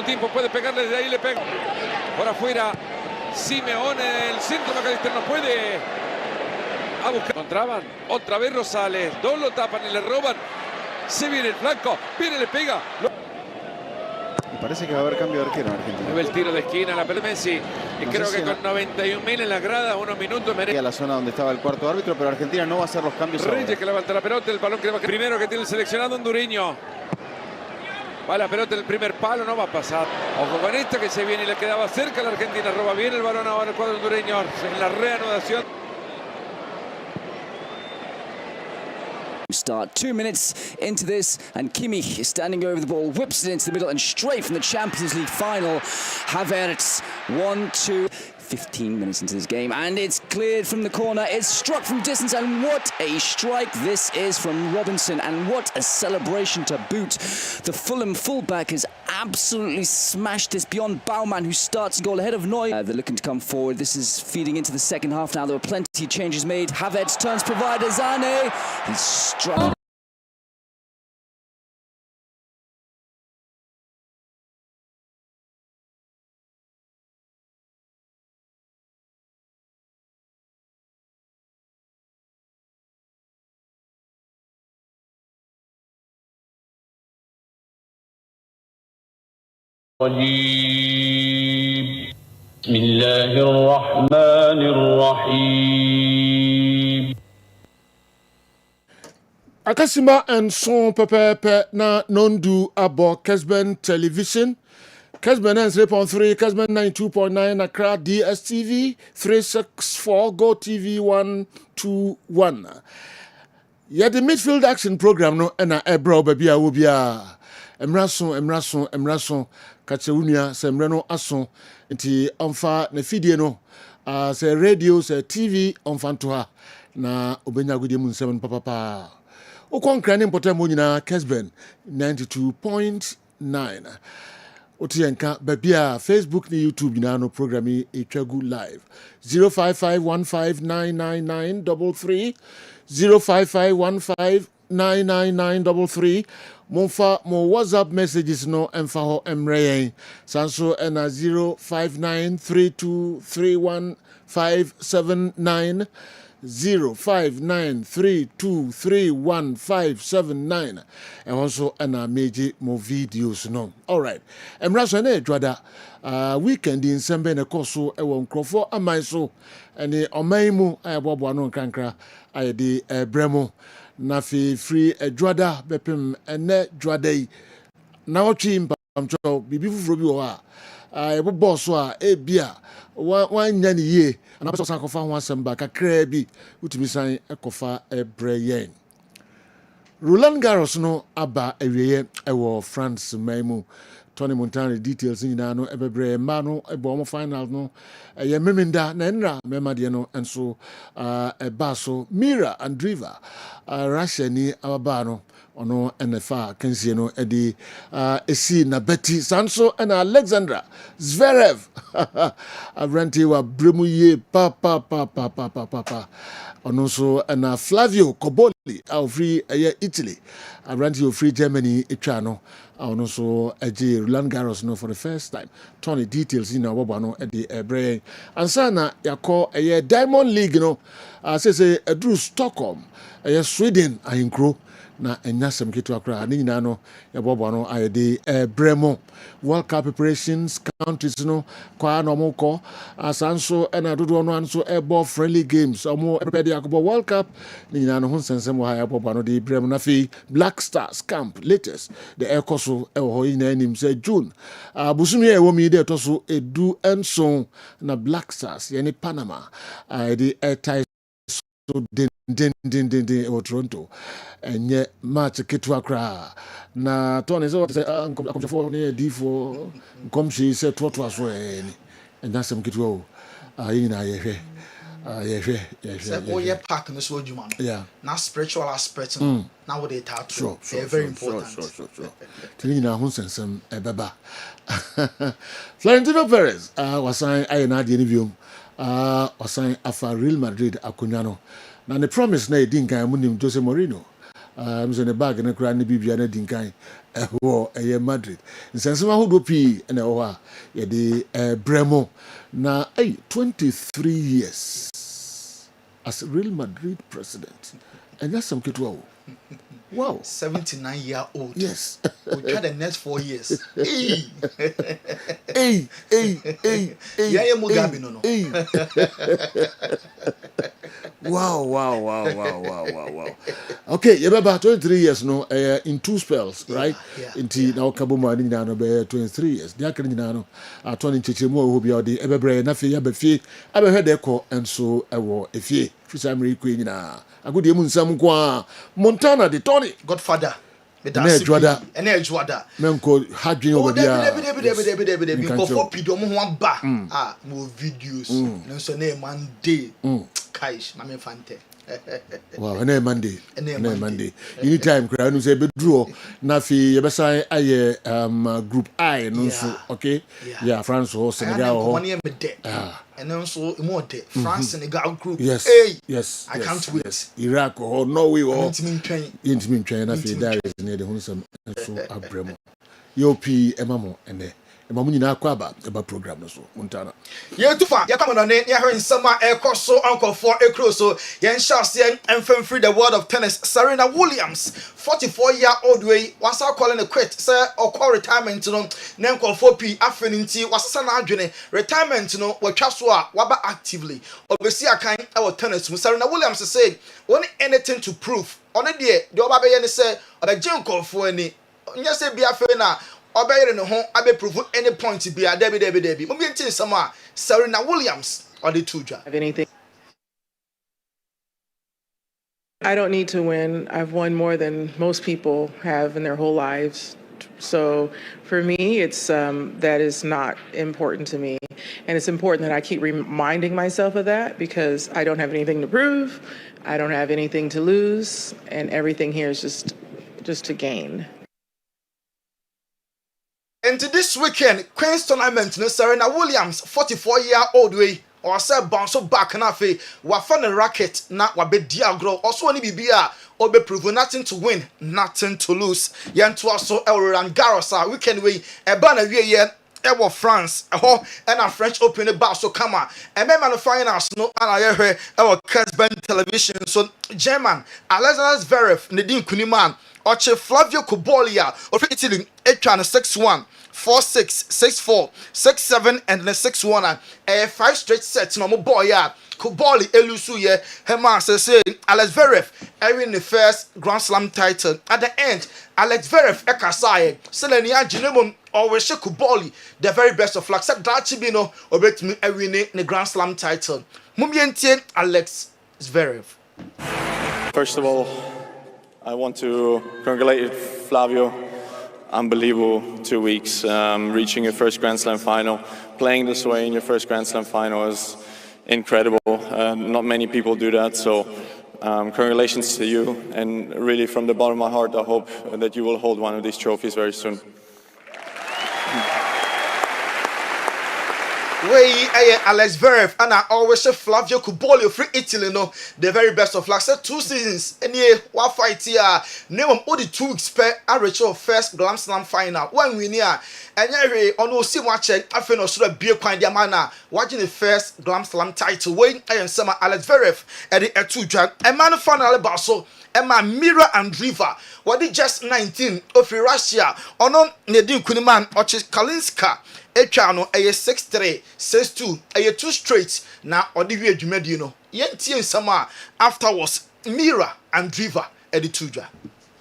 Tiempo puede pegarle desde ahí, le pega por afuera Simeone, el centro McAllister no puede a buscar, encontraban otra vez Rosales, dos lo tapan y le roban, se viene el flanco, viene, le pega. Y parece que va a haber cambio de arquero en Argentina. Ve el tiro de esquina, la pelota Messi, y no creo que con 91.000 en la grada, unos minutos merece. A la zona donde estaba el cuarto árbitro, pero Argentina no va a hacer los cambios. Reyes ahora. que levanta la pelota, el balón que va primero que tiene el seleccionado hondureño. Va la pelota en el primer palo, no va a pasar. Ojo con esto que se viene y le quedaba cerca la Argentina. Roba bien el balón ahora el cuadro hondureño en la reanudación. Start 2 minutes into this, and Kimmich is standing over the ball, whips it into the middle, and straight from the Champions League final. Havertz 1-2. 15 minutes into this game, and it's cleared from the corner. It's struck from distance, and what a strike this is from Robinson, and what a celebration to boot. The Fulham fullback has absolutely smashed this beyond Baumann, who starts a goal ahead of Neuer. They're looking to come forward. This is feeding into the second half now. There were plenty of changes made. Havertz turns provider, Zane. He's struck. بسم الله الرحمن الرحيم Akasima and son pepe na nondu abo Kessben television. Kessben 3.3, Kessben 92.9 Accra, DSTV 364, Go TV 121. Yeah, the midfield action program no ena ebro baby a wobia. Emrason Kacheunia semreno ason nti onfa na fidie no se radio se TV onfa ntoha na obenya gudie mu nsem papa ukonkra ne mpotem nyina Kessben 92.9 otienka babia Facebook ni YouTube nyina no program etwagu live 0551599933 0551599933 Monfa mo WhatsApp messages no emfa ho emreyen sanso ena 0593231579 0593231579 and also ena meji mo videos no. All right, emraso na edwada weekend in sembe na koso e won krofo aman so ene oman mu ayebobo no nkrankra ayede bremo na free edwada bepem ene dwadai na otwi mpamcho bibi fufuro bi wo a ebo so a ebia wanya ne ye na pese san kofa ho asem ba kakra bi utumi san ekofa ebreyen Roland Garros no aba ewieye ewo France maimu Tony Montana details nyina no ebebre ma no ebo mo final no ye meminda na nra mema de no enso eba so Mira Andreeva Russia ni ababa no ono NFA kensie no edi esi na Betty Sanso and Alexandra Zverev Avranti wa bremu ye pa ono so na Flavio Koboli of free Italy Avranti of free Germany etwa no ono so eje Roland Garros no for the first time Tony details in our no edi ebre ansana yakọ Diamond League no say Drew Stockholm Sweden ahinkro na enyasem ketu akra ni nyina no yebobo no ayede bremo World Cup preparations countries no kwa no moko asanso na dodo no anso ebo friendly games omo prepare yakobo World Cup ni nyina no hunsensem wa yebobo no de bremo na fi Black Stars camp latest the ekoso e ho ina nim say June busumi e wo mi de to so edu enso na Black Stars yani Panama ayede airtie so den o Toronto enye match ketu akra na Tony so say for ne D4 komshi say to aso eni enya sem ketu o ayi na yehwe say oh yeah pack no so adwuma no yeah na spiritual aspect no na what they talk to they're very important sure tini na ho sensem ebeba Florentino Perez wasan ayi na de ni biom wasan afa Real Madrid akonwa no na the promise na edin kan munim Jose Mourinho so ne bag ne kura ne bibia na dinkan wo Madrid nsensema hodo pi na wo a ye de bremo na 23 years as Real Madrid president and that's some kid wow 79-year-old yes we try the next 4 years yeah Mugabe no wow okay you remember 23 years no in 2 spells right into now kaboma ni na no be 23 years dia kan nyina no atoni chechemu o bia ode ebebre na fe ya be fie abehwede ko enso ewo efie fisa mri ku nyina agudi emu nsam kwa Montana de Tony Godfather ene Juada menko hadwen obia debi ko for pido mo ho aba mo videos no so na Monday kaish na me fante wow ene Monday anytime kra no say be draw na fi ye be say aye group I no so okay yeah France or Senegal or and also more de France Senegal group yes I can't wait Iraq or Norway or intimate train na fi there is near the hunsam so abremo yo pi emamo ene emamu nyina akwa aba program no so Montana ye tufa ye come on ne ye hwe nsama ekoso uncle for ekro so ye nshase en free the world of tennis Serena Williams 44-year-old way was calling a quit say or call retirement no na uncle for p afeni nti wasesa na adwene retirement no watwa so a waba actively obesi akan e tennis Serena Williams say when anything to prove on the oba be ye ne say obaje uncle for ani nya say bia fe na obeyere no ho abe prove any point be a debi mo bi ntin sama Serena Williams or the tuja have anything. I don't need to win. I've won more than most people have in their whole lives. So for me, it's that is not important to me. And it's important that I keep reminding myself of that because I don't have anything to prove. I don't have anything to lose. And everything here is just to gain. Into this weekend, Queen's tournament, no Serena Williams, 44-year-old way, or say bounce back na fe, wa fan a racket, na wa be diagro, also any bibia, or be proven nothing to win, nothing to lose. Yan to also Roland Garros, weekend way, a banner year. Ewo France, and a French Open bar so come on. And man of finance no and I hear our Kessben television. So German, Alexander Zverev, Nadine Kuniman, Oche Flavio Cobolia, of Italy, 6-1, 4-6, 6-4, 6-7, and the 6-1. 5 straight sets, no more boy. Kuboli Elusuye, Herman says, Alex Zverev, in the first Grand Slam title. At the end, Alex Zverev, Ekasaye, Selenia Jinimum, always Kuboli, the very best of luck. Said Dachibino, or bet me winning the Grand Slam title. Mumientien, Alex Zverev. First of all, I want to congratulate Flavio. Unbelievable 2 weeks, reaching your first Grand Slam final, playing this way in your first Grand Slam final is incredible. Not many people do that, so congratulations to you, and really from the bottom of my heart I hope that you will hold one of these trophies very soon. Way Alex Zverev and I always say Flavio Cobolli free Italy no the very best of luck. Said 2 seasons and yeah one fight here name them all the 2 weeks per average of first Grand Slam final when we near and yeah on no see watch I feel no sort of be quite the manner watching the first Grand Slam title when I am some Alex Zverev at the Etuja and man final about so Emma Mira and River what did just 19 of Russia on Nadine Kuniman or Kalinska Echano a 6-3, 6-2, a 2 straight now or the way you made you know. Yenti and summer afterwards Mira and River at the Tuja.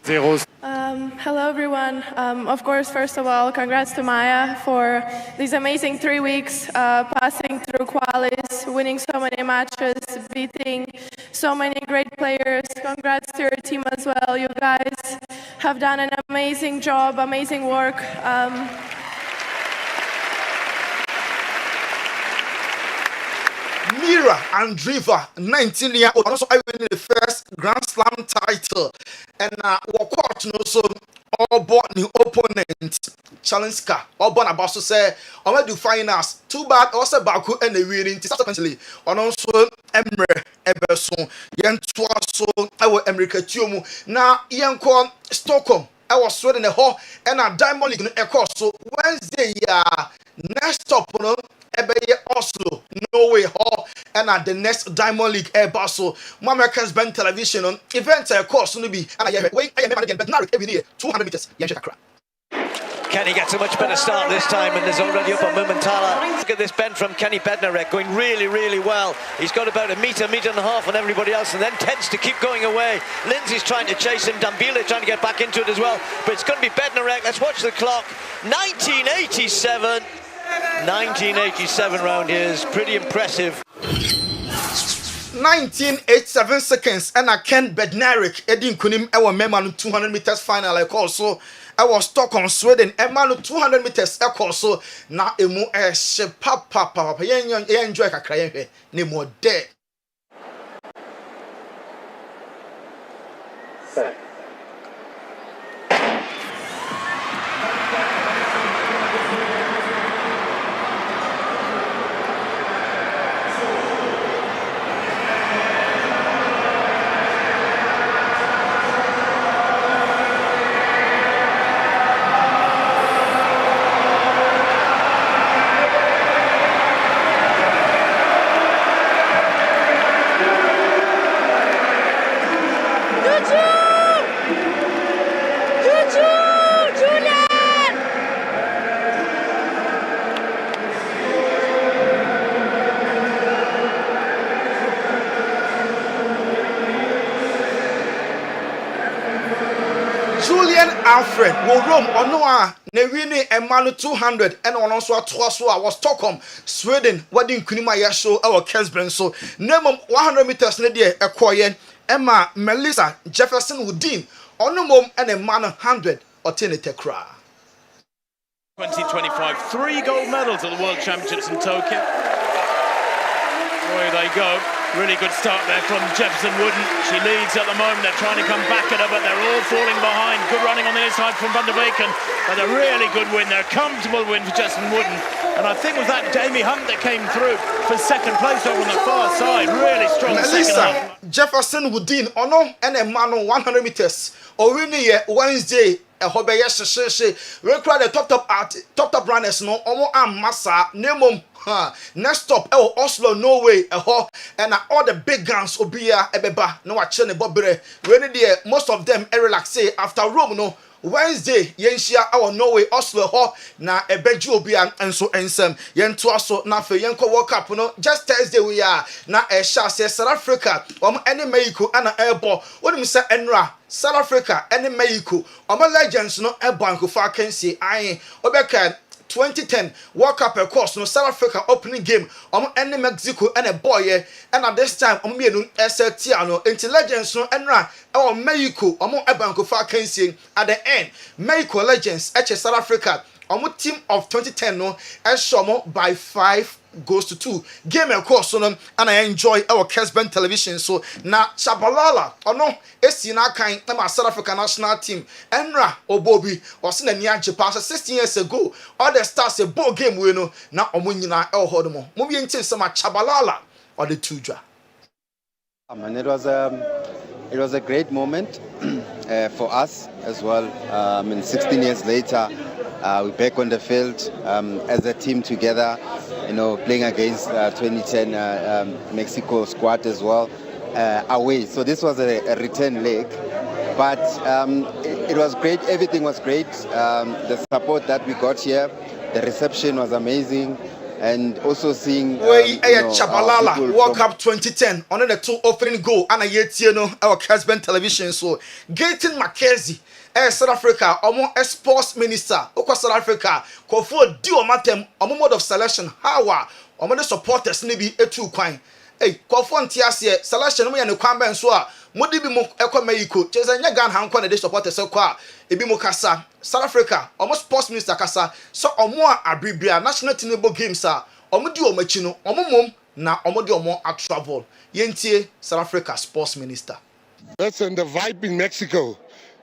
Hello everyone. Of course, first of all, congrats to Maya for these amazing 3 weeks, passing through qualis, winning so many matches, beating so many great players. Congrats to your team as well. You guys have done an amazing job, amazing work. Mira and River, 19-year-old, also I win the first Grand Slam title, and what court no so all bought new opponent challenge car all born about to say I'm do finals too bad also Baku and the winning subsequently on also Emre Eberson yen so I will America Tumu now yen call Stockholm I was sweating the hall and a Diamond League across so Wednesday next stop no Ebeye Oslo Norway hall and at the next Diamond League Air Basel Kessben television on event course no be and I wait I am again but now every year 200 meters Kenny gets a much better start this time and is already up on Mumentala. Look at this bend from Kenny Bednarek going really, really well. He's got about a metre and a half on everybody else and then tends to keep going away. Lindsay's trying to chase him, Dambile trying to get back into it as well. But it's going to be Bednarek. Let's watch the clock. 1987. 1987 round here is pretty impressive. 1987 seconds and I Ken Bednarek Edin Kunim our member 200 meters final like also I was stuck on Sweden and man 200 meters also na emu papa enjoy kakra ne mo de Alfred will roam on Noah Nevini and Manu 200 and on also I was Stockholm, Sweden, wedding Kunimaya show our Kessben so name 100 meters near a Koyen, Emma Melissa Jefferson Woodin on the mom and a man 100 or 10 cry. 2025, 3 gold medals at the World Championships in Tokyo. Away they go. Really good start there from Jefferson Wooden. She leads at the moment. They're trying to come back at her, but they're all falling behind. Good running on the inside from Van der Beken. But a really good win there. Comfortable win for Jefferson Wooden. And I think it was that Jamie Hunt that came through for second place over on the far side. Really strong second half. Jefferson Wooden, Ono and a man on 100 meters. Already Wednesday. A hobby yes, we cry the top runners no omo am massa name next stop Oslo Norway and all the big guns obia ebeba no wa chene bobere we need most of them relax after Rome no Wednesday yenshia our Norway Oslo na ebeju obia enso ensem yento aso na fe yenko World Cup no just Thursday we are na say South Africa any Mexico and airborne what me say enra South Africa any Mexico legends no bank for can see I obeka 2010 World Cup course no South Africa opening game any Mexico and a boy and at this time me no SLT no intelligence no enra Mexico bank for can see at the end Mexico legends South Africa team of 2010 no show by 5 goes to 2 game course so and I enjoy our Kessben television so na Shabalala esina kan na South Africa national team enra obobi was na nia Japan 16 years ago all the stars a ball game we no na nyina hodomo mo bi ntin sama Shabalala or the tuja and it was a great moment for us as well. 16 years later we're back on the field as a team together, playing against 2010 Mexico squad as well, away. So this was a return leg, but it was great. Everything was great. The support that we got here, the reception was amazing. And also seeing Chabalala World Cup 2010 on the 2 opening goal and our Kessben television so Gaten Mackenzie South Africa sports minister South Africa for do matem mode of selection how the supporters be etu kwan kofo ntiase selection mo ya ne kwan ben so a modi bi mo Mexico cheze nya gan han kwa na de supporters kwa ebi mo kasa South Africa sports minister kasa so abribia national team games a di omachi no mom na di a travel yentie South Africa sports minister. Listen, the vibe in Mexico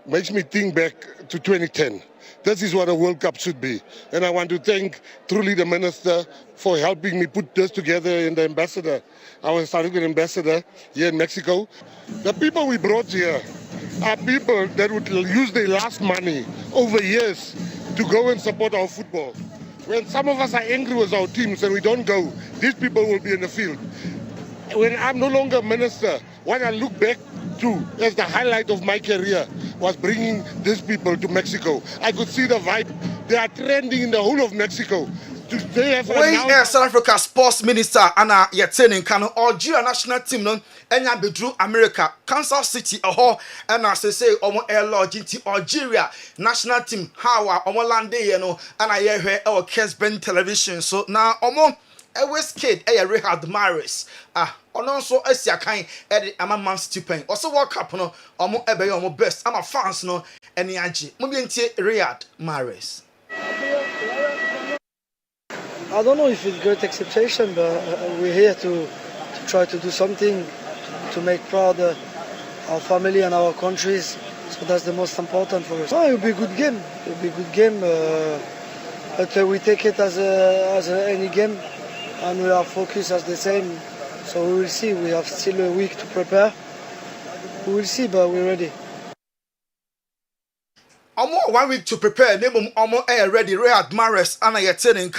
makes me think back to 2010. This is what a World Cup should be. And I want to thank truly the minister for helping me put this together and the ambassador. I was South African ambassador here in Mexico. The people we brought here are people that would use their last money over years to go and support our football. When some of us are angry with our teams and we don't go, these people will be in the field. When I'm no longer a minister, what I look back to as the highlight of my career was bringing these people to Mexico. I could see the vibe. They are trending in the whole of Mexico. They have when South Africa sports minister Anna Yetenin Kano Algeria national team no enya bedru America Kansas City and as they say omo air lodge into Algeria national team how omo lande ye no ana ye hwe e Kessben television so na omo West kid Riyad Mahrez ono nso asiakan the ama Man City pen also World Cup no omo ebe ye omo best ama fans no eni age mo bi ntie Riyad Mahrez. I don't know if it's great expectation, but we're here to try to do something to make proud our family and our countries. So that's the most important for us. No, it will be a good game. It will be a good game, but we take it as any game, and we are focused as the same. So we will see. We have still a week to prepare. We will see, but we're ready. Omo 1 week to prepare. Name omo ready. Riyad Mahrez ana Yetenin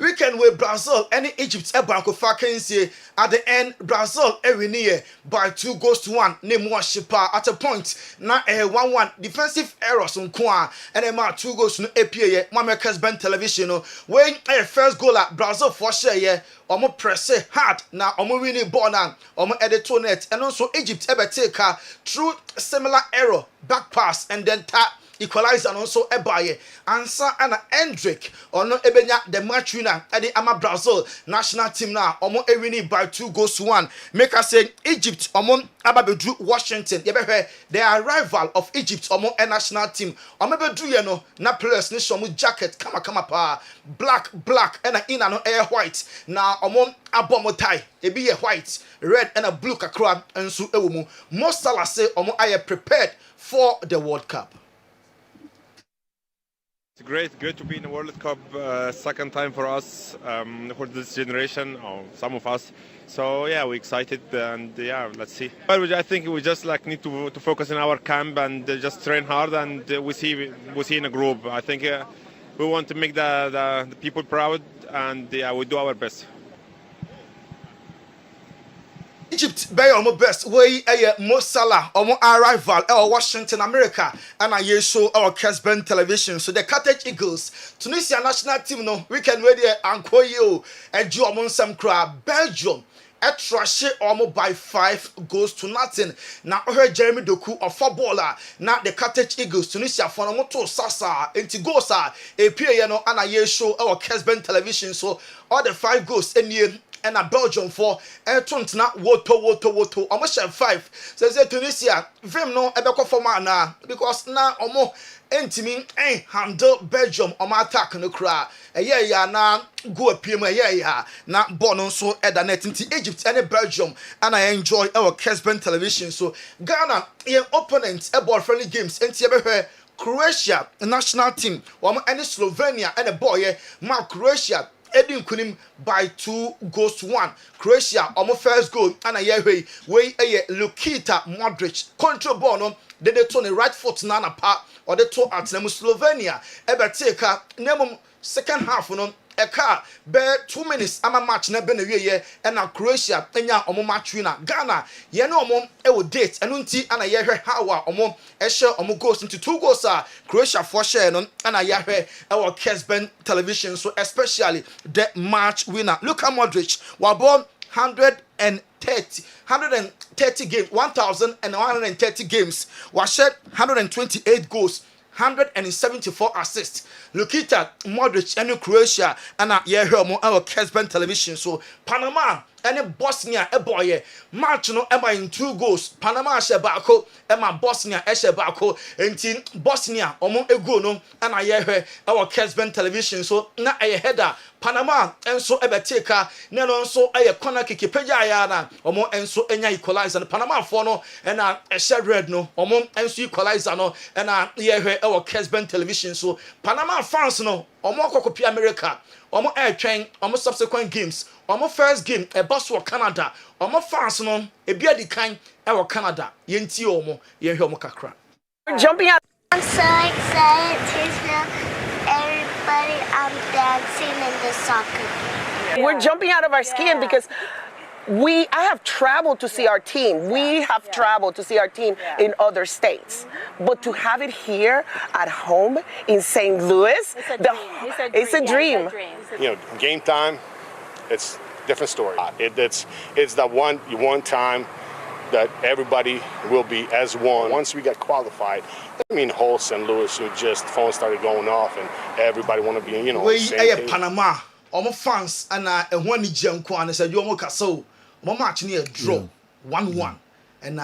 weekend with Brazil any Egypt banko fakensie at the end Brazil win by 2-1. Name one shipa at a point na 1-1 defensive errors on kwa and ma 2 goals no APA Mama Kessben television when first goal at Brazil for share omo press hard na omo winning ball na omo edit to net and also Egypt take through similar error back pass and then tap equalizer and also ebaye answer and Hendrick ono ebenya the match winner at the ama Brazil national team now omo winning by 2-1 make us say Egypt omo ababedru Washington yebehwe they are rival of Egypt omo national team omo bedru ye no na players ni shomu jacket kama pa black and in no air white na omo abomo tie ebi ye white red and a blue kakra enso ewomu most Salah say omo aye prepared for the World Cup. It's great to be in the World Cup, second time for us, for this generation, or some of us. So yeah, we're excited and yeah, let's see. Well, I think we just need to focus in our camp and just train hard and we see in a group. I think we want to make the people proud and yeah, we do our best. Egypt by omo best way Mo Salah omo rival Washington America and I show our Kessben television so the Carthage Eagles Tunisia national team no weekend where they ankoyo eju omo nsam kra Belgium trashe omo by 5-0. Now Jeremy Doku of footballer now the Carthage Eagles Tunisia for omo to sasa enti goals APA no and I show our Kessben television so all the 5 goals and a Belgium for na woto almost 5 says Tunisia vim no ebeko for man because na omo entimi handle Belgium on attack no kra ya na go apiem ya na ball no so eda net into Egypt and Belgium and I enjoy our Kessben television so Ghana your opponents ball friendly games enti ebehwe Croatia national team and Slovenia and a boy ma Croatia Edin Kunim by 2-1. Croatia omo first goal and a way Lukita Modric control ball no they turn the right foot na pa or they turn at Slovenia ebeteka nemum second half no eka be 2 minutes ama match na be na wie and na Croatia enya omo match winner Ghana ye na omo e date enu nti ana ye hwe how omo e share omo goals into 2 goals Croatia for share no ana ye hwe e wo Kessben television so especially the match winner Luka Modric wa born 130 games 1130 games wa share 128 goals 174 assists. Lukita Modric and Croatia and yeah here our Kessben television so Panama and Bosnia boy match no Emma in 2 goals Panama shebako Emma Bosnia shebako enti Bosnia omo ego no and yeah here our Kessben television so na a header Panama enso ebeteka ne no nso eye corner kick pagya ya na omo enso enya equalizer no Panama for no na ehye red no omo enso equalizer no na ye hwe e wo Kessben television so Panama fans no omo kokopia America omo twen omo subsequent games omo first game e boss wo Canada omo fans no ebia di kan e wo Canada yenti omo ye hwe omo kakra. Jumping out. I'm so excited to show everybody I'm dancing in the soccer. We're jumping out of our skin because I have traveled to see our team. We have traveled to see our team in other states. But to have it here at home in St. Louis, it's a dream. You know, game time, it's a different story. It's that one time that everybody will be as one. Once we got qualified, I mean, whole St. Louis, phones started going off, and everybody want to be, you know, same thing. Panama, all fans, and one Janko, and said, "You so, my match near draw 1-1, and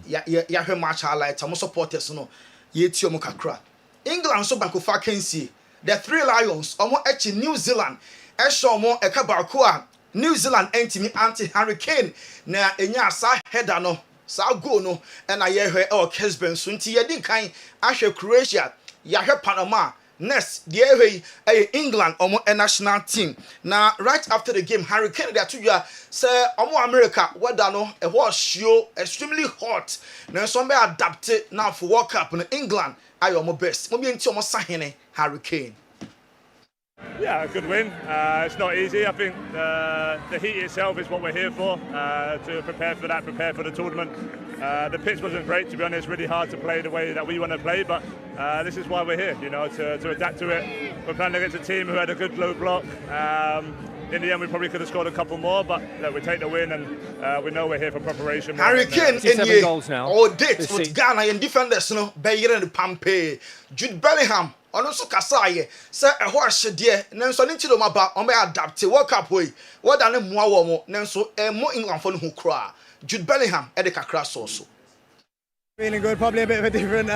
ya hear match highlights. I'm supporters, no, ye tio kakra. England so banko fa can see the 3 Lions, actually New Zealand, Eshomo Ekabarkua. New Zealand anti-hurricane na enya sa header no sa goal no na ye hwe e Kessben so nti ye din kan ahwe Croatia ya hwe Panama next the hwe England national team na right after the game hurricane they to you say America weather no e was show extremely hot na so be adapted now for World Cup in England ayo best mo bi nti sahene hurricane. Yeah, a good win. It's not easy. I think the heat itself is what we're here for, to prepare for that, prepare for the tournament. The pitch wasn't great, to be honest, really hard to play the way that we want to play, but this is why we're here, you know, to adapt to it. We're playing against a team who had a good low block. In the end, we probably could have scored a couple more, but we take the win, and we know we're here for preparation. Hurricane in goals now. Or date with Ghana and defenders, no, Bayer and Pampe, Jude Bellingham. Ono so kasaye se eho ahyede nenso ne ntiro maba o me adapt World Cup way what than moa wo mo nenso mo England for no hu kra Jude Bellingham e de kakra so. Feeling good, probably a bit of a different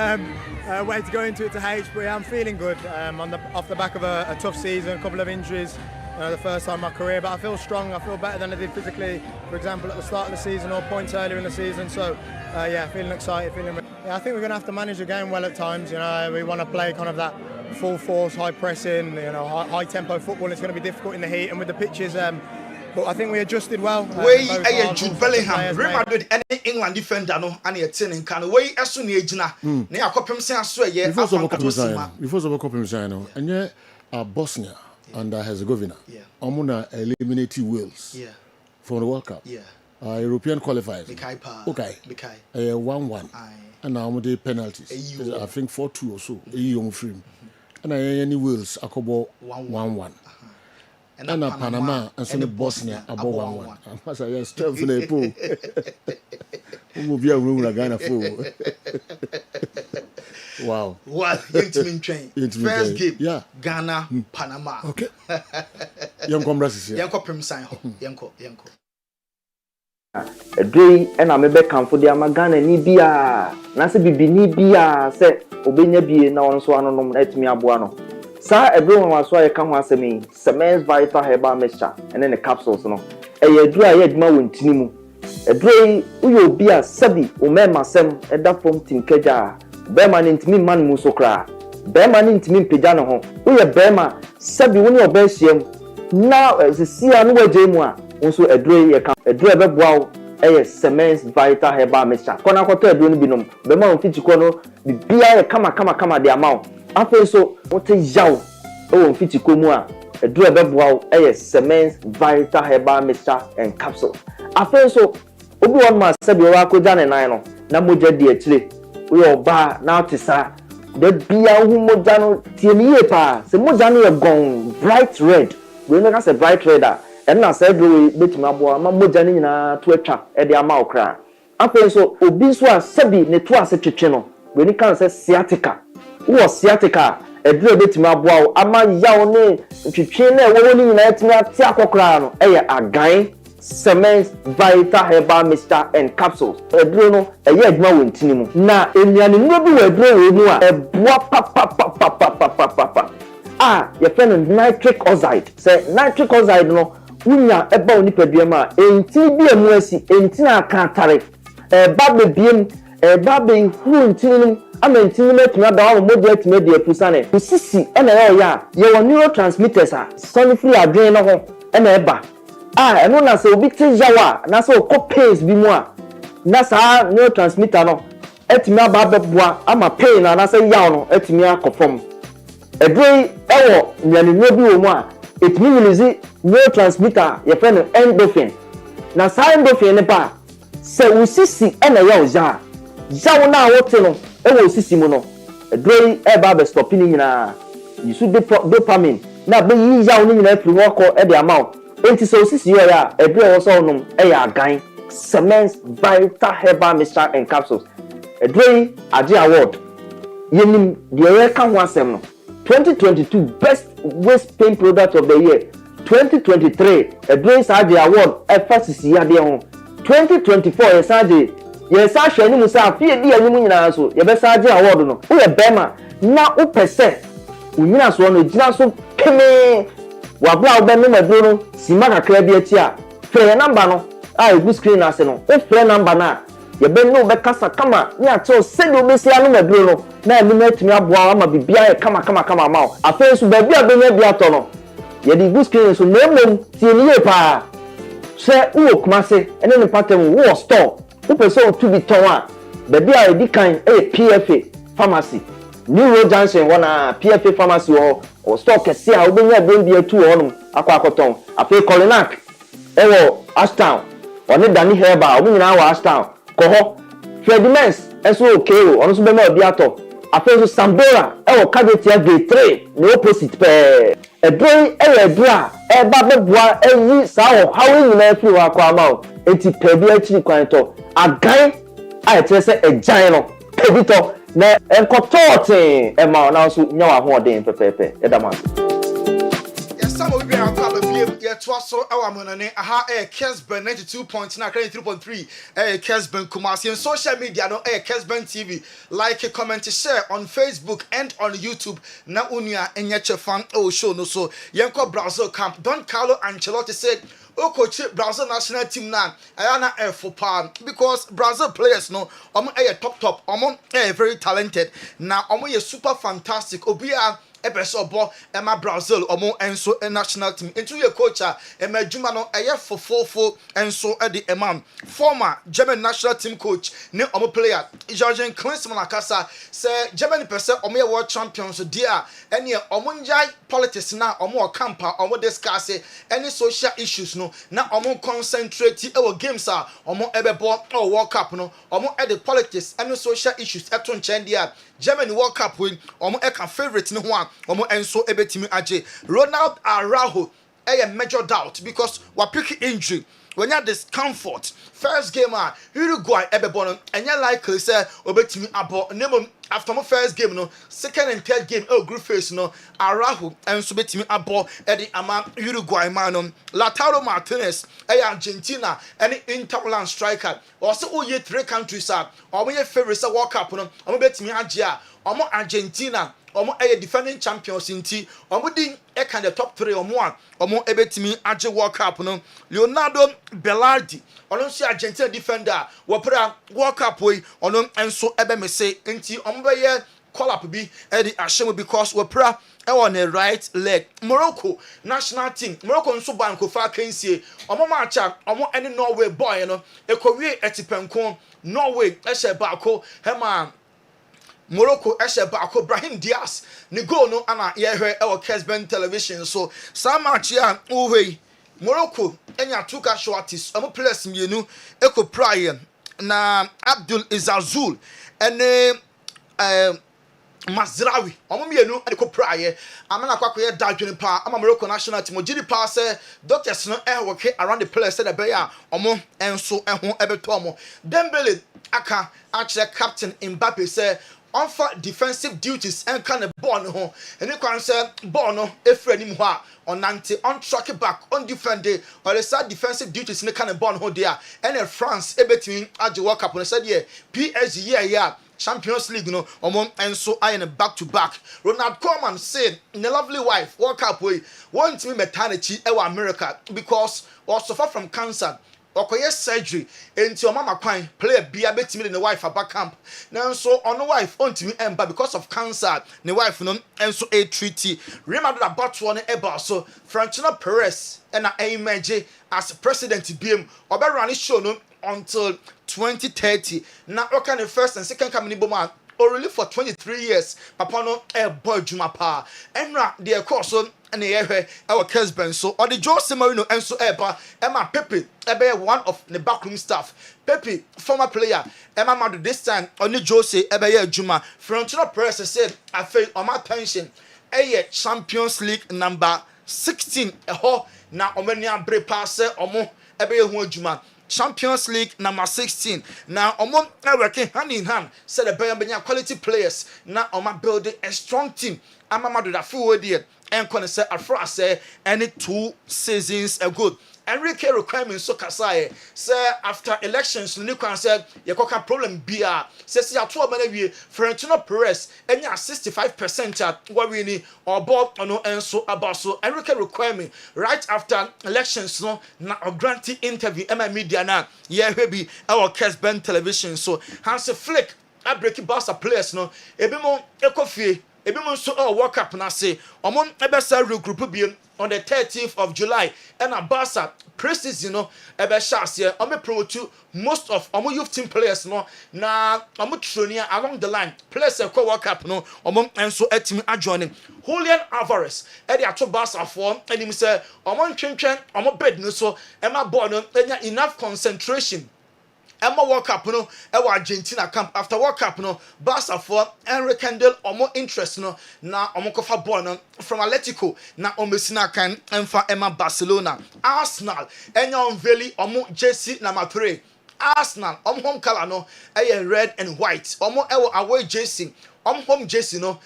way to go into it to H, but yeah, I'm feeling good off the back of a tough season, a couple of injuries, the first time in my career, but I feel strong, I feel better than I did physically, for example, at the start of the season or points earlier in the season, so yeah, feeling excited, I think we're going to have to manage the game well at times, you know, we want to play kind of that full force, high pressing, you know, high tempo football. It's going to be difficult in the heat and with the pitches, but I think we adjusted well. Jude Bellingham, Real Madrid, any England defender, no, and you're telling can way as soon as you know, near Copim San yeah, before the Copim San, and yeah, Bosnia and Herzegovina, Omuna eliminated Wales for the World Cup, European qualifiers, okay, 1-1. And now the penalties. I think 4-2 or so. Young film. And I any Wales akobo 1-1. And Panama and some Bosnia about 1-1. I say yes, still for the pool. Who will be a room again full? Wow. What? First game. Yeah. Ghana, Panama. Okay. Young comrades here. Young copim sign. Young. Edrei na mebe kamfo dia magana ni bia na se bibi ni bia se obenya bie na won so anonom na etimi aboa no sa edrei won waso aye ka ho asemi Semens Vital Herbal Mixture ene ne capsules no eye edrei aye aduma wontini mu edrei uyo bia sabi o mema sem eda fom tinkeja be ma ni ntimi man mu so kra be ma ni ntimi peja no ho uye be ma sabi woni oba hiem na sisia no waje mu a also edrei ye ka edrei be boawo eye Semens Vital Herbal Mixture kona kwato edrei no binom be ma on fitiko no bibia ye kama de amount afa so wote yaw on fitiko mu a edrei be boawo eye Semens Vital Herbal Mixture and capsule afa so obi won ma sabi wa koja ne nan no na moja di akire we oba na otisa de bia hu moja no tie ni ye pa se moja no ye gon bright red we no ka se bright red and na said we betima aboa ma moja ni nyina to atwa e de ama okra afa so obi so a sabi ne to ase twetwe no we ni kan se sciatica wo sciatica edre betima aboa ama yaw ne twetwe na e wo ni nyina etimi ati akokra no e ye agan Semens Vital Herbal Mixture and capsules edre no e ye aduma wontini mu na enuane no bi wo edre wo mu a e boa pa your friend nitric oxide say nitric oxide no unya eba onipadua ma enti bia mu asi enti na akantare ba bebiem ba be hu ntinum amantini metumi adawo modi atumi de afusane usisi ena ya ye won neurotransmitters a soni free adwen no ho ena eba eno na se obi te jawa na se okọ pains bi mu a na sa neurotransmitter no atumi aba beboa ama pain na se yaw no atumi akofom edrei ewo nyanenuo bi wo mu a etumi release neurotransmitter ye friend endorphin na sa endorphin ne ba se usisi ena ya oja jawo na wote no ewo usisi mu no edrei eba be stop ni nyina yisu dopamine na be yi jawo ni nyina firi woko e de amount enti so usisi yo ya edrei wo so no e ya gan cement vital herbal mixture and capsules edrei age award yenim de ye ka ho asem no 2022 best waist pain product of the year 2023 edrei age award efasisi ya de ho 2024 yes ahwe ni musa afie di anyim nyina so ye be age award no wo ye bema na wo pese unyina so no gina so peme wa bra wo be no maduro no sima kakra bi ati a fe number no a egu screen ase no wo fe number na ye be no be kasa kama ni ato se do be sia no maduro no na emi na atumi aboa ama bibia ye kama ma afi so ba bia be nya bia to no ye di egu screen so na mom tie ni ye pa se wo kumase ene ne pattern wo store wo person to be towa baby a edi kan PFA pharmacy New Road Junction wana PFA pharmacy o store kese a obenya dem bi atu honum akwakoton afi Colinac ewo Ashtown oni Dani Herba obi nyina wa Ashtown ko ho Fredimens enso okay ono so be ma obi ato afi so Sambora ewo Kajetia Gate 3 no opposite pe edrei edra eba beboa eyi sa o hawe nyina afi wa kwa ma o enti pebi achi kwan to agan a etrese ejan no pebito na enkotote e ma na so nya wa ho den pepepe edama some of we are about to be yet so our money aha Kessben 92.9 3.3 Kessben Kumasi on social media no Kessben TV like comment share on Facebook and on YouTube na unia enyeche fan show no so yenko Brazil camp Don Carlo Ancelotti said coach Brazil national team now ayana for power because Brazil players no top very talented now ye super fantastic obia Ebesobo Emma Brazil omo enso national team into your coach Emma Juma no for enso the Emam former German national team coach ne omo player Jorgen Klinsmann akasa say Germany person omo world champions dear any omo njai politics na omo campa omo discuss any social issues no na omo concentrate our games are omo ebebo or World Cup no omo the politics any social issues eto nchen dia Germany World Cup win omo eka favorite no one omo enso ebetimi age Ronald Araujo a major doubt because we pick injury when you have discomfort first game Uruguay ebebono and you likely say obetimi abo name after my first game no second and third game group phase no Araujo enso betimi abo the ama Uruguay man Lautaro Martinez Argentina and Interland striker also oye three countries omo ye favorite World Cup no omo betimi age omo Argentina omo defending champions inti omo din kind of top 3 omo ebetimi age World Cup no Leonardo Bellardi ono si Argentina defender wo pra World Cup we ono enso ebe me say inti omo be ye call up bi the ashemo because wo pra on the right leg Morocco national team Morocco nso banko fa kansie omo matcha omo any Norway boy no ekowie etipenko Norway ehye baako hema Morocco eshe baako Brahim Diaz ni goal no ana ye hwe e Kessben television so some match ya uwe Morocco enya two casualties am players mienu eko prayer na Abdul Izazul ene Mazraoui omo mienu eko prayer amana kwakoye dadwene pa ama Morocco national team ogiri pa say doctors no work around the players said be ya omo enso eho ebeto omo Dembele aka actually captain Mbappe say on for defensive duties and kind of ball no and you can say ball no efre nim ho on anti on track back on defend or the side defensive duties in the kind of ball no there and France ebetwin age World Cup no said yeah PSG yeah Champions League no and so I in back to back. Ronald Koeman said in a lovely wife World Cup way want to be maternity ewa America because or suffer from cancer. Okoye surgery enti o mama kwan player bia betimi ne wife aba camp nanso ono wife ontimi emba because of cancer ne wife no enso a treaty Real Madrid abatwo ne eba so Florentino Perez and emerge as president biem oberani show no until 2030 na oka the first and second coming boma or really for 23 years papa no e boy juma pa enra de course and our Kessben so or the Jose Marino and so eba Emma Pepe ebe one of the backroom staff Pepe former player Emma Madu this time only Jose ebe Juma Florentino Perez said I feel on my pension Champions League number 16 na omenia bre pass omo ebe hu Juma Champions League number 16 now omo working hand in hand said the Bayern quality players now on building a strong team Amamadu da full there and can say afra say any 2 seasons ago Enrique requirements so kasai say after elections ni kan say ye koka problem bia say see ato ba na wie Florentino Perez enya 65% at we ni obo ono enso abaso Enrique requirement right after elections no na granting interview media na ye hwebi our Kessben television so Hans Flick a break Barca players no ebimo ekofie ebimo so World Cup na say omon ebesa regroup bi on the 30th of July and a Barca preseason no ebe chance here promote most of youth team players no na training along the line players e World Cup no enso etimi adjoining Julian Alvarez e dey ato Barca for and him say twentwen bed no so ema ball no enya enough concentration Emma World Cup no Argentina camp after World Cup no Barca for Henry Kendall interest no na kofa ball no from Atletico na Mesina kan emfa Emma Barcelona Arsenal enya unveil jersey number 3 Arsenal home color no red and white away jersey home jersey no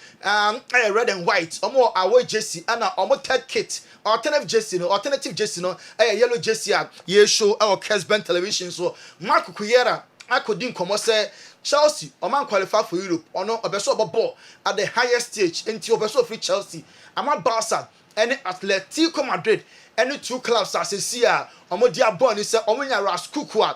red and white away jersey and third kit alternative jersey no yellow jersey ye show our Kessben television so Marco Kuyera akodin komo say Chelsea qualify for Europe obeso ball at the highest stage until obeso free Chelsea ama Barca and Atletico Madrid any 2 clubs as see dia ball ni say nya Raskukua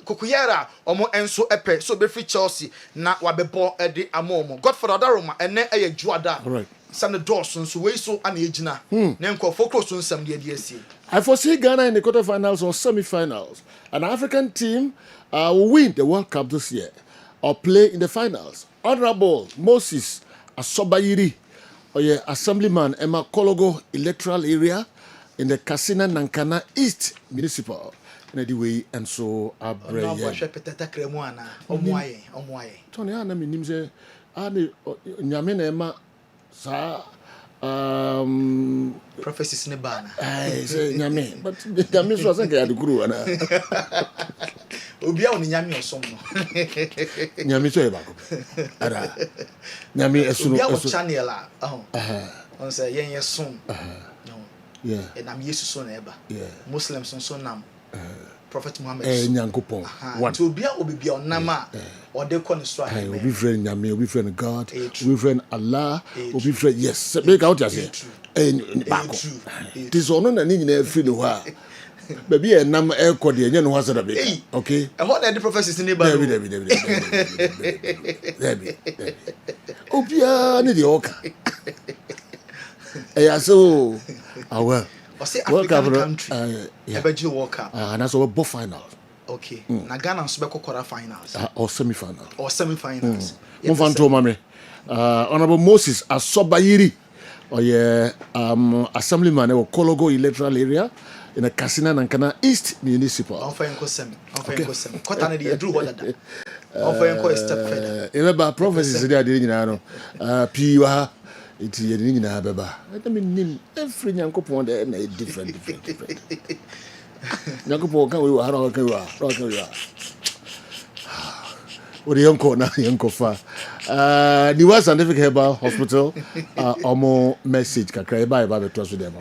Kukuyera enso epe so be free Chelsea na wabebo edi amomo Godfather Daroma ene juada right some the doors so we so an ejina na nko focus on some the DSC I foresee Ghana in the quarterfinals or semi-finals. An African team will win the World Cup this year or play in the finals. Honorable Moses Asobayiri, Assemblyman Emma Kologo electoral area in the Kasina Nankana East Municipal. Anyway, and so Tony, Anna Minimse, Annie Yamin Emma Sa. Prophecies in Bana. I say Yami, but Yami was a guy to grow. Ubia on Yami or some. Yami so about Yami as soon as Chanela. On say, yes, soon. No, yeah, and I'm used to son ever. Yeah, Muslims on so nam. Prophet Muhammad. One to be on Nama or they call it Swahili. We be friend Yami, we friend God, we friend Allah, we friend yes. Make out just here. And back. This one on any every no. Baby, a number air code, you know what's a okay. And what are the prophecies in the Bible? Debbie. Opia, need the oka. Yeah, so, well. Or say African country, Ebeji World Cup. And that's our both finals. Okay. Na Ghana Subeko quarter finals. Or semi-finals. Or semi-finals. Honorable Moses Asobayiri, Assemblyman of Kologo electoral area in the Kasina Nankana East Municipal. Remember prophecies there, didn't you know? Piwa. It's a ring in a baba. I mean, every young couple there different. Young couple can we are what the young corner, young cofa. The World Scientific Herbal Hospital, more message can cry by the trust with them.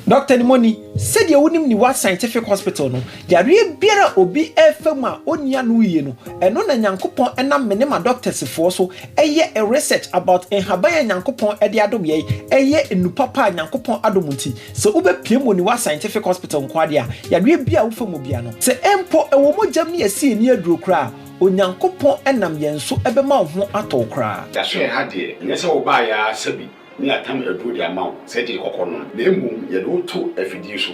Dr. Nimoni said you wouldn't need what scientific hospital no. Yari biara obi efema onia no ye no. Eno na Nyankopon enam menema doctors for so eye a research about enhaban Nyankopon ede adom ye eye enupapa Nyankopon adomunti. So ube piemo ni what scientific hospital nkwade a yari bia wo femu bia no. Se empo ewo mojam ni esi ni aduro kra Onyankopon enam yenso ebema ho atokra. Ya so ha de nyese wo ba ya sabi ni atam aduro de amaw se de kokono na emum ye do to afidi so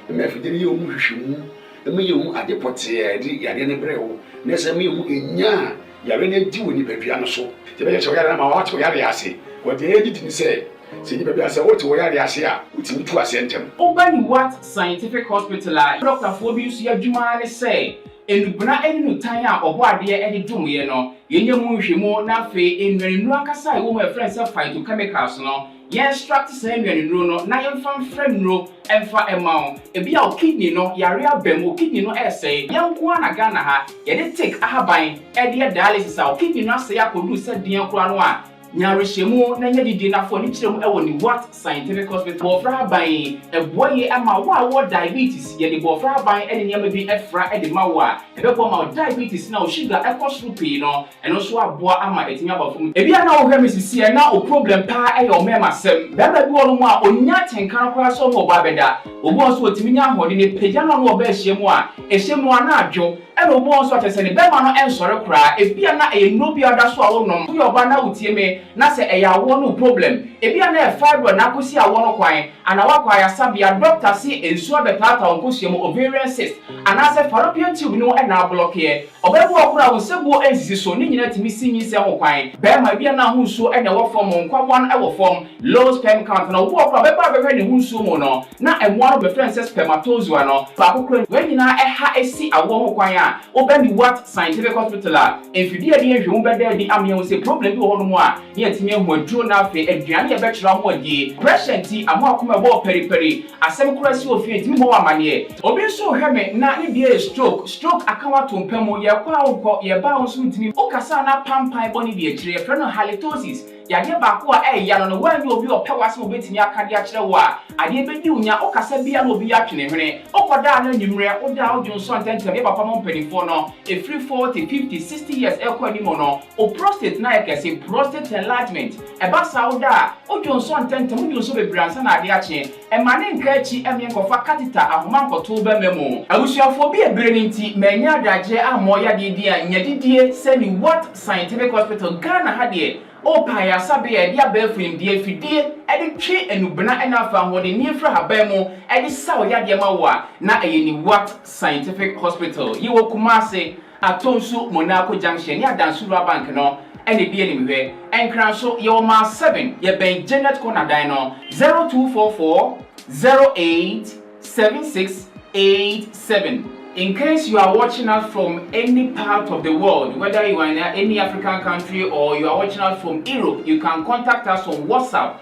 me afidi ye omu hwehwemu me ye omu adepote ye de yare ne brewo ne se me omu enya yare ne di woni badua no so te be che yare ma wa to yare ase wo de ye di ni se ni badua se wo to yare ase a utimi tu ase ntem Obani what scientific hospital Dr. Fobi su adwuma ne say enubuna enu tan a obo ade e de dwumye no yenye mu hwemu na fe enwenu akasa e wo ma friends phytochemicals no yen extract say enwenu no na yen fan frem no emfa emao e bia o kidney no yare abem o kidney no say yen ko na Ghana ha ye de take ahaban e de dialysis a o kidney no say akodu se den kura no a nyarehemu na nya didi na fo ni kiremu e woni what scientific hospital bofra ban e boye ama wo diabetes ye de bofra ban e ne nyama bi efra e de mawo a e be bo ma diabetes na o sugar e koso pii no eno so aboa ama etimi abafum e bia na wo hwe misisi e na o problem pa e yo mema sem baba bi wo no mu a onya tenkan kwa so mo ba beda obo so otimi nya hode ne pagya no no ba hyiemu a ehyemu ana adwo e no obo so atese ne bema no ensore kra e bia na e no bia da so a wo nom yo ba na utie me na se e ya wo no problem e bia na e fibroid na kosi a wo no kwan ana wa kwa ya sabia doctor si ensu abetata onkohyiemu ovarian cyst ana se fallopian tube no e na block ye obebu okura wo sebu ensisi so ni nyina timi sinyi se ho kwan bema bia na hu so e na wo form nkwawan e wo form low sperm count na wo okura beba beba ne hu so mo no na emwa no be friend say spermatozoa no ba kokura we nyina e ha esi awo ho kwan a obani what scientific hospital a enfidi e de ehwe beda di amia wo se problem bi wo no mo a ne atimi ehu aduro na afi aduane e be kira ho adi pressure ti amo akoma bo periperi asem kura si ofi etimi mo amane obi so hweme na ne bia stroke akawa to mpamo ye kwa onko ye ba on so ntimi okasa na pampan boni bi akire e no halitosis yade ba ko a ya no wan obi opewase obetimi akade akire wo a ade bedi unya okasa bia na obi atwene hwene okoda na nyimre oda odwonso antentem ye papa mo mpanifo no e free 40 50 60 years e kwa ni mo no o prostate na ekese prostate enlargement e ba sa oda odwonso antentem odwonso bebransa na ade ache e mane nka achi emye kofa catheter ahoma nkoto ba memo abusuafo bi ebere ni nti manya adaje amo ya de dia nyadidie se ni what scientific hospital Ghana ha de o pa ya sabe ya dia ba fim die fidie e de twe enubena e na afa ho de ni fra haban mu e de saw ya de ma wo na e ni what scientific hospital yi wo Kumase atonsu Monaco junction ya Dansura bank no ene bi eni hwe enkran so ye o ma 7 ye ben Janet Konadan no 0244 087687. In case you are watching us from any part of the world, whether you are in any African country or you are watching us from Europe, you can contact us on WhatsApp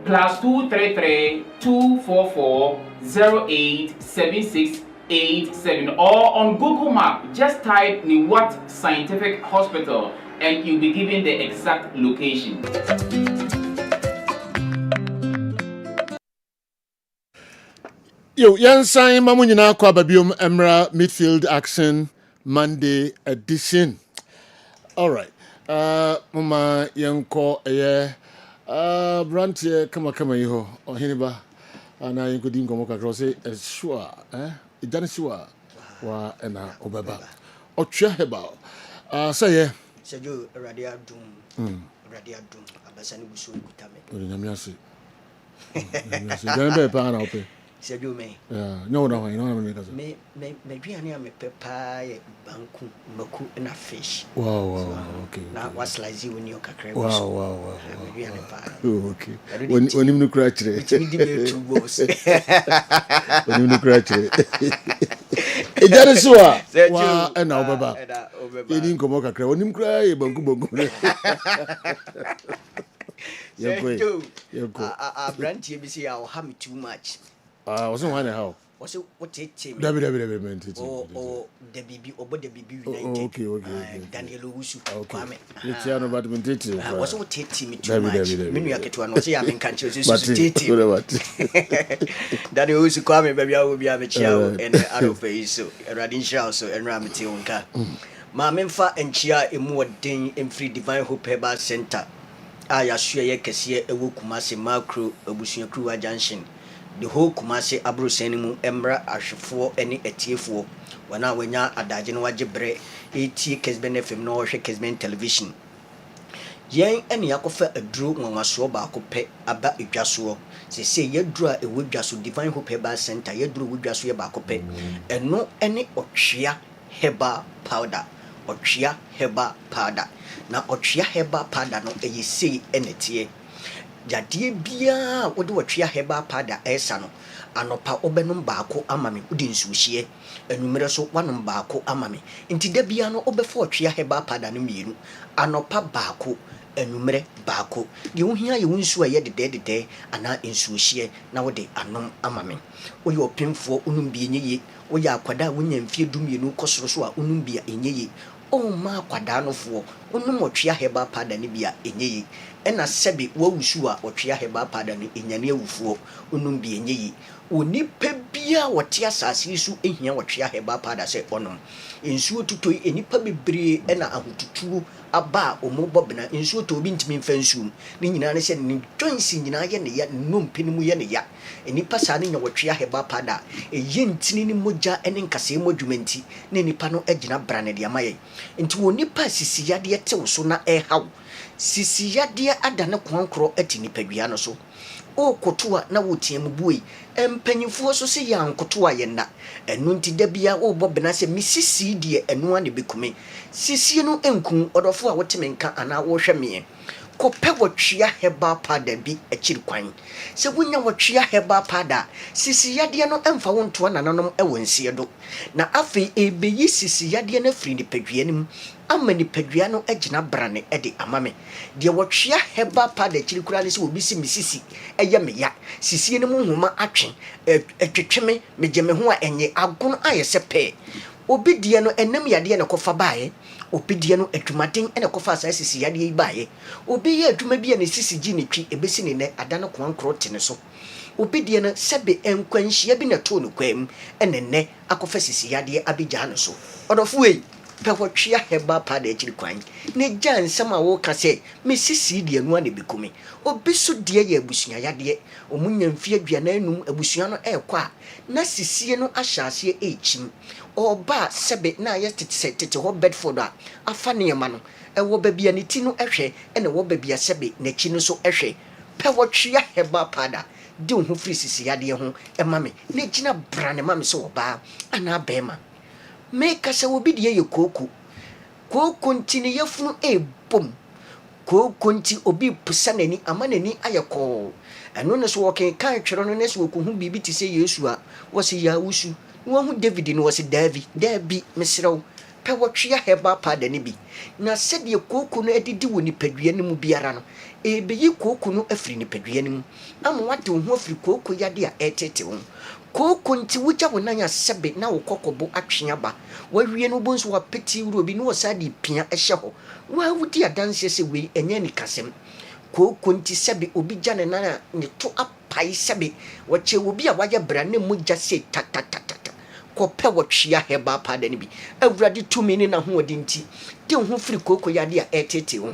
+233 244 087687 or on Google Map. Just type Niwat Scientific Hospital and you'll be given the exact location. Yo, Yansan Mamunina Kwababium Emra Midfield Action Monday edition. All right. Mama Yanko Brantie kama yiho ohiniba ana yinkudi ngomoka krose sure ijani sure wa ena obeba otwe heba say Sejo radio dum abasani buso ikutame nyamiase nyamiase pa na ope Sejo me no me duane am pepa ye banku maku na fish wow okay na was slice you when kakra wow duane pa okay onim no kura kire me di me two boss onim no kura kire ejare so a wa na obaba edi nkomo kakra onim kura ye banku Sejo branch you be say I'll have me too much wasn't one how was what it team Oh, the BB or the BB United. Okay. Daniel Usu. Okay. Luciano badminton. Was what it team too much. Minuak to an Ocean country. Daniel Usu Kwame, baby, I will be a child and out of face, so a radin shell, so and Ramity Unka. Mamemfa and Chia a more ding in free divine hope herbal center. I assure ye Kessie a Wukumasi Macro, a Bushia Crew Junction. The whole Kumasi Abrusenimu Embra Ashfo any etiefo. When I went out at Dajino Wajibre, 80 Kessben FM no Kessben television. Yang any akofa a drew when was so back pay about a jasuo. They say ye draw a wood jasu divine hope herbal center, ye drew wood jasu back pay, and no any ochia herbal powder. Ochia herbal powder. Na ochia herbal powder no ye say anything. Jadie bia wode watwea heba pada esa no anopa obenum baako amame udi nsuhie enumere so wanom baako amame nti da bia no obefo watwea heba pada no mienu anopa baako enumere baako de ohia ye wonsu aye dedede ana nsuhie na wode anom amame oye opemfo onum bia nyeye oye akwada wonya mfie dumienu kosoro so a onum bia enyeye o ma akwada no fo onum watwea heba pada ne bia enyeye ena sebi wawusu a otwea heba pada no enyane awufuo onum bi enyeyi onipa bia wote asase su ehia wotwea heba pada se onom ensuo tutoi enipa bebre ena ahotutu aba omobobna ensuo to obi ntimi mfa nsuo ni nyina ne se ni joinsi nyina ye ne ya nompeni mu ye ne ya enipa sa ne nya wotwea heba pada eyi ntini ni moja ene nkase modwumenti ne enipa no agina brane de amaye enti wonipa sisi yade tew so na ehaw sisi yade adane kwankro atini padua no so o kotoa na wotiam buoi empanyifo so se ya nkotoa ye na enu nti da bia o bobena se misisi de enu ane bekume sisi no enku odofo a woteme nka ana wo hweme kope wotwea heba pada bi akiri kwan se wonya wotwea heba pada sisi yade no emfa wonto nananom ewonsie do na afi ebeyi sisi yade na firi ni padua nim amani padua no agina brane ede amame de wotwea heba pada akiri kura ne se obi si misisi eye meya sisi ne mu homa atwe etwetweme megeme ho a enye agono ayese pe obi die no enam yade na kofa baaye obi die no adwumaden ene kofa asa sisi yade yi baaye obi ye adwuma bia ne sisi gi ne twi ebesi ne ne adana kwankro tene so obi die no sebe enkwanhia bi na to no kwam ene ne akofa sisi yade abigya no so odofo ei pewotwea heba pada akiri kwan ne gya nsam a wo ka se me sisi die no ane bekumi obi so die ye abusua yade omunya mfie aduana anum abusua no ekwa na sisi no ahyase echim oba sebe na ye tete ho Bedford a afa ne ma no ewo babia ne ti no ehwe ene wo babia sebe na chi no so ehwe pewotwea heba pada de ho firi sisi yade ho emame ne gina brane mame so oba ana bema make se obi de ye koko ntini yefunu ebom koko nti obi pusa nani amanani ayeko eno ne so woken kan twero no ne so wokuhu bibi ti se Yesu a wose ya wusu wo hu David no wose David mesrew pe wotwea heba pada ne bi na se de koko no adidi woni padua ne mu biara no ebeyi koko no afiri ne padua ne mu ama wate ho afiri koko yade a etete wo koko nti wuja wonanya sebe na wokokobo atwea ba wawie no bonso wa peti wuro bi no wasadi pia ehye ho wa wudi adanse se we enye ni kasem koko nti sebe obi jane na ne to apai sebe wache obi a waye bra ne mu jase tatatata kope wotwea heba pada ne bi awurade tumi ne na ho odi nti de ho firi koko yade a etete ho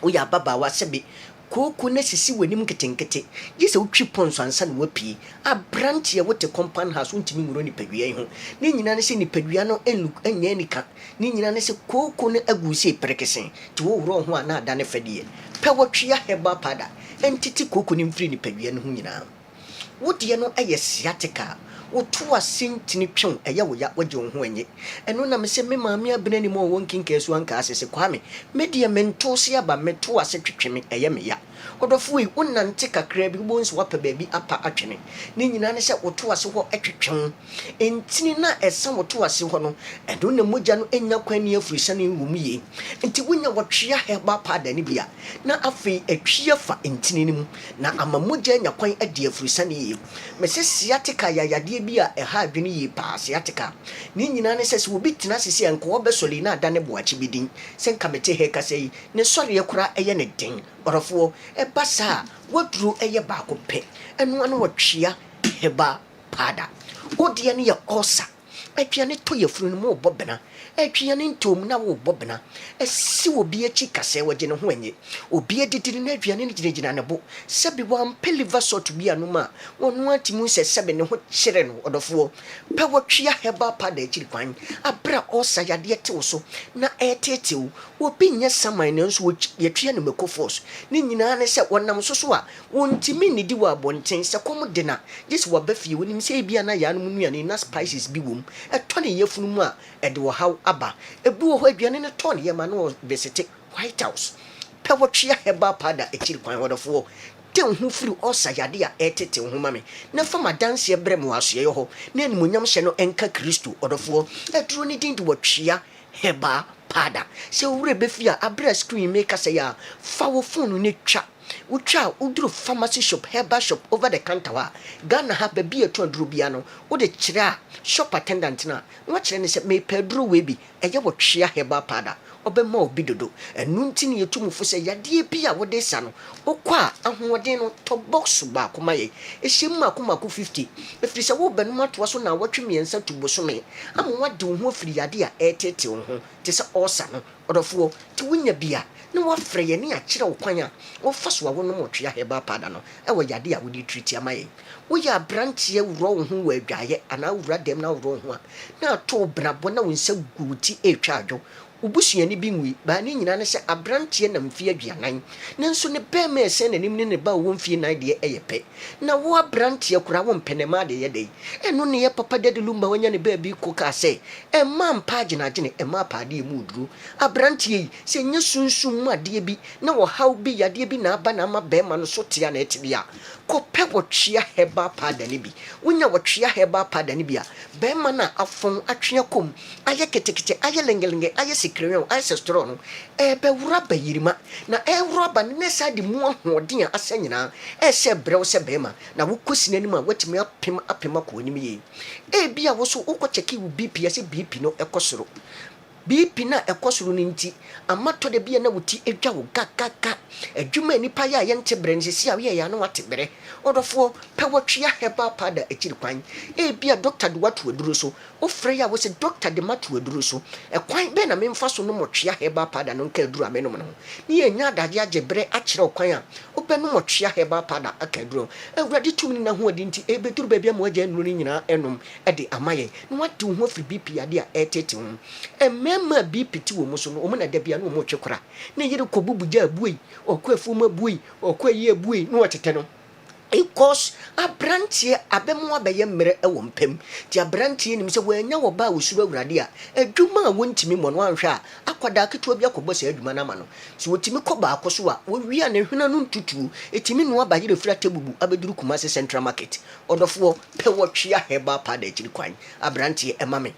oya baba wa sebe koko na sisi wanim ketenkete yese utwi ponso ansa na wapi abrante wote compound house untimi nguro ni padua ho ni nyina ne se ni padua no enye nika ni nyina ne se koko ne agusi prekesen ti wo wuro ho ana ada ne fadie pe wotwea heba pada entiti koko ni mfiri ni padua no ho nyina wodie no aye siatica otu asintini twon eye wo ya wagye wo ho enye eno na me se me maame abena ni mo wonkin kesu anka asese kwame me de mento se aba meto ase twetweme eye me ya odofui wonante kakra bi bo nso wapa baabi apa atwene ne nyina ne sɛ woto ase hɔ atwetwɛn entini na ɛsa woto ase hɔ no ɛdo na mogya no enya kwan ne afurisa ne wum yie enti wonya wɔtwea heba pada ne bia na afei atwea fa entini ne mu na ama mogya nya kwan ade afurisa ne yie mese siatica yayade bi a ɛha adwene yie pa siatica ne nyina ne sɛ wo bi tena sisi enko obesoli na adane boachi bidin sen kamete he kasei ne sɔre yakura ɛyɛ ne den ɔrɔfoɔ ɛba saa waduro ɛyɛ baako pɛ ɛno ano wɔtwea heba pada wodie ne yɛ ɔsa atwea ne to yɛfuru no mu bɔbena atwea ne ntom na wo bɔbena ɛsi obi achi kase wɔgye ne ho anye obi adidiri na aduane ne gyinagyina ne bo sɛbi wampɛ liver salt bi anom a wɔno atimu sɛ sɛbi ne ho kyerɛ no ɔdɔfoɔ pɛ wɔtwea heba pada akyiri kwan abra ɔsa yadeɛ tew so na ɛtetew obi nyɛ saman ne nso yɛtwea ne mako force ne nyinaa ne sɛ wɔnam so so a wɔntimi ne di wɔ abɔnten sɛ kɔm de na gye sɛ wɔba fie wɔnim sɛ ebia na yɛanom nnuane na spices bi wom ɛtɔ ne yɛfunu mu a ɛde wɔ haw aba ebi wɔ hɔ aduane ne tɔ ne yɛma no wɔ besete White House pɛ wɔtwea heba pada akyiri kwan wɔdɔfoɔ ten ho firi ɔsa yade a ɛtete ho ma me na fa madanse brɛ mu asoɛ hɔ na animonyam hyɛ no enka Kristo ɔdɔfoɔ ɛduro ne din de wɔtwea heba pada sɛ wure befi a abra screen maker sɛ ya fa wo phone ne twa wotwa uduru pharmacy shop herbal shop over the counter wa Ghana ha baby eto aduru bia no wo de kyerɛ a shop attendant na wo kyerɛ ne sɛ me pedro we bi ɛyɛ wɔtwea heba pada obema obi dodo enu nti ne yetumfo sɛ yadeɛ bi a wo de sa no wokɔ a ahoɔden no to box ba akoma ye ehyem makomako 50 efiri sɛ wo bɛnum atoa so na wɔtwe miensa tubo so me ama wade wo ho afiri yadeɛ a ɛtete wo ho te sɛ ɔsa no ɔdɔfoɔ ti wonya bia na wafrɛ ye ne akyerɛ wo kwan a wɔfa so a wo no mɔtwea heba pada no ɛwɔ yadeɛ a wo de treat ama ye wo ya brantie wuro wo ho wɔ adwaye ana wura dem na wuro ho a na ato brabo na wo nsa guuti etwa adwo ubusuani bi nwi ba ne nyina ne sɛ abrantie na mfie aduanan ne nso ne bɛma ɛsɛ nanim ne ba wo mfie nan de ɛyɛ pɛ na wo abrantie kura wo mpenema de yɛ dɛ ɛno ne yɛ papa de lumba wanya ne ba bi ko ka sɛ ɛma mpa gyinagyine ɛma paade mu duru abrantie yi sɛ nya sunsum mu adeɛ bi na wo haw bi yadeɛ bi na aba na ama bɛma no so tia na ɛte bi a kɔpɛ wɔtwea heba pada ne bi wonya wɔtwea heba pada ne bi a bɛma na afɔn atwea kom ayɛ ketekete ayɛ lengelenge ayɛ sikrewe ayɛ stro no ɛbɛwura bayirima na ɛwura ba ne sa de mu ahoɔden a asɛ nyinaa ɛsɛ brɛw sɛ bɛma na wokɔsi n'anim a watimi apem akɔ anim yie ebi a wo so wokɔ kyeki wo BP sɛ BP no ɛkɔ soro BP na ekosuru ni nti amato de bia na wuti edwa wo gagaka adwuma nipa ya ye nte bre nsisi a ye ya na wate bre odofo pe wotwea heba pada akiri kwan e bia doctor de watu aduro so ofre ya wo se doctor de matu aduro so kwan be na memfa so no motwea heba pada no nka aduro amenom no ni enya adade agye bre akire kwan a obe no motwea heba pada aka aduro awurade tumi na ho adi nti e beduru ba bia mo agya nuru ni nyina enom e de amaye no wate ho afri BP ade a etete ho ma BP ti wo muso no o na da bia no mo twekora na yire ko bubuja abuei okwafu ma buei okwayi abuei no wotete no because abrantie abemu abeye mmere ewo mpem ti abrantie nim se wanya wo ba wosuru awurade a adwuma a wontimi mo no anhwe a akwada ketewa bi akobɔ se adwuma na ma no so wotimi kɔ ba akoso a wo wi a ne hwena no ntutu etimi no aba yire fira tebubu abeduru Kumasi Central Market odofo pe wotwea heba pada akiri kwan abrantie emame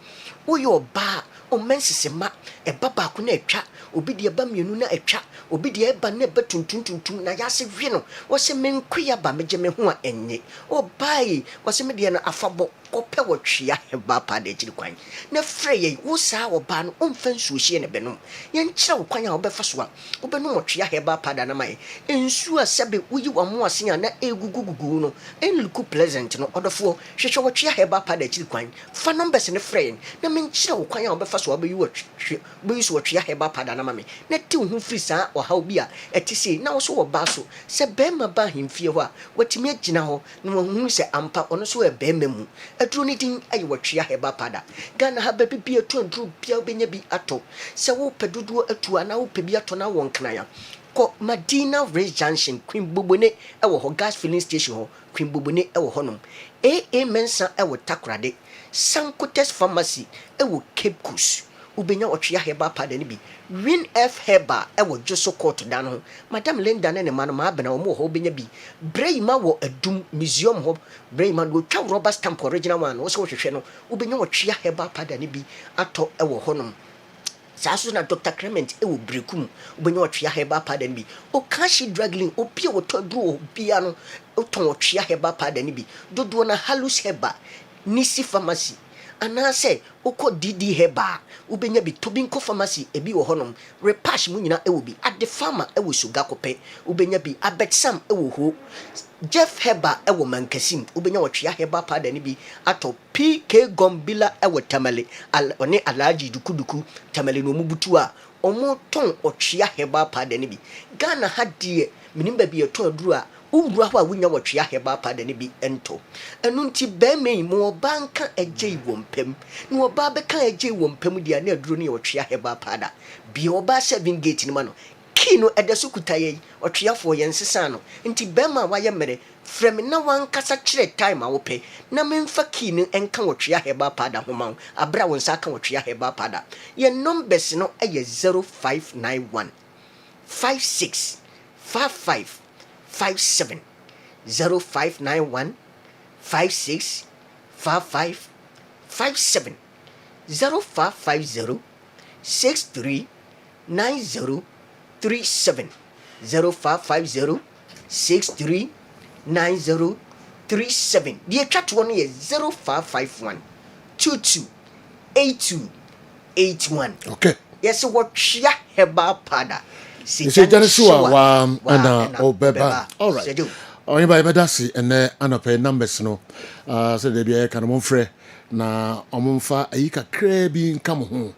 wo yo ba o mensisema eba ba ko na atwa obi de eba mienu na atwa obi de eba na eba tuntuntuntum na yase hwe no wo se menkuya ba meje me ho a enye o bai wo se me de na afabo kope wotwea heba pada akiri kwan na frɛ ye wo saa wo ba no omfa nsuohie ne benom ye nkyerɛ wo kwan a wo befa so a wo benom wotwea heba pada na mai ensu a sebe uyi wa mo ase a na egugugugu no enluku pleasant no odofo hwehwɛ wotwea heba pada akiri kwan fa numbers ne frɛ ye na menkyerɛ wo kwan a wo befa so a beyi wotwea heba pada na mame na ti wo free saa o haw bi a etise na wo so wo ba so se bema ba hemfie ho a watimi agina ho na wo hu se ampa ono so e bema mu aduro ni din ayi wotwea heba pada Ghana ha ba bibia to aduro bia obenya bi ato se wo pedudu atu ana wo pebi ato na won kana ya ko Madina Race Junction Queen Bobone ewo ho gas filling station ho Queen Bobone ewo honom AA Mensa ewo Takorade Sankotes Pharmacy ewo Cape Coast ubenya otwea heba pada ne bi win f heba e wo joso court dan ho madam Linda ne ma no ma bena wo mo ho benya bi breima wo adum museum ho breima go twa rubber stamp original one wo so hwehwe no ubenya otwea heba pada ne bi ato e wo honom saso na Dr. Clement e wo brekum ubenya otwea heba pada ne bi o kashi dragging obi wo to duro bia no o ton otwea heba pada ne bi dodo na halus heba nisi pharmacy anase uko didi heba ubenya bi tobinko pharmacy ebi wo honom repash mu nyina ewo bi at the farmer ewo suga kope ubenya bi abetsam ewo ho Jeff heba ewo mankasim ubenya wotwea heba pada ne bi ato PK Gombila ewo tamale one alaji dukuduku tamale no mubutu a omo ton otwea heba pada ne bi Ghana hadie minimba bi eto aduru a uwura ho a wunya wotwea heba pada ne bi ento enu nti bemei mo banka agye wompem no oba beka agye wompem dia na aduru ne wotwea heba pada bi oba 7 gate ni ma no kino edasu kutaye otwea fo yensesa no nti bema waye mere frem na wankasa kire time a wope na memfa kino enka wotwea heba pada homa abra wonsa ka wotwea heba pada ye numbers no eye 0591 56 55 57 0591 56 55 57 0550 63 90 37 0550 63 90 37 the chat one is 0551 22 82 81 okay yes what shia heba pada Isi jani suwa wa ana obeba. All right. Onye ba ibeda si ene anope numbers no. So de bia ka no monfre na omonfa ayi kakra bi nka mo ho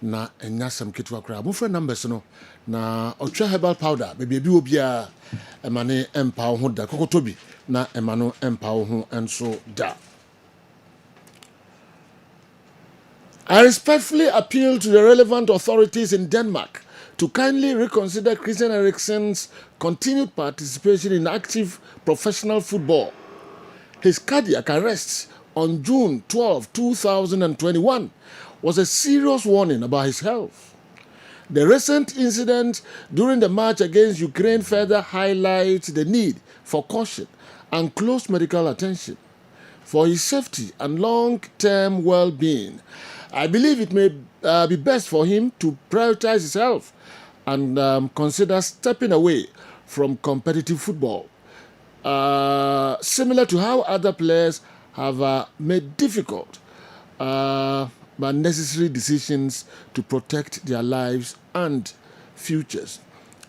na enya sam ketwa kra. Monfre numbers no na otwa herbal powder be bi obia emane empa ho da kokotobi na emano empa ho enso da. I respectfully appeal to the relevant authorities in Denmark to kindly reconsider Christian Eriksen's continued participation in active professional football. His cardiac arrest on June 12, 2021 was a serious warning about his health. The recent incident during the match against Ukraine further highlights the need for caution and close medical attention. For his safety and long-term well-being, I believe it may be best for him to prioritize his health and consider stepping away from competitive football, similar to how other players have made difficult but necessary decisions to protect their lives and futures.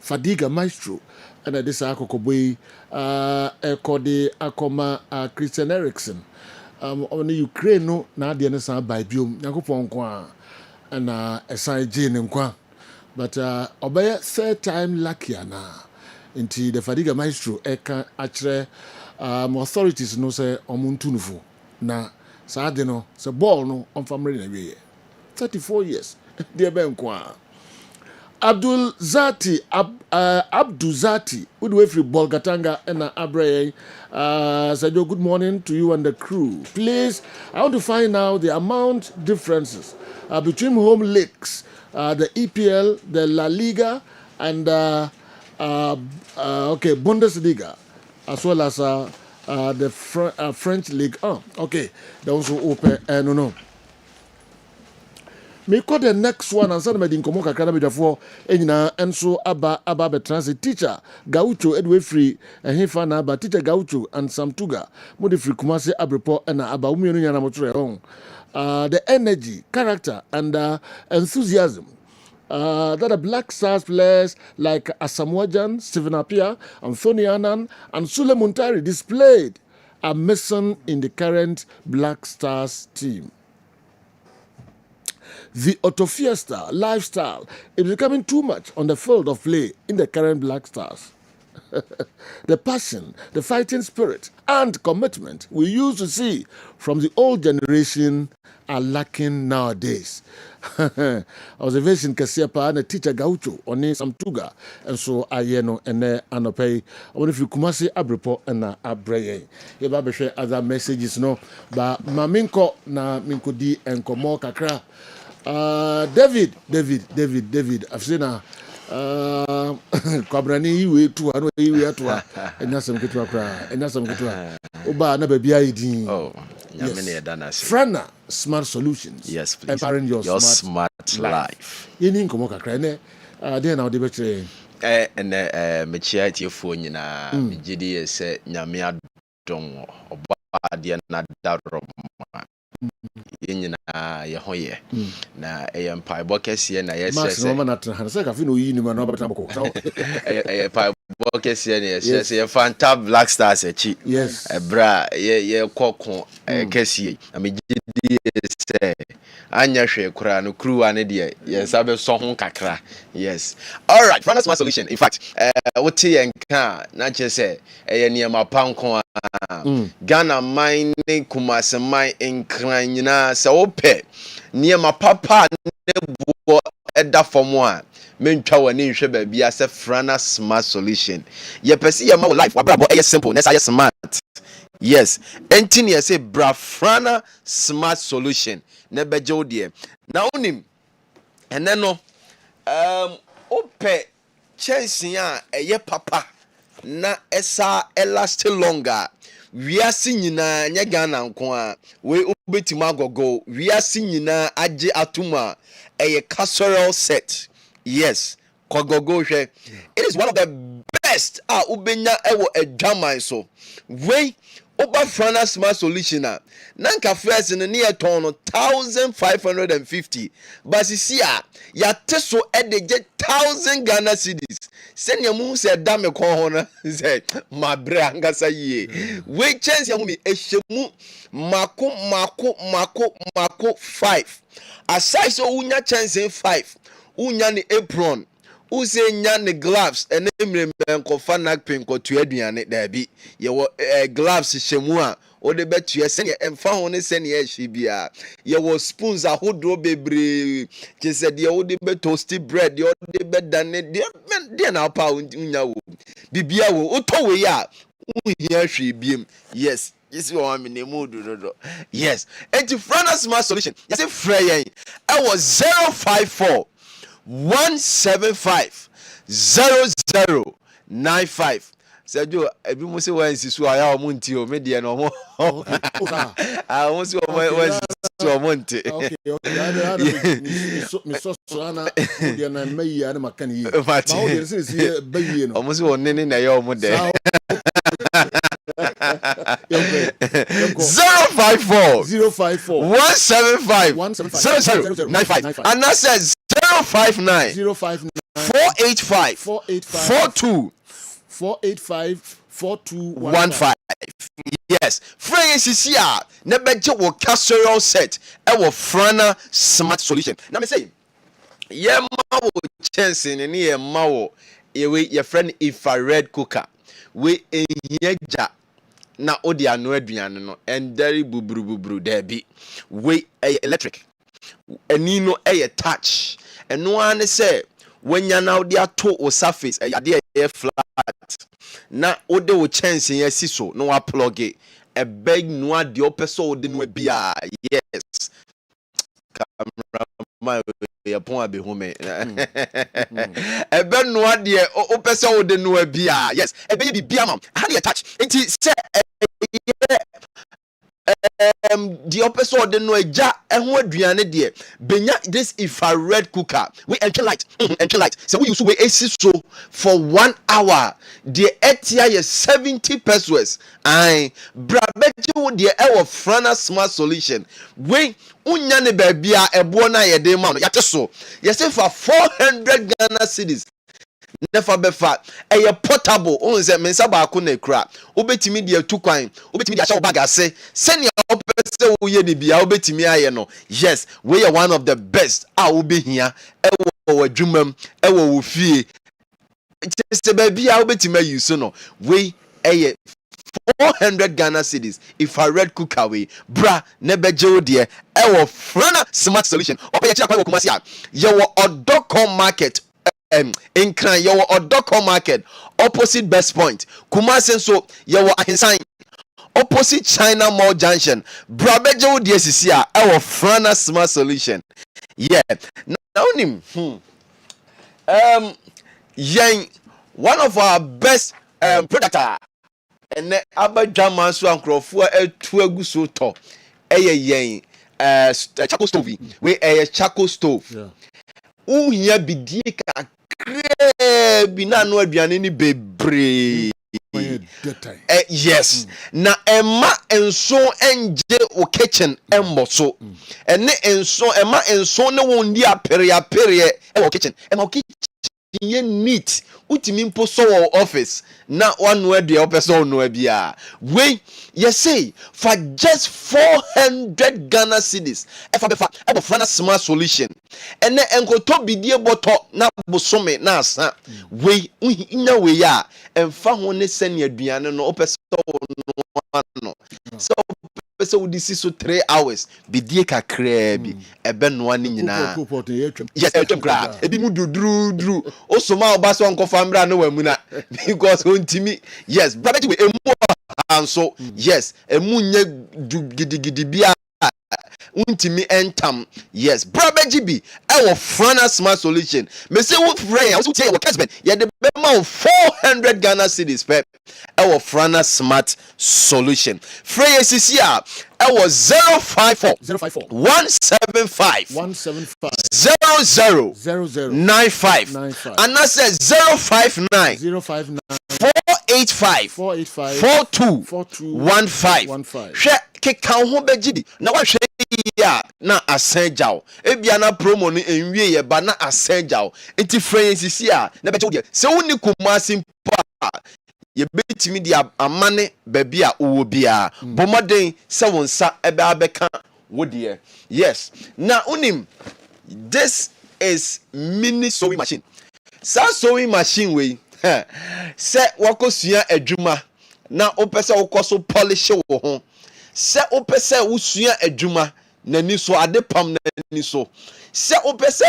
Fadiga Maestro and this akokobwe ekode akoma Christian Eriksen on the Ukraine no na de ne san by biom yakopon kwa na esan je ne kwa but obey third time lucky na into the Fadiga Maestro eka akre authorities no say omuntunufu na sa de no say ball no on family na we 34 years de ben kwa Abdul Zati Udwe free Bolgatanga and Abrey said good morning to you and the crew. Please, I want to find out the amount differences between home leagues, the EPL, the La Liga, and Bundesliga, as well as the French league. Oh, okay, that was open. No. Me call the next one and send me the Nkomo kakra be dafo enyina enso aba be transit teacher Gaucho Edway free ehefa na aba teacher Gaucho and Samtuga mo de free Kumase Abrepo na aba umienu nyana motore hon the energy, character and enthusiasm that the Black Stars players like Asamoah Stephen Appiah, Anthony Annan and Sule Muntari displayed are missing in the current Black Stars team. The Auto Fiesta lifestyle is becoming too much on the field of play in the current Black Stars. The passion, the fighting spirit, and commitment we used to see from the old generation are lacking nowadays. Observation Kessben and teacher Gaucho on Samtuga, and so Ayeno and Anope. I wonder if you Kumasi Abrepo and Abreye. You have share other messages, no, but Maminko na Minkodi and Komo Kakra. David. I've seen a Kwabrani way to ano way to and that's some good and that's some good Oba na baby ID. Oh, yes. Frana Smart Solutions. Yes, please. Empowering your smart life. You need come kakra ne then now dey betre and me chia tie fo nyina me gidi se nyame adon oba de na darom nyina ye hoye na empire bokese na yes yes no na tra se ka fi no yi ni ma no bata boko empire bokese na yes ye fanta black stars echi yes bra ye kokko kese na me gidi se anya hwe kura no kruwa ne de ye sabe so ho kakra yes all right final solution in fact what ye nka na che se ye niema panko Ghana mine Kumasi mine nkran nyina se ope niema papa ne bo eda fomo a mentwa wani nhwe ba bia se Frana Smart Solution ye pese ye ma life wabrabo e simple na say smart yes enti ne say bra Frana Smart Solution ne beje odie na onim ene no ope chance a eye papa na esa elast longer wiase nyina nya Ghana nko a we obetima agogo wiase nyina age atuma eye casserole set yes kogogo hwe it is one of the best ubenya ewo adwaman so we Oba Frana Smart Solution nanka first in near ton 1,550 but see ya teso ede get 1,000 Ghana cedis send ya mu se da me kon ho na say ma bra ngasa ye we chance ya mu ehemu mako 5 aside so unya chance 5 unya ni apron Use nya ne gloves ene mrembe nkofa nakpin ko tu aduane da bi ye wo gloves hyemu a o de betu ese ne emfa ho ne se ne ehwe bia ye wo spoons ahodo bebre kese de o de toasty bread de o de bedane de na pa unya wo bibia wo oto we ya uhia hwe biem yes this one me ne mood do yes enti Frana Smart Solution you say frey yen e was 054 1750095 Sergio ebi mo se wan sisu aya o monti o me de no mo mo se o wan sisu o monti okay me so ana de na meyi ana makani yi ma o de se bayi no o mo se o nene na ye o mo de 054 1750095 and that says 059 485 4215 yes Francis here never wo casserole set e wo Frana Smart Solution na me say ye ma wo chance ne ye ma wo ewe ye friend infrared cooker we enyeja na odi anu aduane no endari buburu there be we electric enino touch eno ane say wenya na odi ato o surface ade flat na ode o chance yen siso no wa plug e beg no ade opeso ode no bia yes camera my yapon abe home ebe no ade opeso ode no bia yes ebe bi bia mam how dey touch enti say the episode no eja ehun aduane de benya this infrared cooker we enter light so we use we AC so for 1 hour the etia is 70 pesos ai brabeji wo de e Frana Smart Solution we unya ne ba bia ebo na ye de ma no yate so ye say for 400 Ghana cedis never befa eye portable on say mensa ba ko na kura obetimi de atukwan obetimi de acha bag ase senior opese wo ye ne bia obetimi aye no yes we are one of the best obehia ewo adwumam ewo wo fie se ba bia obetimi use no we eye 400 Ghana cedis if I red cook away bra nebeje de ewo Frana Smart Solution obe che akwa Kumasi a ye wo Odoko market in Kran your Odoko market opposite Best Point Kumasi so your Ahinsan opposite China Mall Junction brabeje wo de sisi a Frana Smart Solution Yeah. Now him. Yen one of our best predator. And abadwaman so ankrofo etu agu so to yen charcoal stove we charcoal stove uhia bidie ka bi na no aduane ni bebre yes na emma enso enje o kitchen emboso ene enso emma enso ne won di apere e o kitchen emma o kitchen ye neat utimi mpo so office na one where the person no bia we you say for just 400 Ghana cedis if I find a smart solution and then enkoto bidie boto na bosome na asa we nya we ya emfa ho ne sene aduane no opese no so so we see so 3 hours bidie kakra bi ebe no ani nyina yes etwem ebi mu dru osoma obaso onkofa mra na wamuna because ontimi yes brother we emu anso yes emu nye gidigidi bia untimi entam yes brother GB our frana smart solution me say what frame we say what Kessben yeah the bema 400 Ghana cedis per our frana smart solution frame CCR our 054 175 0095 and that says 059 485 4215 hwe keka ho begidi na wa hwe ya na asenjao ebia na promo ni enwie ye ba na asenjao enti friends a na beche wo se woni kumasi mpa ye betimi dia amane baby a owo bia bomoden se wonsa ebe abeka wo de yes na unim this is mini sewing machine sewing machine we se wakosua adwuma na opese wokoso polish wo ho se opese wosua adwuma nani so ade pam nani so se opese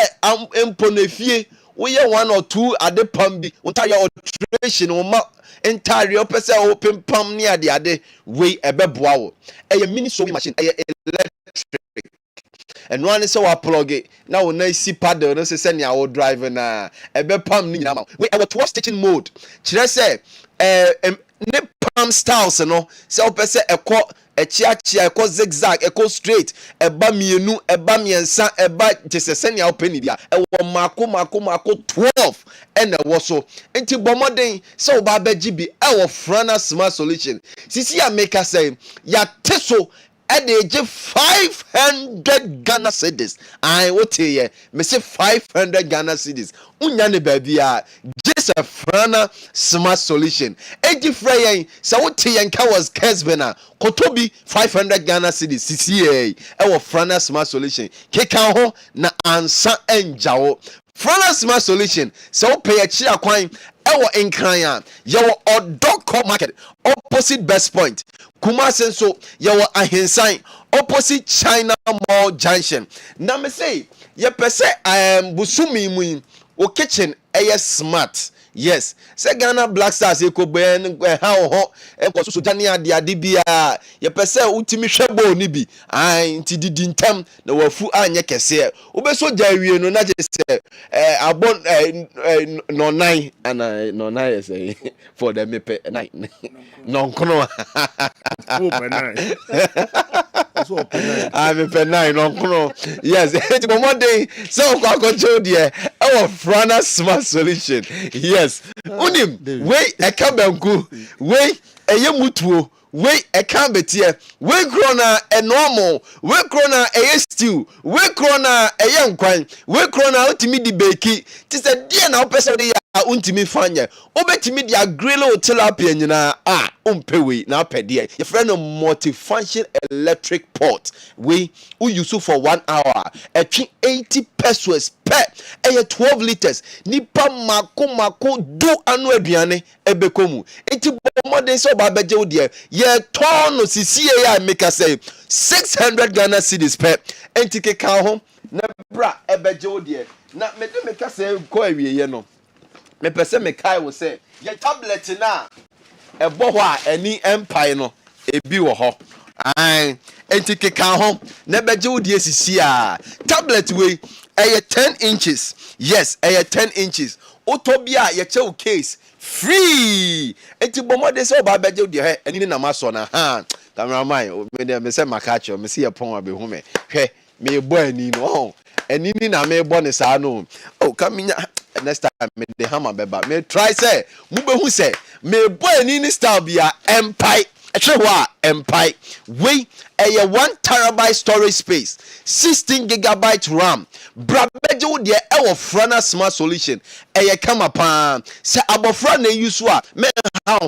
emponefie woye 1 or 2 ade pam bi ontaya alteration wo ma entire opese open pam ni ade we ebeboa wo eye mini sewing machine eye electric and one is our plug it now when I see paddle no say send your driver na ebe pam ni nyama we our 2 stitching mode kire say ne pam styles no say opese ekọ echiachia ekọ zigzag ekọ straight eba mienu eba miensa eba jese send your penny dia ewo mako 12 ene wo so enti bomoden say oba beji bi ewo frana smart solution sisi ya make say ya teso and they give 500 Ghana cedis. I will tell you, me say 500 Ghana cedis. Unyane baby just a frana smart solution. 80 frayen, so what tell you was Kessben Kotobi 500 Ghana cedis. CCA, our frana smart solution. Keka ho na ansa enjao. Frana smart solution. So pay a chia coin. Ewo Nkran yawo Odoko market opposite Best Point Kumasi so yawo Ahensan opposite China Mall Junction na me say ye pese busumi mu o kitchen smart yes say Ghana Black Stars ekogbe ha ho enko so jani ade bia ye pese utimi hwebo ni bi nti didi ntam na wafu anye kese obeso jawie no na je say abon no nine and no nine say for the mepe nine no nkono I'm a nine no nkono yes it Monday so kwa control there our frana smart solution yes unim we ekabanku we eyemutuo we eka betie we krona normal we krona stew we krona nkwan we krona ultimi di beki ti se die na opese de ya untimi fanya obetimi dia grill tilapia nyina umpewe na apede your friend no multifunction electric pot we use for 1 hour etwi 80 pesos per 12 liters nipa mako do anu aduane ebekomu enti bomode so ba beje wo de ye ton sisi ya make say 600 Ghana cedis per enti keka ho na bra ebeje wo de na me de make say ko awie no me pese me kai wo say ye tablet na ebo ho a ani empire no ebi wo ho enti keka ho na beje wo de sisi a tablet we ɛyɛ 10 inches. Yes, ɛyɛ 10 inches. Otobia ye chew case free. Enti bomo de se oba beje de he eni na maso na ha. Cameraman me say makacho me see pon abehu me. Hwe me bo ani no. Eni ni na me bo ne sa no. Oh kaminya next time me de hammer beba. Me try say mu behu say me bo ani ni style bia empire. Empire. We a 1 terabyte storage space, 16 gigabyte RAM. Brabejo de ewo frana smart solution. Kama pan. Se abofra na use wa me how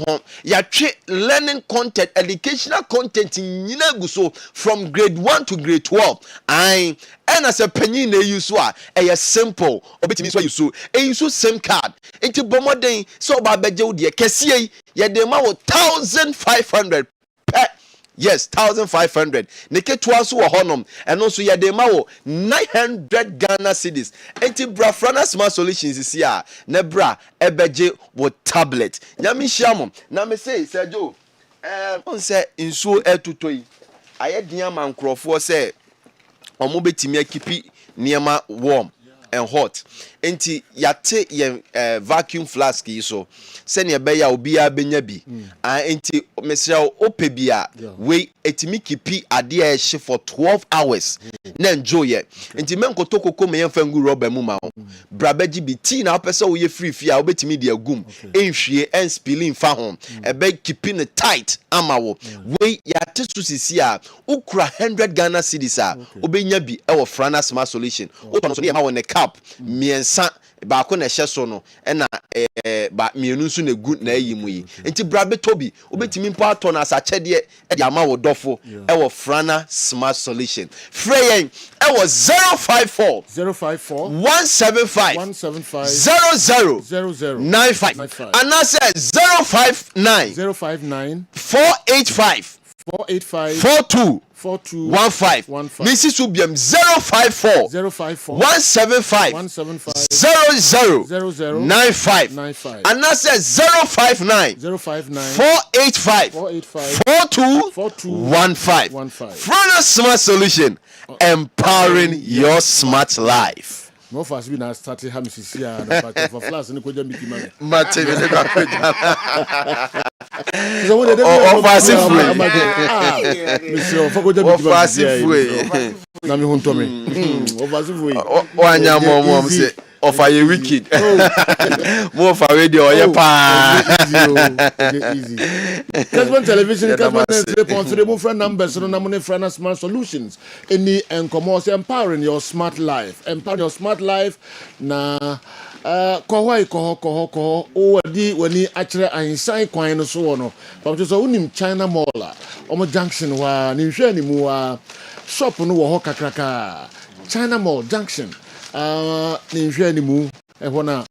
ya twe learning content, educational content nyina guso from grade 1 to grade 12. And as a penny na use wa simple. Obetimi so use use SIM card. Enti bomoden so ba bejo de kese ye de ma 1,500 per. Yes, 1,500. Neke twaso wo honom eno so ye de ma wo 900 Ghana cedis. Enti bra frana smart solutions is here. Ne bra ebeje wo tablet. Nyami hia na me say Sergio on say insuo etutoi. Aye dia man krofo say omo betimi akipi niema warm and hot. Enti yate ye vacuum flask yi so se ne be ya obi a benya bi. Enti mesra opebia we etimi kipi ade a ehye for 12 hours. Na enjoy ye. Enti menkoto kokko me yemfa ngu rubber mu ma. Brabaji bi tea na opese wo ye free a obetimi de agum. Enhwie en spilling fa ho. Ebe kipi ne tight ama wo. We yate so sisi a ukura 100 Ghana cedis a obenya bi e wo frana smart solution. Otono so ne ma wo ne cup miensa ba ko na hye so no e na ba mienu nso na gu na ayimu yi. Enti brabe tobi obetimi mpa ato na asachede e de ama wo dofo e wo frana smart solution. Freyen e wo 054 175 0095 and I said 059 485 4215. Mrs. Subium 054 175 0095 and I said 059 485 4215. Frana Smart Solution, empowering your smart life. No fast we na start ha misisi ya na part for flash ni ko jam biki mame. Mate me ko jam. So we dey Monsieur for ko jam biki mame. Na me hunto me. Ofasifwe. O anya mom say offer you wicked. More for radio ye pa. Easy. Kessben television, Kessben 3.3 move friend numbers no na money friend smart solutions. Any encommos empowering your smart life. Empower your smart life na koho o di wani akire ansan kwan no so no. But so unim China Mall omo junction wa ni hwe ni mu wa shop no wo ho kakraka. China Mall junction. Ni hwe ni mu ehona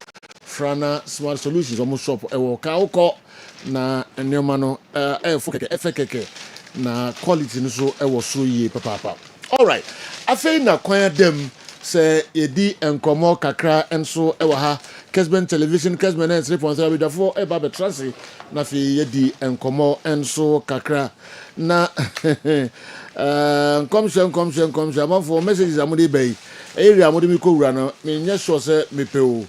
frana smart solutions omo shop ewo ka uko na enema no efekeke na quality no so ewo so ye papa. All right, afei na kwan dem se yedi enkomo kakra enso ewo ha Kessben television Kessben 3.3 bidafo eba betrase na fi yedi enkomo enso kakra na komshe amafo messages amode bay area amode mi ko wura no me nye sure se mepeo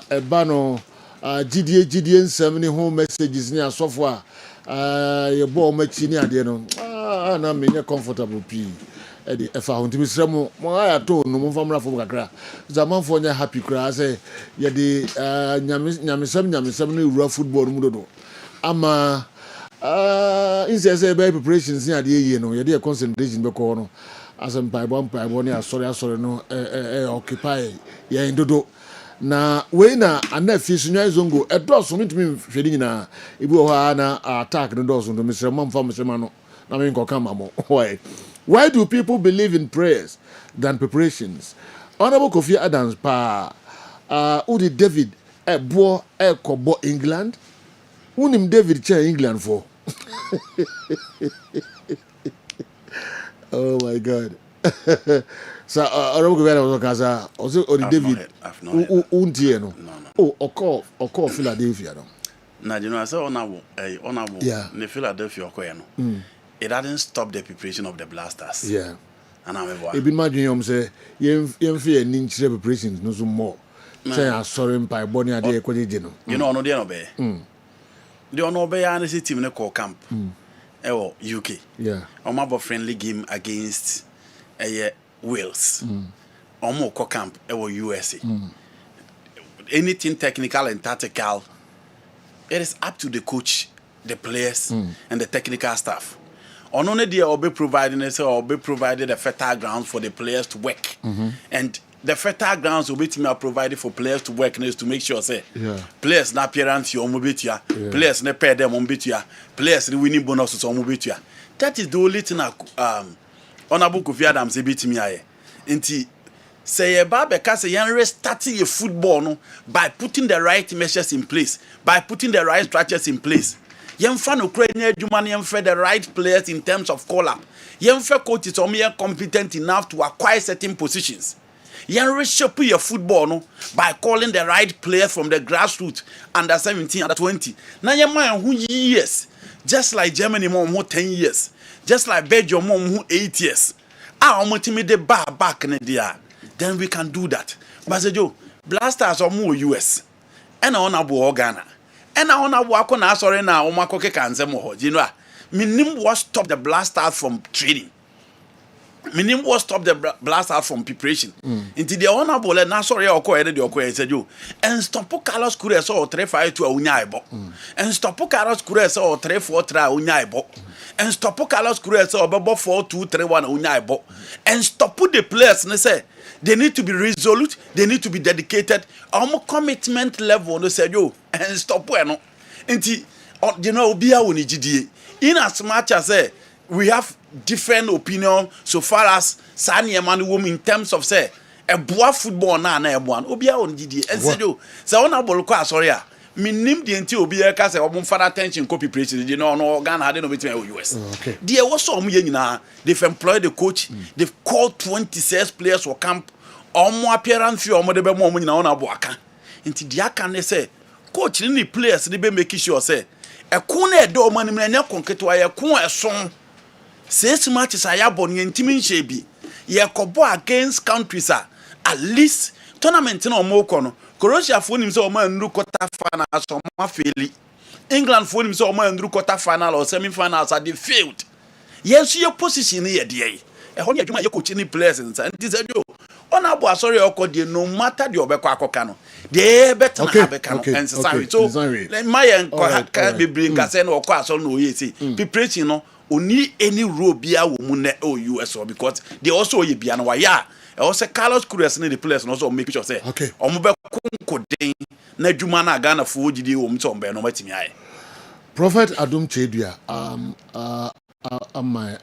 eba no GDA nsem ni home messages ni asofo ye bo machi ni ade no na me nye comfortable pi e de efa ho ntimi sremo mo aya to no mo famra fo kakra zamanfo nya happy kra say ye de nyamesem ni wura football mu dodo ama insese be preparations ni ade ye no ye de concentration be ko no asem pai bon ni asori no occupy ye dodo na we na anafi sunwa zongo edoso mitumi hwedi nyina ebi wo ha na attack no doso no misre mamfa misema no na me nkoka mamo why do people believe in prayers than preparations? Honorable Kofi Adams pa udi David ebo kobo England unim David cha England for oh my god. So Honorable Kofi Adams kaza also udi David untie no oh oko Philadelphia no na you know I say honorable ne Philadelphia okoye no it didn't stop the preparation of the Blasters. Yeah. Ebi ma dwen say yem fe ani nchire preparations no so more. Say asori mpa boni ade e kwajeje no. You know no dey no be. The ono be ya na team ne call camp. UK. Yeah. Omabo friendly game against Wales. Omo call camp USA. Anything technical and tactical, it is up to the coach, the players, and the technical staff. On only the be providing provided a fertile ground for the players to work, and the fertile grounds will be provided for players to work is to make sure say players na appearance your mobitia, players na pay them mobitia, players the winning bonuses on mobitia. That is the only thing Honorable Kofi Adams bit me aye. Inti say because you're starting a football no, by putting the right measures in place, by putting the right structures in place. Yemfa no Ukraine Germany yemfa the right players in terms of call-up. Yemfa coaches are competent enough to acquire certain positions. You're shape your football no, by calling the right players from the grassroots under 17, under 20. Now your man who years, just like Germany more 10 years, just like Belgium more 8 years. Our ultimate back in the then we can do that. But Joe, Blasters are more US. And I want Ghana. And I want to work on us or now. Omakoke Kanzemo. You know, minimum was stop the Blasters from training. Minimum was stop the Blasters from preparation. Into the honorable and sorry or said you. And stop Carlos Cures or 3-5 to a Unyaibo. And stop Carlos Cures or 3-4 Unyaibo. And stop Carlos Cures or 4-2-3-1 Unyaibo. And stop the players and say they need to be resolute, they need to be dedicated. Our commitment level no said you and stop bueno. Inti you know be a GDA. In as much as we have different opinion so far as Sani man woman in terms of say a boa football na one obia on GDA. And said you so honorable kwa sorry. Minim the enti obi e ka say obon father attention copy preaching you know no Ghana had no between US. Okay. There was some nyina they've employed the coach, they've called 26 players for camp. Omo appearance fi omo de be mo nyina ona boaka. Enti dia kan ne say coach ni players ni be make sure say e kun na e do omo ni nya konketo aye kun eson. 6 matches ayabo ni ntimi nhye bi. Ye kobo against countries at least tournament na omo kono. Croatia for him say omo andru quarter final so omo fail. England for him say omo andru quarter final or semi finals they failed. Yes your position here dey. E ho ni adwuma ye coach ni players nsa. Nti say yo honorable sorry okodi no matter the obekọ akoka no. Dey better na abeka no and sorry. So my can be bring say no okọ aso no ye say. Preparation no oni any role bia wo mu na US or because they also ye bia no wa ya. Also Carlos Cruz in the players and also make sure say omo ko den na adwuma na Ghana fo gidi wo mto mbe no matimi aye. Prophet Adum Chedua my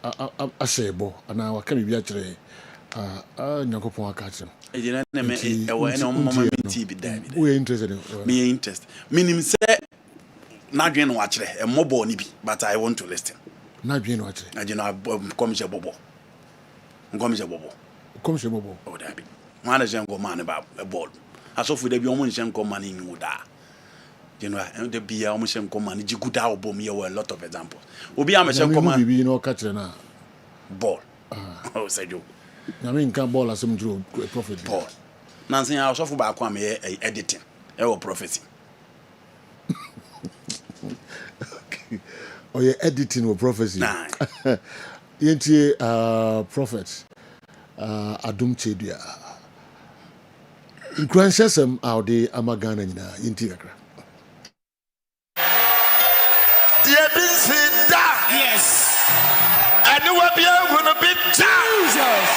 ashebo ana waka bibia kire nyakopon aka kire. Ejina na me e wo ene mama me TV da bi. We interested me interest. Minim say na dwen no akire e mobo ni bi but I want to listen. Na dwen no akire. Ajina komishe bobo. Komishe bobo. Komishe bobo. Oh da bi. Mana jengo man ba ball. Asofu da bi omo nchen man in wuda. You know, the be a mission command, Jiguda obom, you were a lot of examples. Obi am a command, you know, catch na ball. Oh, said you. I mean, can't ball as some drew a prophet ball. Nancy, I was off about Kwame editing, or prophecy. Okay. Oh, you're editing or prophecy. Nah. Yenti prophets Adum Chedua. In Cranshassam, our day Amagana in Intigra. Yes. I knew I'd be able to be Jesus.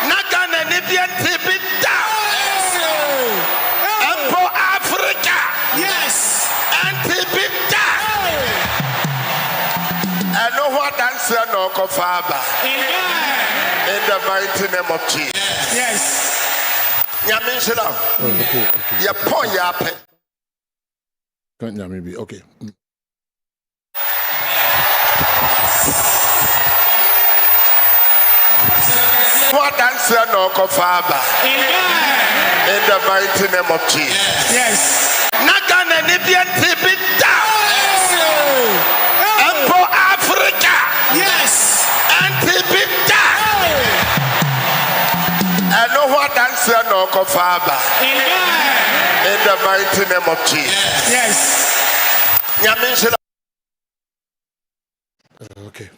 Not gonna be down. And for Africa. Yes. And be down. I know what answer no Kofaba. In the mighty name of Jesus. Yes. Yamin Shalom. Okay. Ya point yape. Can't maybe okay. What answer no Kofaba. In the mighty name of Jesus. Yes. Nagana Nibian Tibit down. And for Africa. Yes. And Tibit down. Asia no kofaba. In the mighty name of Jesus. Yes. Okay.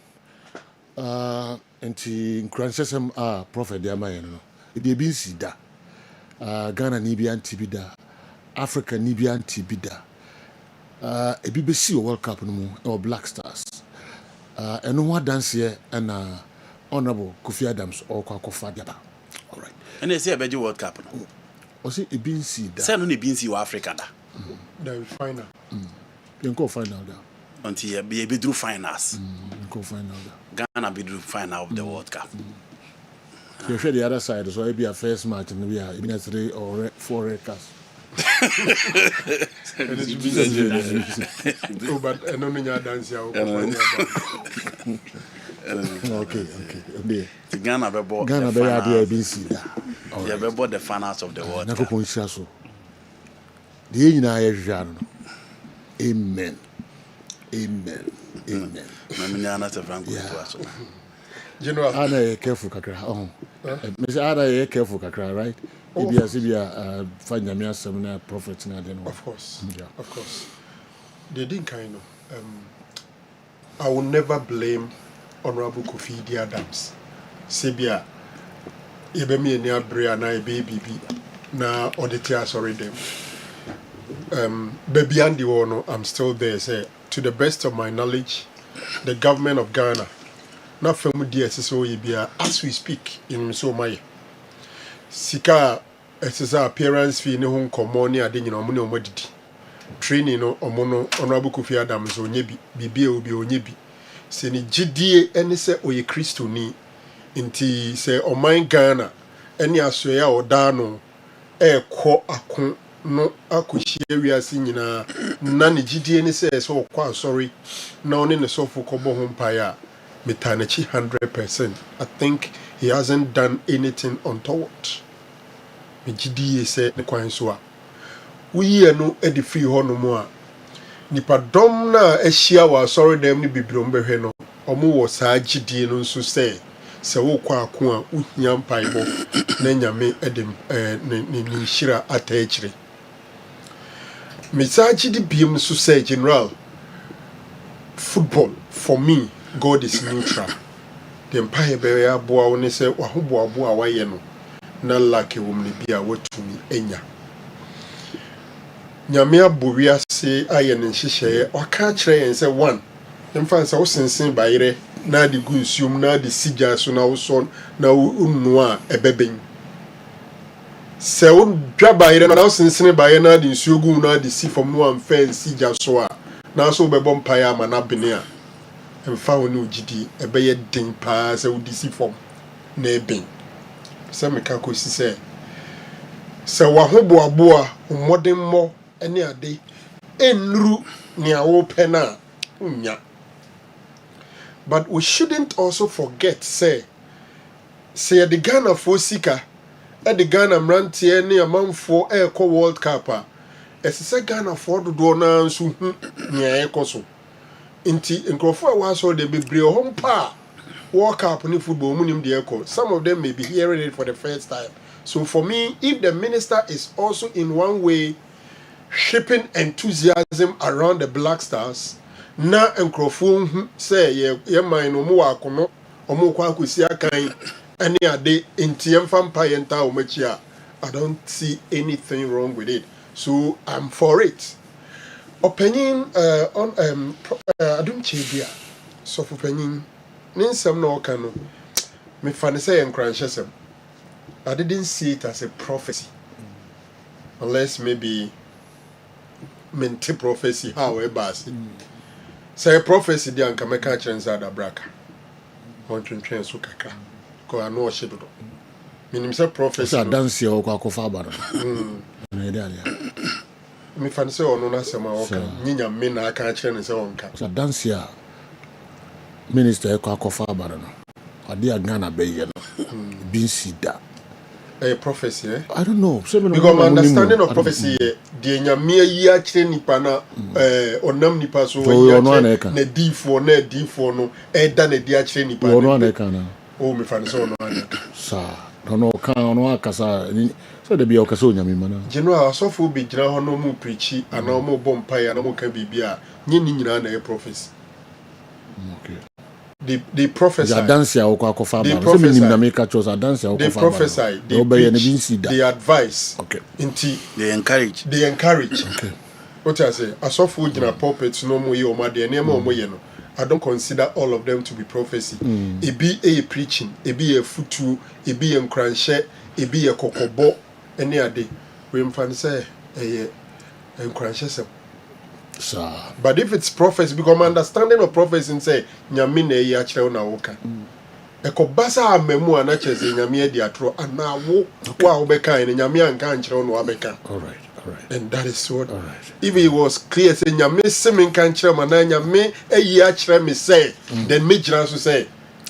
Nti nkranhyesem prophet de amaye no. E bi nsi da. Ghana ni bi anti bi da. Africa ni bi anti bi da. E bi besi World Cup no mu or Black Stars. Eno ho dance here and honorable Kofi Adams or Kwakofa Diaba. All right. And they say a World Cup no. O say e bi nsi da. Say no ne bi nsi wa Africa da. The final. You go final da. Until you be through finals. Go final da. Ghana be through final of the World Cup. You share the other side, so it be a first match and we are in 3 or 4 red cards. Oh, but I don't know dance here. Okay. Ghana be bought. Ghana be idea BC da. Yeah, be bought the finals of the World Cup. Nakopon so. The nyina ye hwehwa no. Amen. Mamiana te franco to aso. General, Ana careful kakra. Me say Ana ye careful kakra, right? Ibia find nyame asem na prophet na de no. Of course. Of course. They didn't kind of I will never blame Honorable Kofi Adams. Sebia ebe me ni abre na ebe bibi na auditor sorry them. Baby Andy Wono, I'm still there. Say, to the best of my knowledge, the government of Ghana, not from DSSO, as we speak in Somaya, Sika, as appearance fee no home commoni, I didn't know money training no omono Honorable Kofi Adams or Nebi, Bibi will be on Nebi. Seni GDA, any say, or ye Christo ni, inti say, o mine Ghana, any aswea or dano, ko akun. No akushie wiase nyina na ne gidie ne say so kwa sorry na one ne so for kobo ho mpaya metanachi 100%. I think he hasn't done anything untoward. Me gidie say ne kwan so a wuyi no edi free ho no mu a nipa dom na ahia wa sorry dem ne bibrom behwe no omo wo saa gidie no nso say se wo kwa ako a uhia mpaibo na nyame edim ne shira atachire. Misaji di BM so say general football for me God is neutral. The empire be ya boa woni say wa ho boa boa wa ye no na Laka wom ne bia watumi enya. Nyame abowia se aye ne nhihye waka kire yen say one emfa say wo sensen bayire na di gunsium na di sigya so na wo so na unnu a ebeben. Se won dwaba yire na sensene ba ye na de nsuogu na de si fom no amfa si gya so a na so be bom pae ama na bene a emfa woni ogidi ebe ye den pa se wo di si fom na eben se me ka ko si se wa ho boaboa modern mo ene ade enru ni awo pena unya. But we shouldn't also forget say the Ghana for sika at the Ghana Mrantie near Manfo Air World Cup. As a Ghana for the donor, so near Ecoso. Inti in Crawford was all the big home pa World Cup in football, Munim the Echo. Some of them may be hearing it for the first time. So for me, if the minister is also in one way shipping enthusiasm around the Black Stars, na in Crawford say, ye mind no more akono, or more kwakusia kind. Any day in TM Payenta or Machia, I don't see anything wrong with it. So I'm for it. Opinion on I don't chibia. So for opinion, Ninsam no cano. Me fancy and crunches. I didn't see it as a prophecy. Unless maybe mente prophecy, however. Say prophecy, the Ankameka Chensada Braka. Mountain Trains Sukaka. Ko ano shedo minim say prophecy so dance ya kwa kofa abara na ide alia mi fan say ono na sema oka nyinya me na aka kire ne say onka so dance ya minister kwa kofa abara no ade agana be ye no bin sida a prophecy I don't know because my understanding of prophecy the nyame yi a kire nipa na onam nipa so na difo no da na di a kire nipa ono na kana oh me fan so ono ana sa no kan no akasa so de bia okasa onyame mana general asofo be gira ho no mu preachi ana mo bompa ya na mo ka bibia nyi ni nyina na e prophecy. Okay. The prophesy. The dance ya okofa ba. So me nim na make chose dance ya okofa ba. They prophesy. They preach. They advise. Okay. They encourage. Okay. What I say, asofo gira pulpit no mo ye o ma de na mo ye no. I don't consider all of them to be prophecy. It be a preaching, it be a futu, it be a cranche, it be a kokobo, any other. We can say a cranche. But if it's prophecy, because my understanding of prophecy and say, Nyamine yachre na woka. Eko basa memu anache se nyamie di atro ana wo wa obeka ni nyamie anka nchre no abeka. All right. And that is what. If it was clear, say nyame semen kan kire mana nyame eyi a kire me say, then me jira so say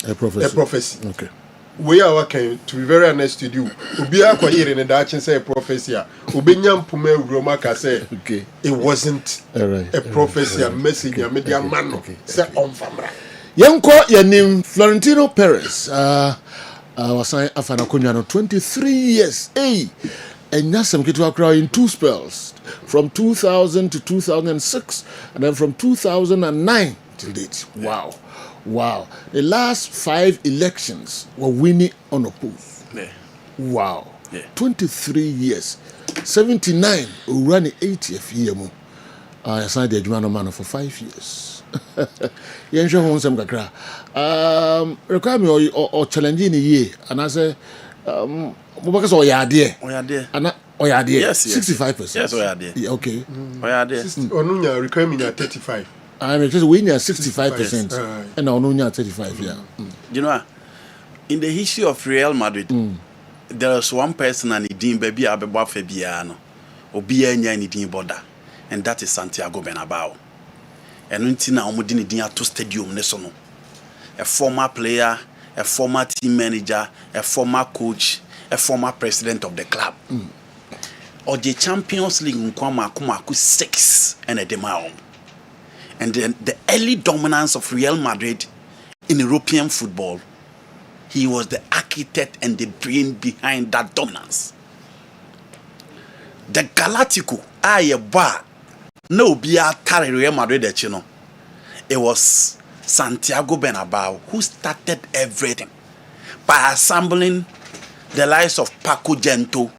a prophecy. Okay. We are working, to be very honest with you. Obi akwa yire ne da chin say a prophecy a. Obi nyampuma Roma ka say okay. It wasn't a prophecy, a message nyame dia man say on famra. Yanko yanim Florentino Perez wasan afana konwa no 23 years. Hey. And Yasam Kitwa in 2 spells, from 2000 to 2006, and then from 2009 till date. Wow. The last 5 elections were winning unopposed. Yeah. Wow. Yeah. 23 years. 79, we ran 80th year. I signed the Jumano man for 5 years. Yensho Honsam Kakra. Require me or challenging a year, and I say, because Oyade. Yes, 65%. Yes, Oyade. Yeah, okay. Oyade. Onunya requirement at 35. I mean, just we are 65%, and Onunya 35. Yeah. You know, in the history of Real Madrid, there was one person and he didn't baby abeba febiano, obia nya ni din border, and that is Santiago Bernabeu. And until now, we didn't to stadium nesono. A former player, a former team manager, a former coach, a former president of the club. Or the Champions League Nkwama 6 and a demaum. And then the early dominance of Real Madrid in European football, he was the architect and the brain behind that dominance. The Galactico, no be a Real Madrid, it was Santiago Bernabeu who started everything by assembling the likes of Paco Gento,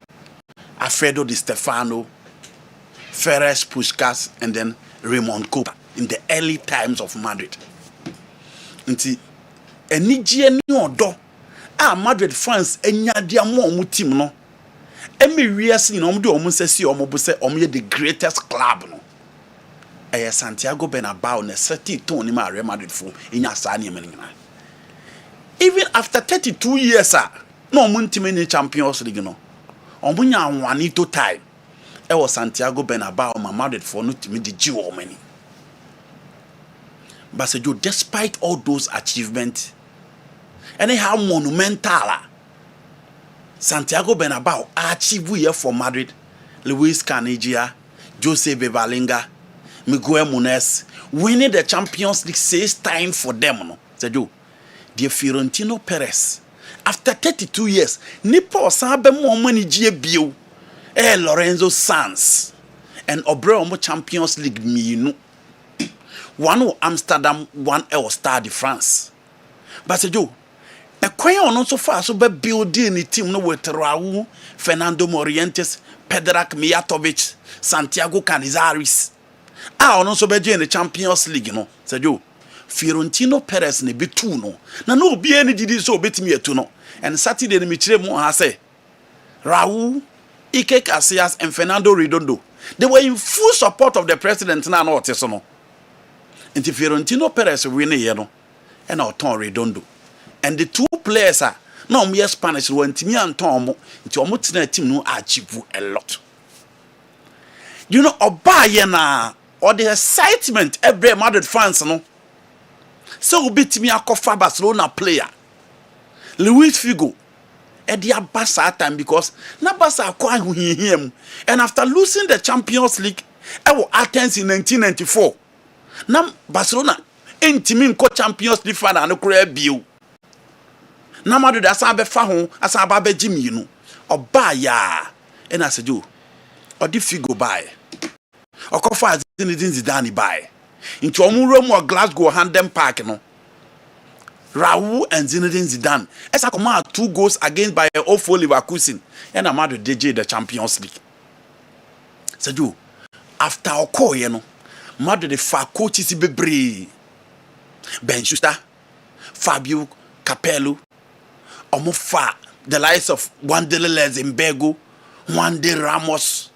Alfredo Di Stefano, Ferenc Puskas, and then Raymond Kopa in the early times of Madrid. Nti enije ni odo Madrid fans enya dia mo team no. Emi wiase ni omo de omo sesi omo bo se omo ye the greatest club no. Santiago Bernabeu na 32 ni ma Real Madrid fo enya sa ni eme nyina. Even after 32 years no muntime ni Champions League no. Omunya anwane to time. Santiago Bernabeu ma Madrid for no timi di ji o mani. But despite all those achievements, and how monumental Santiago Bernabeu achieved here for Madrid, Luis Caniggia, Jose Bevalinga, Miguel Munez, winning the Champions League 6 times for them. No? The Florentino Perez, after 32 years, Nipo sabe mo money bio, Lorenzo Sanz, and Obreo Champions League no. One Amsterdam, one Stade de France. But a quayon not so far so be building a team no with Raul, Fernando Morientes, Pedrak Mijatovic, Santiago Canizares. Also be in the Champions League, no. Said you, Florentino Perez ne be two no. No be any did so bit me to no. And Saturday the Mitre Mo has say Raul, Ike Casillas, and Fernando Redondo. They were in full support of the president now, no Tesono. And if Florentino Perez win here no, and our Tom Redondo. And the two players are no mere Spanish one to me and Tom into almost team no achieve a lot. You know, Obayana or the excitement every Madrid fans no. So beat me a coffee Barcelona player. Luis Figo at the Barca time because na Barca acquired him. And after losing the Champions League, I was Athens in 1994. Now Barcelona ain't teaming co Champions League final no crab view. na Madrid asan be fa ho asan ba be gimi no oba ya e na sejo odi Figo buy okofa Zinedine Zidane buy into omuro mo Glasgow Handem Park no Raul and Zinedine Zidane esa come 2 goals against by Ofo Leverkusen and na Madrid DJ the Champions League sejo after okoye no Madrid fa coaches bebre Ben Schuster Fabio Capello Omofa the likes of Wandele Lezembego Wande Ramos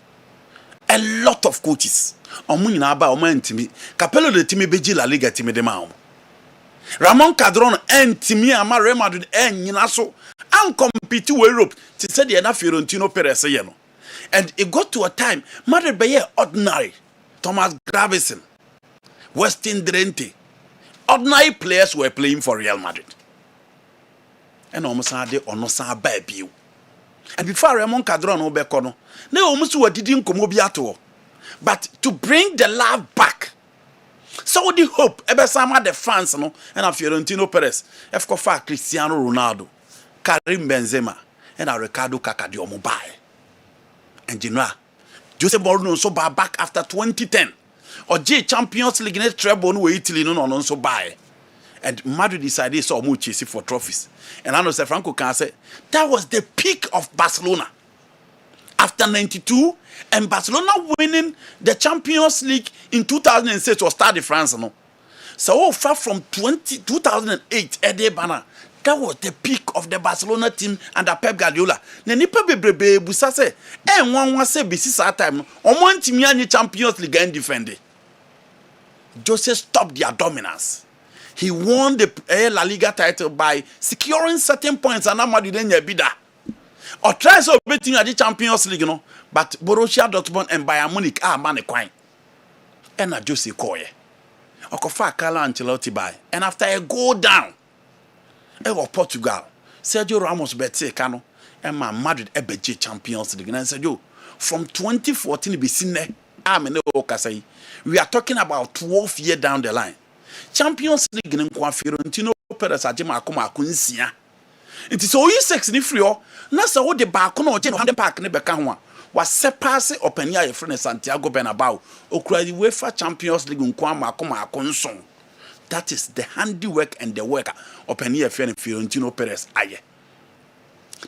a lot of coaches omo nyina ba omo ntimi Capello de timi beji La Liga timi de ma Ramon Cadron ntimi ama Real Madrid nyina so an compete with Europe ti said na Fiorentino Perez ye no and it got to a time Madrid be ordinary Thomas Gravesen Weston Drenthe ordinary players were playing for Real Madrid and almost had the onosa baby. And before Ramon Cadron Obekono, they almost were didn't come obiato. But to bring the love back, so the hope, Ebesama the fans, no, and of Fiorentino Perez, Efkofa Cristiano Ronaldo, Karim Benzema, and Ricardo Cacadio Mobile. And Genoa, Jose Mourinho so back after 2010, or J Champions League net treble no Italy no so buy. And Madrid decided so much for trophies. And I know Sir Franco can say that was the peak of Barcelona. After 92 and Barcelona winning the Champions League in 2006 was Stade de France no. So far from 2008 Ede Bana, that was the peak of the Barcelona team under Pep Guardiola. Ne nipa bebrebe busa se wan se bisi sa time no. Omo ntimi anyi Champions League and defend. Jose stopped their dominance. He won the La Liga title by securing certain points and Amadu Denya Bida. Or tries of beating at the Champions League, no, but Borussia Dortmund and Bayern Munich are money quine. And a Jose Koye. Okofa Carlo Ancelotti by. And after a go down, was Portugal, Sergio Ramos Betse Cano, and my Madrid Ebeje Champions League. And I said, yo, from 2014 be seen we are talking about 12 years down the line. Champions League in Fiorentino Perez ajima akoma akunsia. It is so 6 ni free o. Na sa wo de ba ko na o je no Handem Park ne beka ho a. Wa sepase opani a yefre Santiago Bernabeu. Okura the UEFA Champions League nkwa akoma akonson. That is the handiwork and the work opani yefre Fiorentino Perez aye.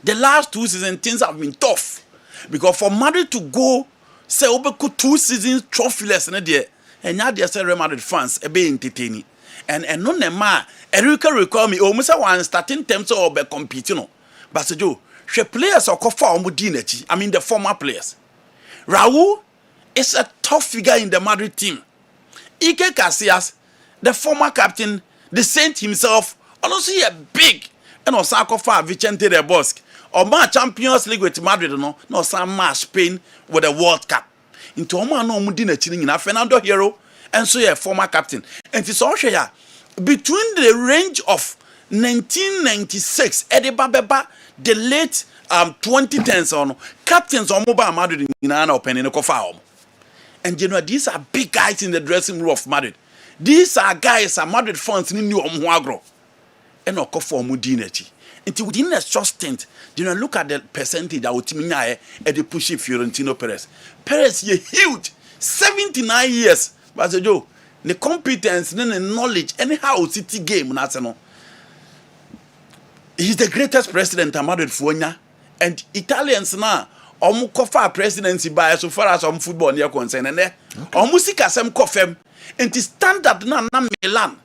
The last 2 seasons things have been tough because for Madrid to go say obeku 2 seasons trophyless na there and now they say Real Madrid fans be entertaining. And no nema Erika recall me almost one starting terms or be competing no. But Joe, she players or kofa omudinechi. I mean the former players. Raul is a tough figure in the Madrid team. Ike Casillas, the former captain, the saint himself, also a big and also kofa Vicente del Bosque. Or ma Champions League with Madrid no some match Spain with the World Cup. Into Oma no omudinechi in Fernando Hierro. And so a former captain. And it's also here between the range of 1996, Eddie Babeba, the late 2010s on captains on mobile Madrid in an open in a coffee. And you know, these are big guys in the dressing room of Madrid. These are guys are Madrid fans in New Omwagro. And a coffee Mudinechi. Until within a short stint, you know, look at the percentage that would mean at the pushing Fiorentino Perez. Perez is huge, 79 years. But Joe, the competence, the knowledge, anyhow, city game, he's the greatest president Madrid Fuenya, and Italians now, kofa presidency by so far as football near concern, and musika sem kofem, and the standard na Milan,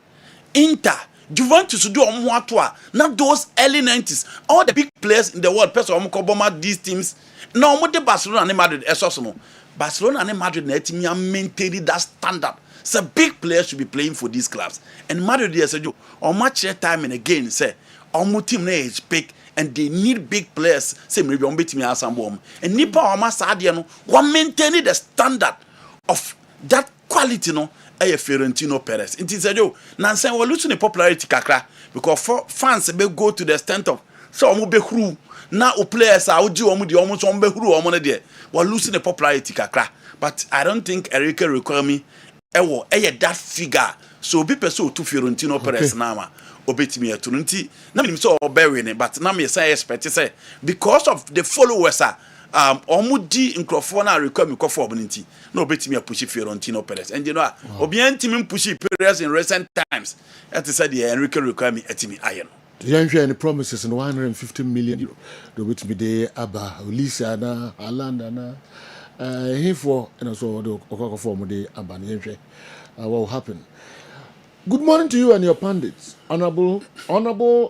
Inter, Juventus do omwatwa, not those early 90s, all the big players in the world, person omukoboma these teams, no the Barcelona and Madrid, esosono. Barcelona and Madrid are maintaining that standard. So big players should be playing for these clubs. And Madrid said, on much time and again, say, our team is big and they need big players. Say, maybe on beat me as some bomb. And Nipa or Masadiano, one maintaining the standard of that quality, no, a Fiorentino Perez. It is a joke. Now, saying we're losing the popularity, kakra, because fans may go to the extent of so be who. Now players are almost on behuru or money there. We're losing the popularity kakra. But I don't think Erika require me ewo that figure so be person to Fiorentino Perez nama obetimi eto nti na me so obewe ne but na me say expect say because of the followers omudi nkrofo na require me kofo obnti na obetimi push Fiorentino Perez and you know obi antimi push Perez in recent times that is said the Enrique require me etimi aye no the young any promises in 150 million euro the which be there aba Lisa na Alanda na here for and also the okoko form the aba what will happen. Good morning to you and your pundits. Honorable,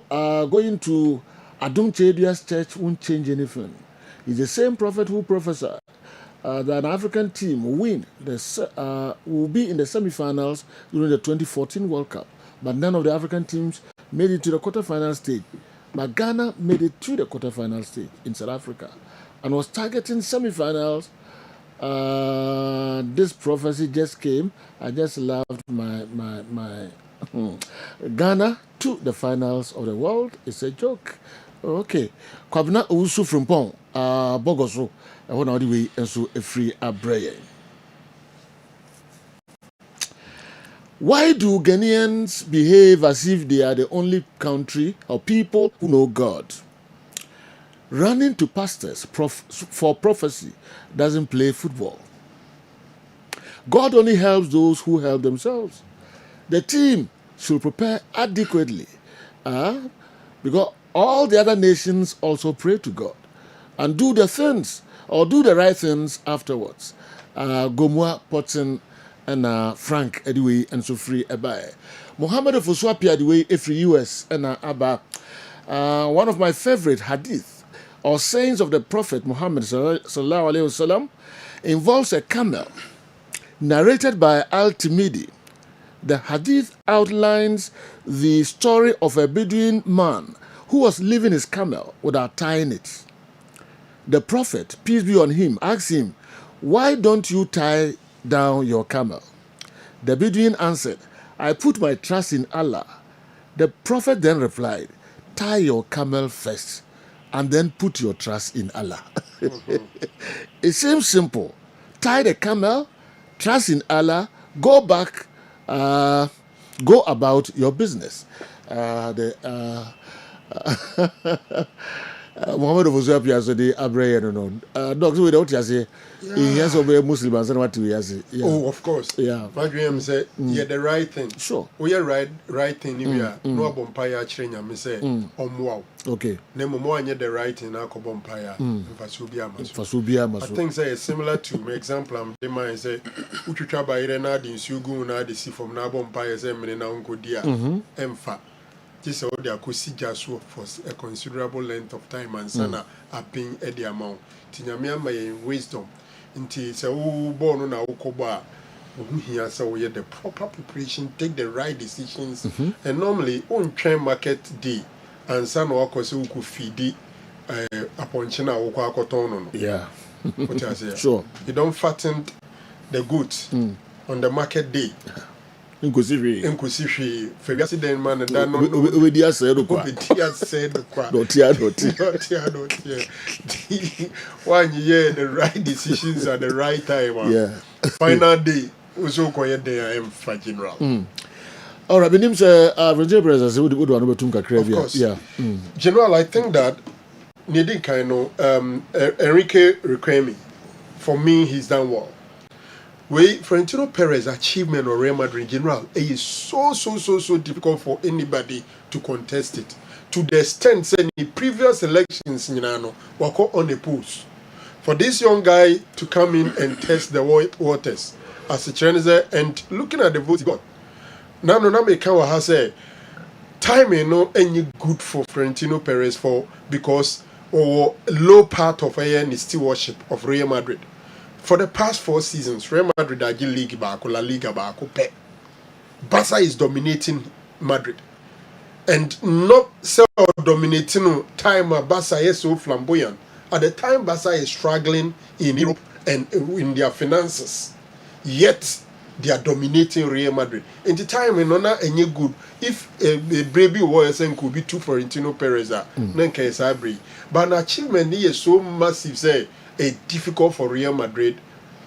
going to Adum Chedia's church won't change anything. He's the same prophet who prophesied that an African team will be in the semi-finals during the 2014 World Cup. But none of the African teams made it to the quarter-final stage. But Ghana made it to the quarter-final stage in South Africa and was targeting semi-finals. This prophecy just came. I just loved my Ghana to the finals of the world. It's a joke. Okay. Kwabna usu frimpong bogoso one of the way and so a free abraye. Why do Ghanaians behave as if they are the only country or people who know God? Running to pastors for prophecy doesn't play football. God only helps those who help themselves. The team should prepare adequately because all the other nations also pray to God and do the things or do the right things afterwards. Gomwa Potson and Frank anyway and so free Ebae. Muhammad Foswapia the way every US and Abba. One of my favorite hadith or sayings of the Prophet Muhammad sallallahu alaihi wasallam involves a camel, narrated by Al-Timidi. The hadith outlines the story of a Bedouin man who was leaving his camel without tying it. The Prophet, peace be on him, asked him, "Why don't you tie down your camel?" The Bedouin answered, "I put my trust in Allah." The Prophet then replied, "Tie your camel first and then put your trust in Allah." It seems simple. Tie the camel, trust in Allah, go back, go about your business. Muhammad Foswapia yesterday Abraham no doctor we don't say he has to be a Muslim and what we say. Oh, of course. Yeah. My dream say yeah the right thing. Sure. We are right thing if we are no bompire chirenya me say omwa. Okay. Na mo anya the right thing na ko bompire fasubia maso. I think say similar to my example am the man say utwitwa bayire na de nsugu na de si from na bompire say me na nkodia emfa. This is they are considered for a considerable length of time and sana are paying the amount. Tinyamia my wisdom. Until say born na ukoba here so we the proper preparation, take the right decisions, and normally on train market day and sana wako se uku feed upon china uko akotono. Yeah. What I say? Sure. You don't fatten the goods on the market day. Inclusive February then man and done with the said one year the right decisions at the right time. Yeah. Final day was so quiet there I am for general. All right, benim say Roger Brothers would want to tumka crave. Yeah. General, I think that Nidin Kaino Enrique Requemi, for me he's done well. Florentino Perez achievement on Real Madrid in general is so difficult for anybody to contest it. To the extent that in the previous elections, were on the polls. For this young guy to come in and test the waters as a challenger and looking at the votes he got. Now, has said, time ain't no any good for Florentino Perez because low part of the stewardship of Real Madrid. For the past 4 seasons, Real Madrid are League Barco, La Liga Barco, Barca is dominating Madrid. And not so dominating time Barca is so flamboyant. At the time Barca is struggling in Europe and in their finances. Yet they are dominating Real Madrid. In the time when not any good, if a baby was could be 2 Florentino Perez, but an achievement is so massive, say difficult for Real Madrid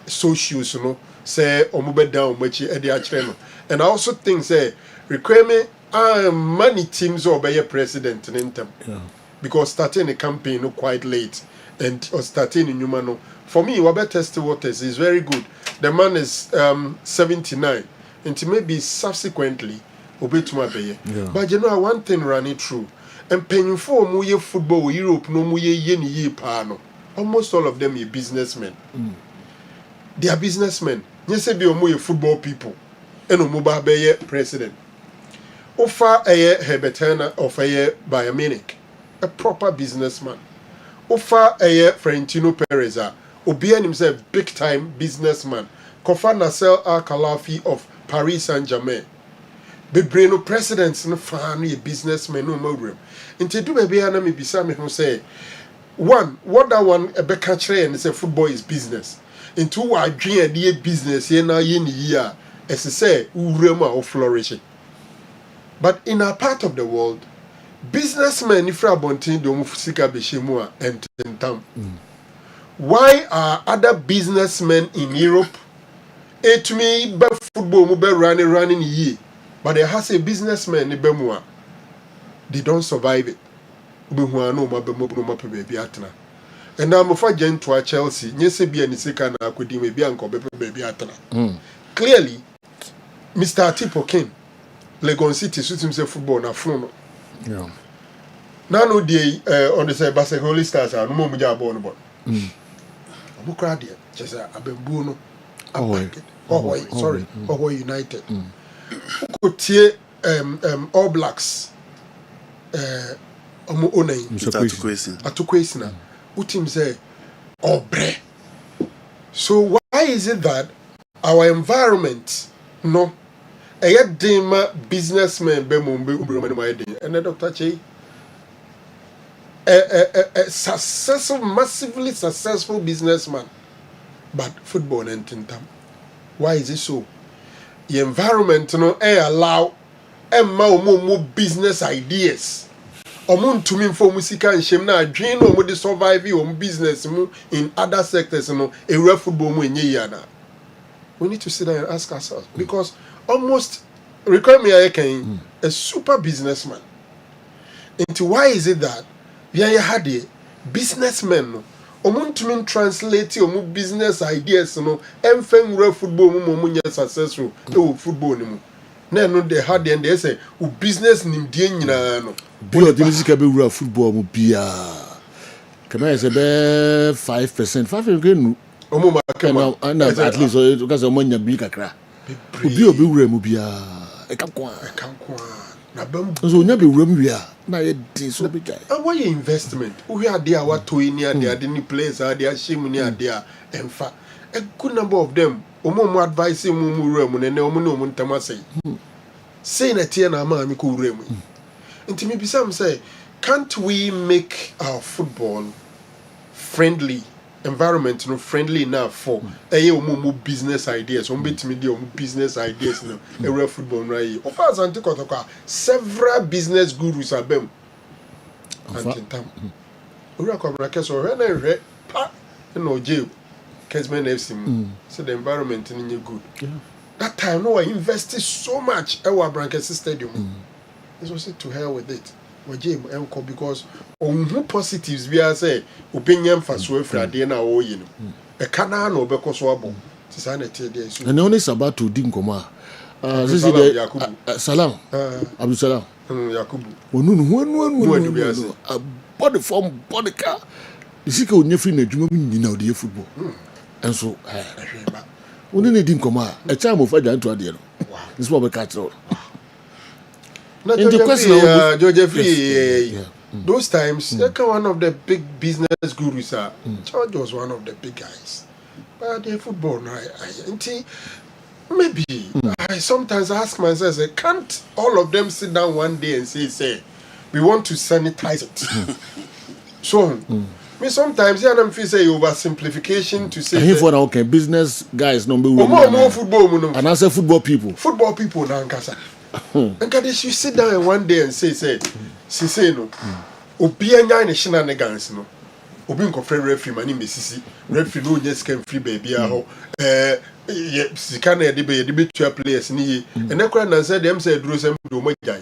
socials no say omube down machi e dey akire no. And I also think say requirement many teams obey president in them. Yeah. Because starting a campaign no quite late and or starting in Numano. For me, Wabe Test Waters is very good. The man is 79. And maybe subsequently obey to my bay. But you know one thing running through. And paying for muye football Europe no muye yeni pano. Almost all of them are businessmen. They are businessmen. Yes, be omuye football people. And omuba beye president. Ofa aye Hebertana of aye Bayern Munich, a proper businessman. Ofa aye Florentino Perez, Obian himself big time businessman. Kofa Nasser Al-Khelaïfi of Paris Saint-Germain. Bebreno presidents no family businessmen no more. Into do baby ana me bisa me who say one what that one a beka kire and say football is business. Into wa dream the business here na ye ni year as say urema or flourishing. But in our part of the world, businessmen ifra bontin do mu sika behemu and tentam. Why are other businessmen in Europe it me be football mu be running ye, but there has a businessman in Bemua. They don't survive it. Bemua no ma bemo no ma pe baby atna. And now mo fa gen to Chelsea, nyese bia ni sika na akodi me bia nko be baby atna. Clearly, Mr. Atipo came. Legon City suit himself football na phone. Yeah. Now no day on the side Barcelona Holy Stars are no more muja ball no ball. Amu crowd here. Just abembu no. Sorry. United. Could tie All Blacks omo onai atukwesi na utim say obre. So why is it that our environment no a dema businessman be mumbe ubromani maide and Dr. Che a successful, massively successful businessman, but football and tintam. Why is it so? The environment no allow more business ideas. Omun to me for music and shame na dream no mo survive your business in other sectors no a football mo nyeyana. We need to sit down and ask ourselves because almost require me a super businessman. Into why is it that we had a businessman no omun to mean translate your business ideas no emfen real football mo successful football ni mo na no they had and they say business nim die nyina no bio the music be real football mo bia come is be 5% 5% omo ma kama at least because omo nya bi kakra bio be real mo bia e kan kwa na bam so nya be real mo bia na ye din so be guy why investment we are there what to in there they any place are there shame near there emfa a good number of them omo advice mu real mo ne omo no mo ntama say na tie na ma mi ko real mo nti me bisa say can't we make our football friendly environment no friendly enough for omo business ideas on betimi dey omo business ideas no real football right of course antikotokwa several business gurus abem antintam ora ko bracket so when I pa no jail Kessben FC so the environment is good. That time no I invested so much our bracket stadium. It was to hell with it. Because on who positives we are say opinion for so Friday na o you know a canal no be so abo society there so and only about to din koma Salam Abdul Salam Yakubu onu body form body car isika onye free na dwuma mu nyina ode football and so oni ne din koma a time of ajan to ade no this one be catch all. In the question, George those times, one of the big business gurus. George was one of the big guys. But the football, maybe I sometimes ask myself, can't all of them sit down one day and say, we want to sanitize it? So, me sometimes I feel say oversimplification to say. And for okay, business guys no be more football, and I say football people now, Nkasa. And God, you sit down one day and say no, Obianya and shenanigans no. obi nkɔfrɛ referee ma ne mesisi referee no nyɛ sika mfiri baabi a hɔ sika na yɛde bɛtua players ne ye ɛnɛ koraa nansɛ deɛm sɛ aduro sɛm de ɔma gyae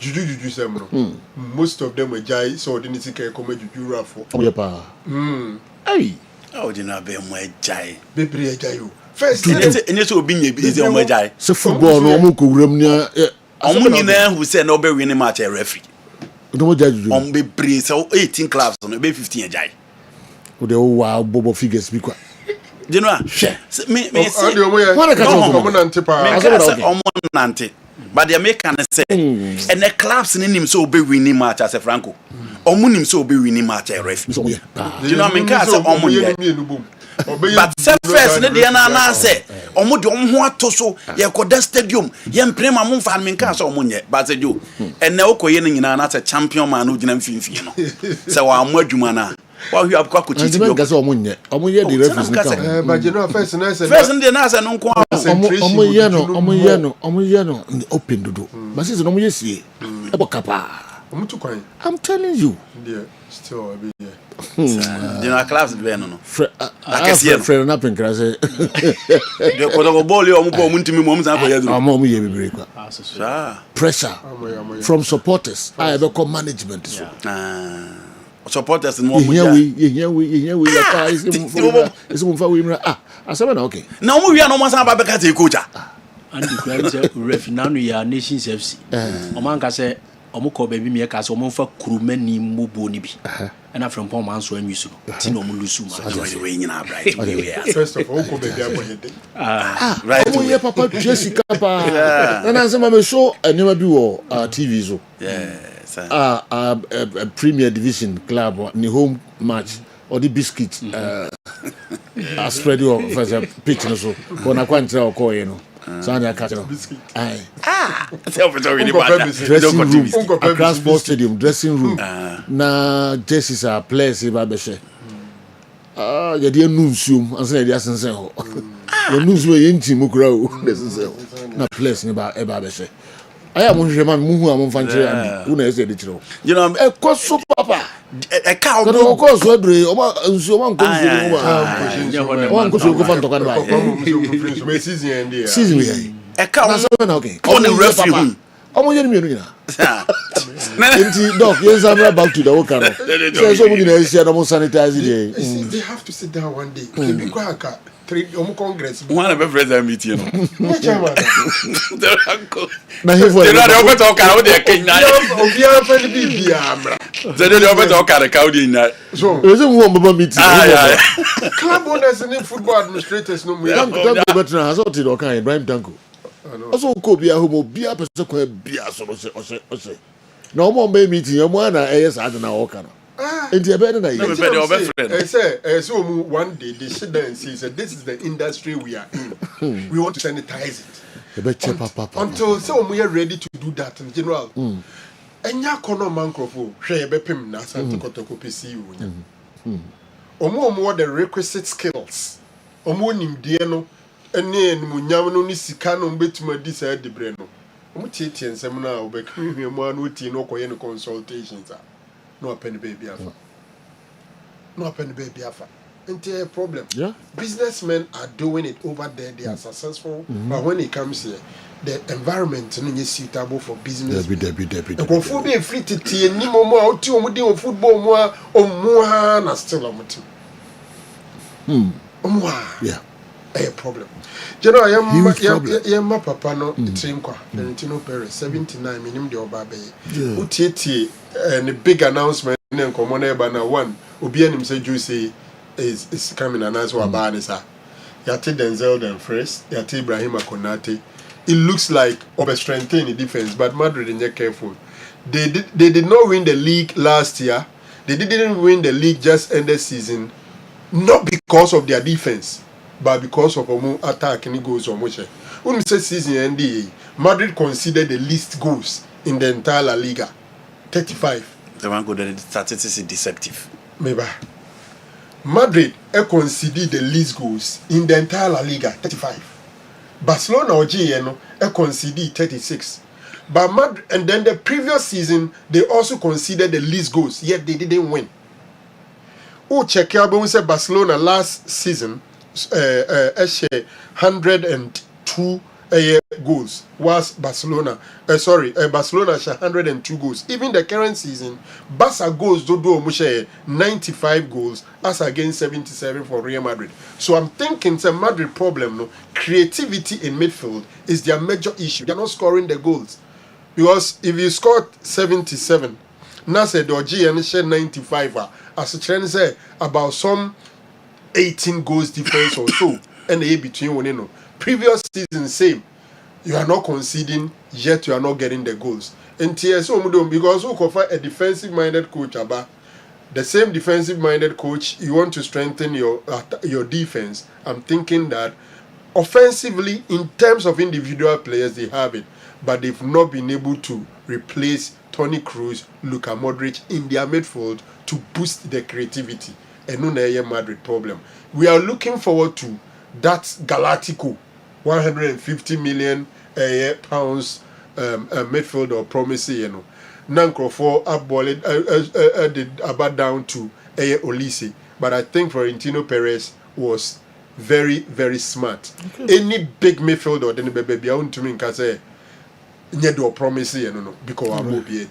juju sɛm no most of them agyae sɛ ɔde ne sika ɛkɔma juju wurafoɔ ɔyɛ paa ɔde no abɛ mu agyae bebree agyae o first ɛnyɛ sɛ obi nya bi sɛ ɔma agyae sɛ football no ɔmo nkɔwuram ne ɔmo nyinaa hu sɛ na ɔbɛwi ne match a referee ɔmo gyae juju ɔmo bebree sɛ 18 clubs no ɛbɛ 15 agyae wode wowa bobo figures bi kwa you know hwɛ me say ɔmo nante paa ɔmo nante but the American say and the clubs in him so be winning match as a Franco ɔmo nim so be winning match a ref you know I mean ka say ɔmo yɛ but say first ne dey na say ɔmo de ɔmo ho ato so yɛ kɔda stadium yɛ mprema mo mfa me ka say ɔmo nyɛ but say jo and na okoye ne nyina na say champion man no gyina mfimfie no say wa amo adwuma na wa hu abukwa ko chiti yo gase ɔmo nyɛ the referees nka but you know first ne na say no nko ɔmo yɛ no open dodo but since ɔmo yɛ sie ebo kapa ɔmo to kwan I'm telling you yeah still be here you know clubs be no friend na penkra say de ko do ball yo ɔmo ko ɔmo ntimi mo ɔmo san ko yɛ duro ɔmo yɛ bebre kwa pressure from supporters I be call management so supporters no mo yeah we ya pa is mo fa we mra asaba na okay na mo wi na mo san ba be ka te coach and the crime say ref na no ya Nations FC o man ka say o mo ko ba bi me ka say o mo fa kurumani mbobo ni bi and from pon man so anyu so ti no mo lusu ma we nyina bright first of all ko be bi aboyede right o ye papa Jessica pa na say ma me show anima bi wo TV so a Premier Division club ni home match or the biscuit spread your first pitch no so ko na kwantra o ko ye no so na ka no ai across sports stadium dressing room na jerseys are players ba be she ya de anu nsuom anse na de asensen ho ya nu nsuom ye ntim kura o na players ni ba e ba be she aya mo hwehwe man muhu am mfanche and una ese de kiro you know e ko so papa e ka o ko so adure o ma nsuo man ko nsuo o ma ko so ko fan to kan ba season we e ka o na okay on the referee o mo yeni mi nyina enti doc yen samra back to the work no so mo nyina ese na mo sanitize dey they have to sit down one day be go aka congress one of president meeting no na he for the radio talk how dey kenya obi afa ni bibia amra the radio talk how dey na so is it one baba meeting club owners and football administrators no we don't go better has what do kan Ibrahim Danko also ko bia homo bia person ko bia so say na o mo meeting e mo na e yes ad na o kan enti ebe na yi say one day they sit down and say this is the industry we are in we want to sanitize it until so we are ready to do that in general enya kono mankrofo hwe ebepem na asante kotoko pesi wonya omo the requisite skills omo nimdie no ene enmunyam no ni sika no betuma di sa debre no omo tietie nsem na obekahwehwemu anu tie no koye no consultations no open baby afa no open baby afa into a problem businessmen are doing it over there they are successful but when it comes here the environment no is suitable for business the go be free to tie ni momo a oti omudi o football mo a omo na still omuti omo a problem you know yam papa no train kwa Valentino Perez 79 minim de oba be utietie and big announcement and common eba na one obi anim say Jose is coming and as about this yati Denzel then first yati Ibrahim Konate it looks like over strengthening the defense but Madrid is careful they did not win the league last year they didn't win the league just end the season not because of their defense but because of attack and goals or much. When we say season NDA, Madrid conceded the least goals in the entire La Liga, 35. The one go that statistics is deceptive. Maybe Madrid conceded the least goals in the entire La Liga, 35. Barcelona or GNO conceded 36. But Madrid, and then the previous season they also conceded the least goals, yet they didn't win. who check out when we say Barcelona last season 102 goals was Barcelona. Barcelona share 102 goals. Even the current season, Barca goals do 95 goals as against 77 for Real Madrid. So I'm thinking it's a Madrid problem. No, creativity in midfield is their major issue. They're not scoring the goals because if you scored 77, now say Doji and share 95. As a trend say about some 18 goals difference or so, and between one, you know. Previous season, same. You are not conceding, yet you are not getting the goals. And TSO, because we offer a defensive-minded coach, the same defensive-minded coach, you want to strengthen your defense. I'm thinking that offensively, in terms of individual players, they have it, but they've not been able to replace Toni Kroos, Luka Modric in their midfield to boost the creativity. And no Madrid problem. We are looking forward to that Galactico 150 million pounds midfield or promise, you know. Nankro for upballed about down to Olise. But I think Florentino Perez was very, very smart. Okay. Any big midfielder then baby I want to mean say nyedo promise, you know, because I will be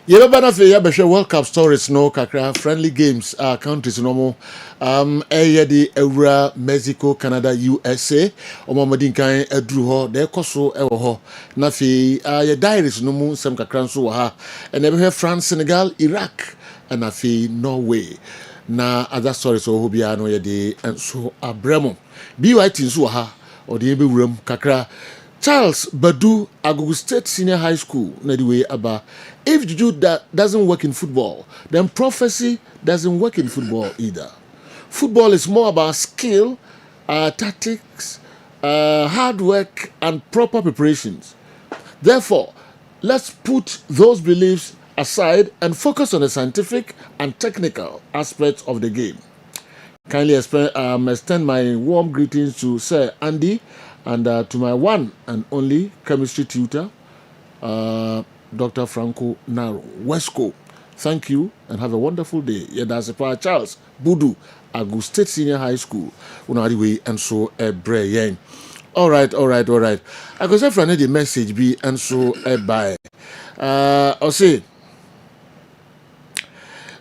Yebana fe yabehwe World Cup stories no kakra friendly games countries no mo di Eura Mexico Canada USA omamadi kan aduru ho de ekoso ewo ho na fe ye diaries no mu sem kakra nso wo ha enebehwe France Senegal Iraq na fe Norway na other stories o bia no ye de enso abremo BYT nso wo ha o de be wuram kakra Charles Badu Agogo State Senior High School na the way aba if juju doesn't work in football then prophecy doesn't work in football either. Football is more about skill, tactics, hard work and proper preparations. Therefore, let's put those beliefs aside and focus on the scientific and technical aspects of the game. Kindly extend my warm greetings to Sir Andy and to my one and only chemistry tutor, Dr. Franco Naro Wesco. Thank you and have a wonderful day. Yeah, that's a Charles Budu, Agu State Senior High School. Unadiwe and so a brain. All right. I go say for the message be and so a bye. I'll say.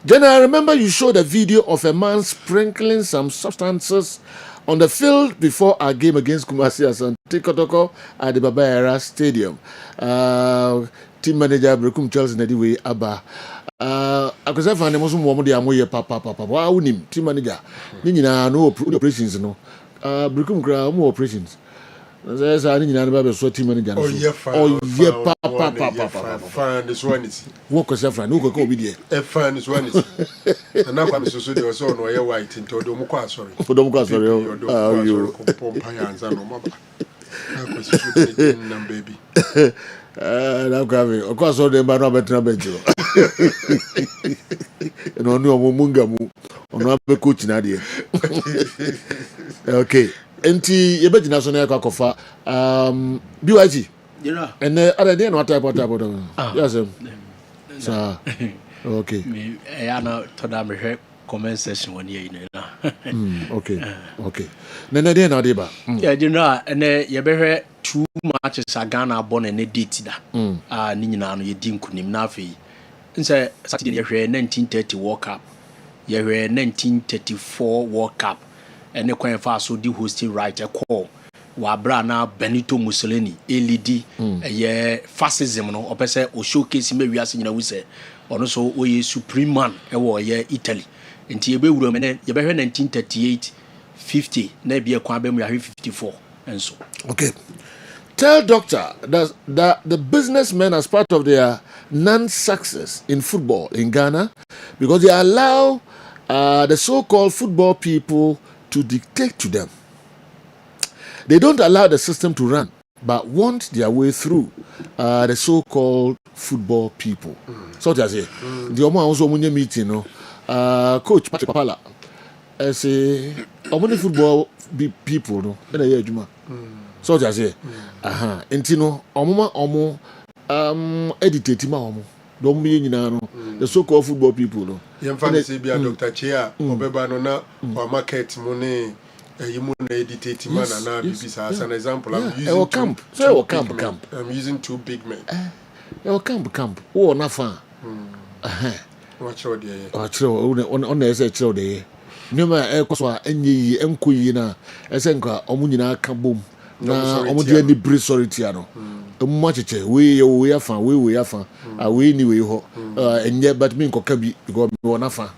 Then I remember you showed a video of a man sprinkling some substances on the field before our game against Kumasi Asante Kotoko at the Babayara Stadium. Team manager Brekum Charles Nediwe Abba. I could say for the Muslim woman, they are more papa. Wow, team manager. Nina no operations, no. Brekum Gra more operations. There's a team manager. Oh, yeah, papa. Fan, this one is. Walk yourself, friend. Who go be there? A fan, this one is. And now I'm so sorry, so no, you're white into Domuka, sorry. For Domuka, sorry. You. Baby. Now, Gavi, of course, all the man are better than you. And on your Mungamu, on our coach, Nadia. Okay. Enti you bet national kakofa BYG and other day no type yes sir okay me na to da me hwe comment section one here na okay na dey na dey ba yeah you know and you be hwe 2 matches Ghana born and date da ni nyina no ye di nkunim na afei nse Saturday ye hwe 1930 World Cup ye hwe 1934 World Cup and the coin for so the hosting right a call wabra na Benito Mussolini LED fascism no opese o showcase me wiase nyina wu se ono so o supreme man e wo ye Italy enti ye be wuro me ne ye be 1938 50 na bia kwa be mu 54 and so okay. Tell doctor that the businessmen as part of their non-success in football in Ghana because they allow the so-called football people to dictate to them. They don't allow the system to run, but want their way through the so-called football people. So that's it. The Omo also munye meeting, no. Coach Patrick Papala, say Omo football people, no. Na ye adwuma. So that's it. Enti no Omo editate ma Omo. Don't be nyina no. the so-called football people. No. Yemfa say be a Dr. Chia, Obeba no na or market money. You mun editate man and now as an example. I'm using camp. I'm using two big men. Camp. Oh, na fa. Watch out there. Watch out on the say chill there. Nyoma ekwaso a enyi enkoyi na esenka omu nyina aka bom na omu de ni brisority ano. Omu acheche we afa we afa we ni we ho enye but me nkoka bi because me wona fa.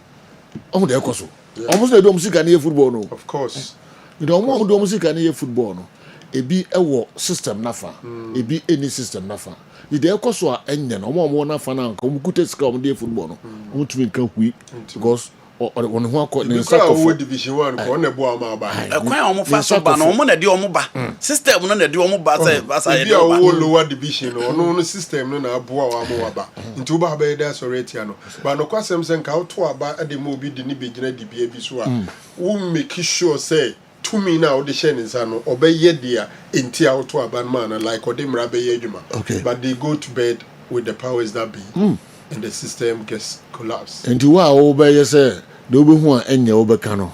Omu de ekwaso. Omu se do musika na football no. Of course. You know omu do musika na football no. Ebi ewo system nafa. Ebi any system nafa. The ekwaso a enye no omu na fa na nka omu kute sika omu de football no. Omu tumi nka hui because on who call the second division 1 ko na bo ama ba kwan omo fa so ba no omo na de omo ba system no na de omo ba say asa ye de ba lower division no system no na abo a omo ba nti uba ba da soreti no ba no kwasem se nka auto aba de mo bi de ni begina di bia bi so a wo make sure say to me now the share nsa no obeye dia enti auto aba man like odemra be ye adwuma but they go to bed with the powers that be and the system gets collapsed enti wa obeye say do be hu a enya obeka no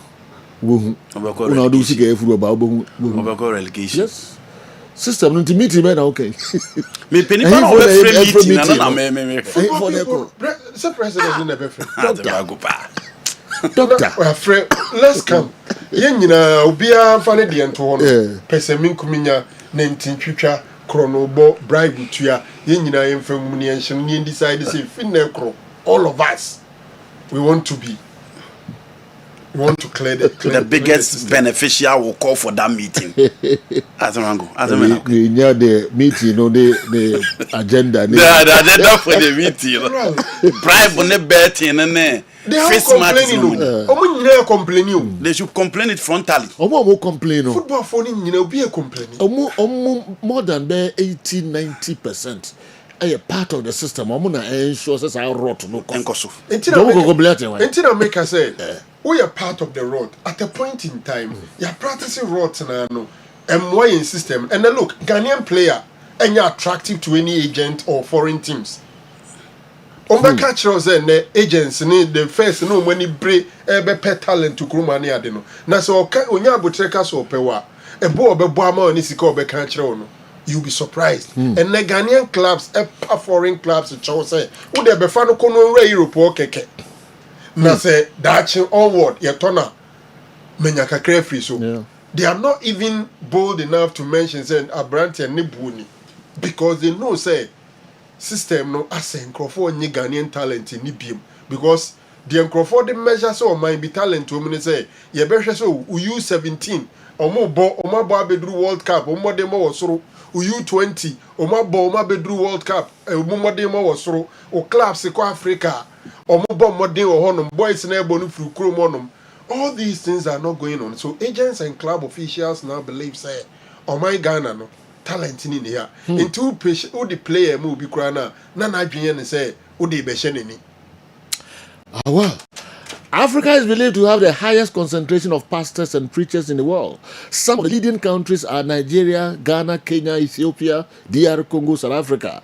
wo hu una do sika efuru ba wo hu obeka relegation yes system no meeting be na okay me penipa na obefre meeting na me for the president na be free doctor we are free let's come ye nyina obia fa ne de ento ho no pese min kuminya na ntintwitwa krono bo bribe tua ye nyina ye mfa mu ne enhye ne decide say fin na kro all of us we want to clear the biggest beneficiary will call for that meeting. Azamango. The meeting, the agenda. The agenda for the meeting. Bribe on the betting and complaining. They should complain it frontally. Complain. Football phone be a complaining. More than 80-90%. A part of the system. I'm gonna ensure that I rot no Until make us say we are part of the road at a point in time. You're practicing road now, and why in system. And then look, Ghanaian player, and you're attractive to any agent or foreign teams. Catch us and agents need the first no when he break pet talent to Krumani adeno. Na so onya botreka so pewa. E bo obeboama oni sika obeka no. You'll be surprised. And the Ghanaian clubs, foreign clubs, say, would they be fan of Europe or keke? Na say that onward, yetona menyaka crayfish. So they are not even bold enough to mention saying Abranti and Nibuni because they know say system no asen Crawford ni Ghanaian talent in Nibium because the Crawford measure so might be talent to me say ye better so U17 omo abedru World Cup omo demo wasoro U20 omo abedru World Cup omo demo wasoro o clubs ko Africa omo modern o honum boys na ebo no fru krom honum. All these things are not going on. So agents and club officials now believe say my Ghana no talent in here into who the player mo bi kura na adwene say who dey be hye well, Africa is believed to have the highest concentration of pastors and preachers in the world. Some of the leading countries are Nigeria, Ghana, Kenya, Ethiopia, DR Congo, South Africa.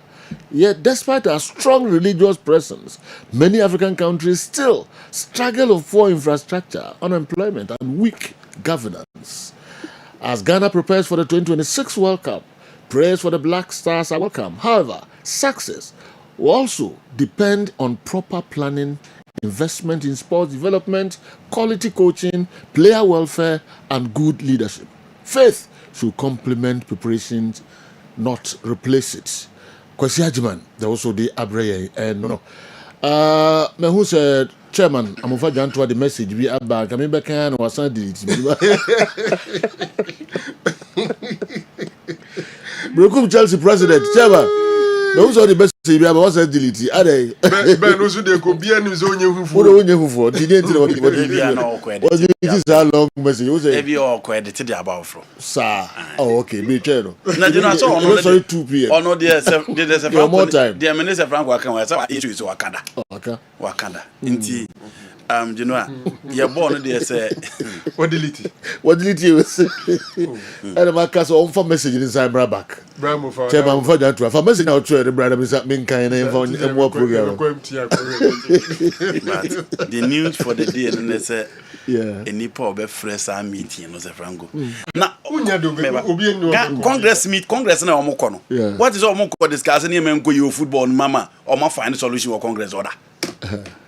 Yet, despite our strong religious presence, many African countries still struggle with poor infrastructure, unemployment, and weak governance. As Ghana prepares for the 2026 World Cup, prayers for the Black Stars are welcome. However, success will also depend on proper planning, investment in sports development, quality coaching, player welfare, and good leadership. Faith should complement preparations, not replace it. Kwasi Ajiman, there also the Abreye and me who said chairman, I'm over to the message we are back. I mean back and was delete. Brokum Chelsea president, chairman. Me who saw the message we are was delete. Are they? Ben who should go be any zone you for. Didn't know what it is a long message. Was it? Maybe all credited about from. Sir. Oh, okay. Me channel. Now you know so sorry 2 p.m. Oh no, there's a more time. The minister Frank Wakanda was issue is Wakanda. Okay. Wakanda. Inti you know, you're born there, say, what delete you say? And my cast on for message inside back. Bravo for Chairman for that for message out to the brother is that mean kind of more program. But the news for the day, and they say, yeah, any poor be fresh meeting, no, Franco. Now, Congress now, Omokono. What is Omoko discussing him go you football, mama, or my find solution for Congress order?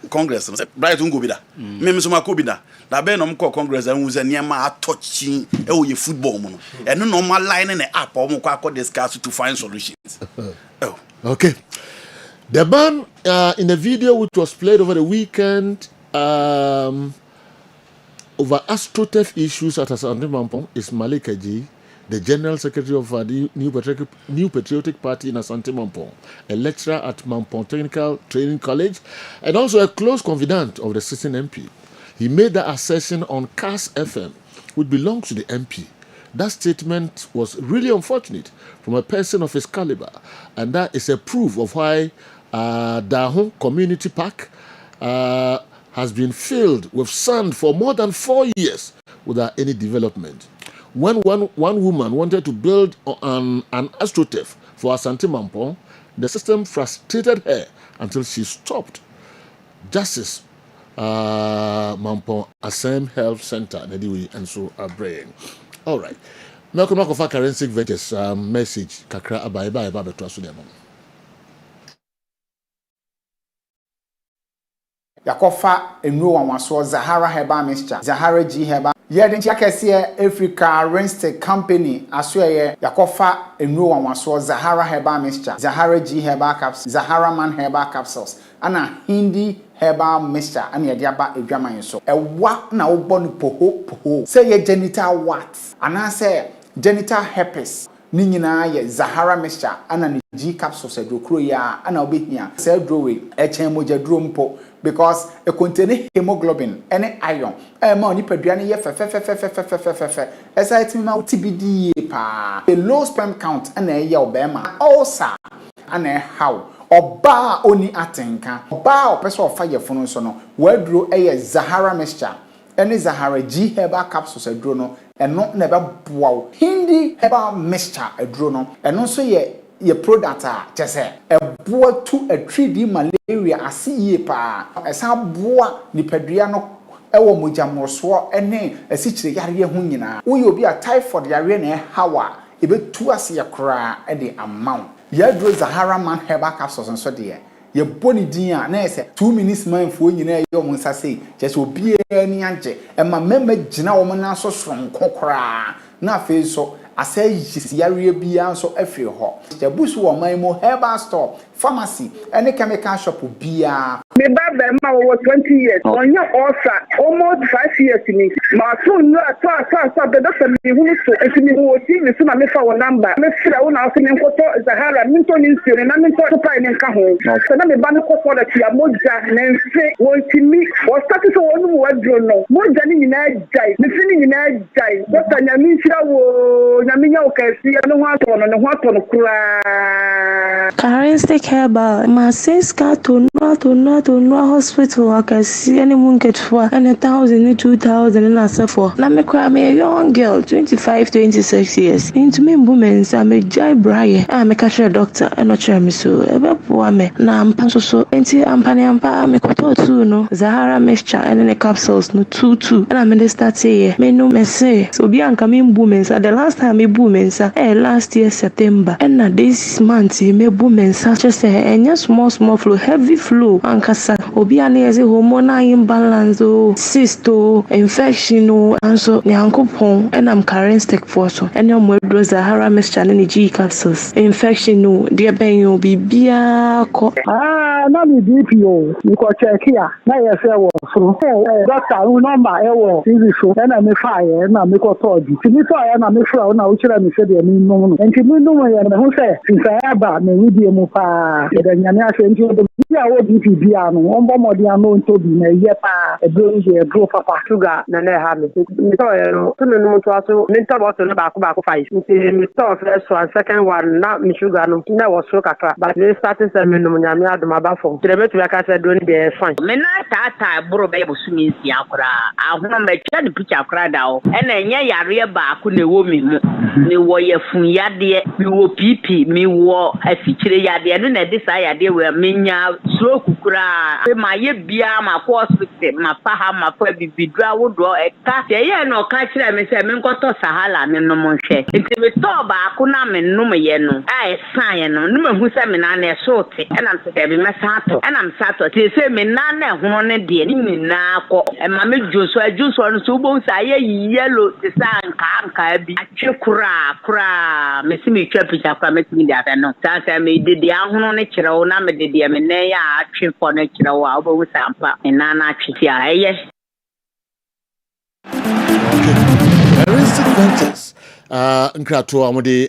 Congress, bright go be that. Maybe some could be that. Now, Ben Omco Congress and was a near my touching your football mono. And no normal line in the app, Omoko discuss to find solutions. Oh, okay. The man in the video which was played over the weekend over AstroTurf issues at Asante Mampong is Malik Aji, the General Secretary of the New Patriotic Party in Asante Mampong, a lecturer at Mampong Technical Training College, and also a close confidant of the sitting MP. He made that assertion on CAS FM, which belongs to the MP. That statement was really unfortunate from a person of his caliber, and that is a proof of why Dahon Community Park has been filled with sand for more than 4 years without any development. When one woman wanted to build an AstroTurf for Asante Mampong, the system frustrated her until she stopped. Justice Mampong Assam Health Center, and so are praying. All right. Malcolm Makofa Currency Ventures message kakra abaiba beto aso dem. Yakofa enro wanwaso Zahara Herbal Mixture, Zahara G Herbal. Yedin chakese Africa Renstek Company asoye Yakofa enro wanwaso Zahara Herbal Mixture, Zahara G Herbal Capsules, Zahara Man Herbal Capsules. Ana Hindi Herbal Mixture and yadiaba edwaman so. Ewa na obonu poho. Say ye genital what? Ana say genital herpes. Ni nyina ye Zahara Mixture ana ni G capsules edokro ya ana obehia. Say drowe echen moja dro mpo. Because it contains hemoglobin and iron. Ma nipadua ne ye fe. Esa etimi ma TBD pa. A low sperm count and e ye obema. Also and how Oba oni atenka. Oba opese ofa ye funu so no. Wadro eye Zahara Mixture. Ene Zahara G Herbal Capsules edro no. Eno na be boa. Hindi Herbal Mixture edro no. Eno so ye product chese eboa to a 3D malaria asiye pa esa boa nipadua no ewo mojamroso ene asichire yare hu nyina wo ye obi a typhoid yare na hawa ebetu ase yakra e de amount yadro Zahara Man Herbal Capsules nso de ye boni din a na ese 2 minutes man fo nyina ye omo nsase chese obi ani age e ma mema gina wo na so sonko kra na fe so asay yare bia so afiri ho jabusu wo man mo herbal store pharmacy any chemical shop bia me baba ma wo 20 years onya osa almost 5 years ni ma so no asa be doctor me hu so etimi wo ti me so na me fa wo number me fira wo na so me nkoto Zahara minto ni nsire na minto to pa ni nka ho so na me ba me ko product ya moja na nse wo timi wo start so wo nu wo adro no moja ni nyina jai me fini nyina jai doctor nya mi fira wo nya mi nya o kasi no ho ato no kura Currency Herbal, my sis got to no hospital. I can see anyone get for 1,000, 2,000 and I say for. Now me cry me a young girl, 25, 26 years. Into me women, I'm a Jai Brian. I'm a cashier doctor and not sure me so. Ebe poor me. Now I'm panso so. Enti ampa me koto too no. Zahara Mixture and then the capsules no 2. And I'm in the start here. Me no me say. So Bianca me women. The last time me women last year September. And now this month me women just a small flow, heavy flow. Ankasa obi ani eze hormonal imbalance cyst infection and so nyankopon and I'm current stick for so and your modro Zahara Mixture and G capsules infection dear ben you bibia ko na me DPO you ko check here na ye say wo fro doctor who number e wo TV so na me fire na me ko toji ti me fire na me fro na o kira me say de me no enti me no ye na ho say since I ba me wi die mu pa de nyame ase enti o ya wo DP bia sugar no on bo modi ama nto bi na ye pa e bro ni e bro papa sugar na na ha me so no to no to aso mental bottle no ba ko 5 me to first one second one na me sugar no na was so kakra but we started say me no nyame adoma ba fo tire betu aka say do ni be fine me na tata bro be busumi nsi akra ahoma me twa ni picture akra da o e na enye yare ba ko na wo mi mu ni wo ye fun yade mi wo pipi mi wo afikire yade no na de sa yade we menya stroke kura ma ye bia ma ko hospital ma pa ha ma pa bibidra wo do e ka ye no ka kire me say me nkoto sahala me no mo hwe nti me to ba ko na me no me ye no ai san ye no me hu say me na na so te e na me say be me sato e na me sato te say me na na hono ne de ni na ko e ma me juso no so bo sa ye yellow te sa nka bi atwe kura me si me twa picture kura me si me da no sa sa me de de ahono ne kire wo na me de de me na ya atwe fo ne kire wo a bo sa ampa me na na atwe a eye Arrested Ventures. Nkrato amode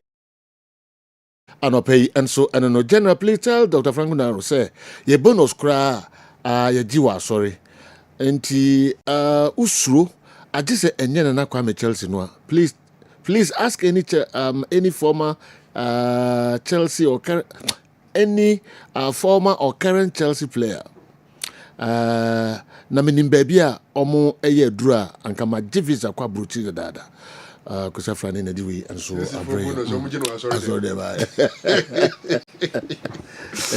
anopay and so and no general please tell Dr. Franco Naro say ye bonus kra ye jiwa sorry. Enti usro aje say enye na kwa me Chelsea no please ask any former Chelsea or any former or current Chelsea player na menim baby a omo eye duru a anka ma visa kwa bruti dada kusa frane na diwi and so sorry ba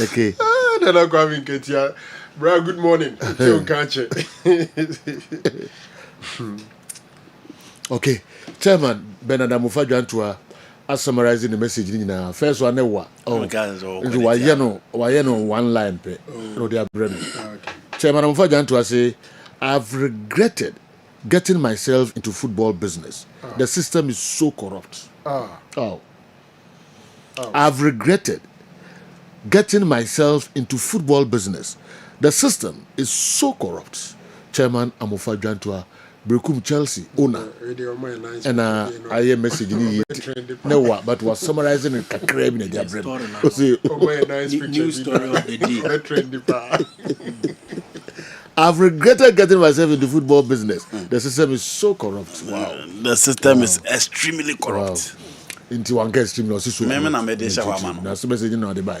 okay na kwa minketia bra good morning kanche okay chairman Bernard Amufadwantua summarizing the message na first one wa why no one line pe no dia brem Chairman Amufadwantua say I've regretted getting myself into football business. The system is so corrupt. I've regretted getting myself into football business. The system is so corrupt. Chairman Amufadwantua, Brekum Chelsea owner. And I hear message in no, but was summarizing in Kakreb in their brain. New story of the day. I've regretted getting myself into football business. The system is so corrupt. Wow. The system is extremely corrupt. Into one case, extremely also. Na medesha wa mano. Na so message no dey buy.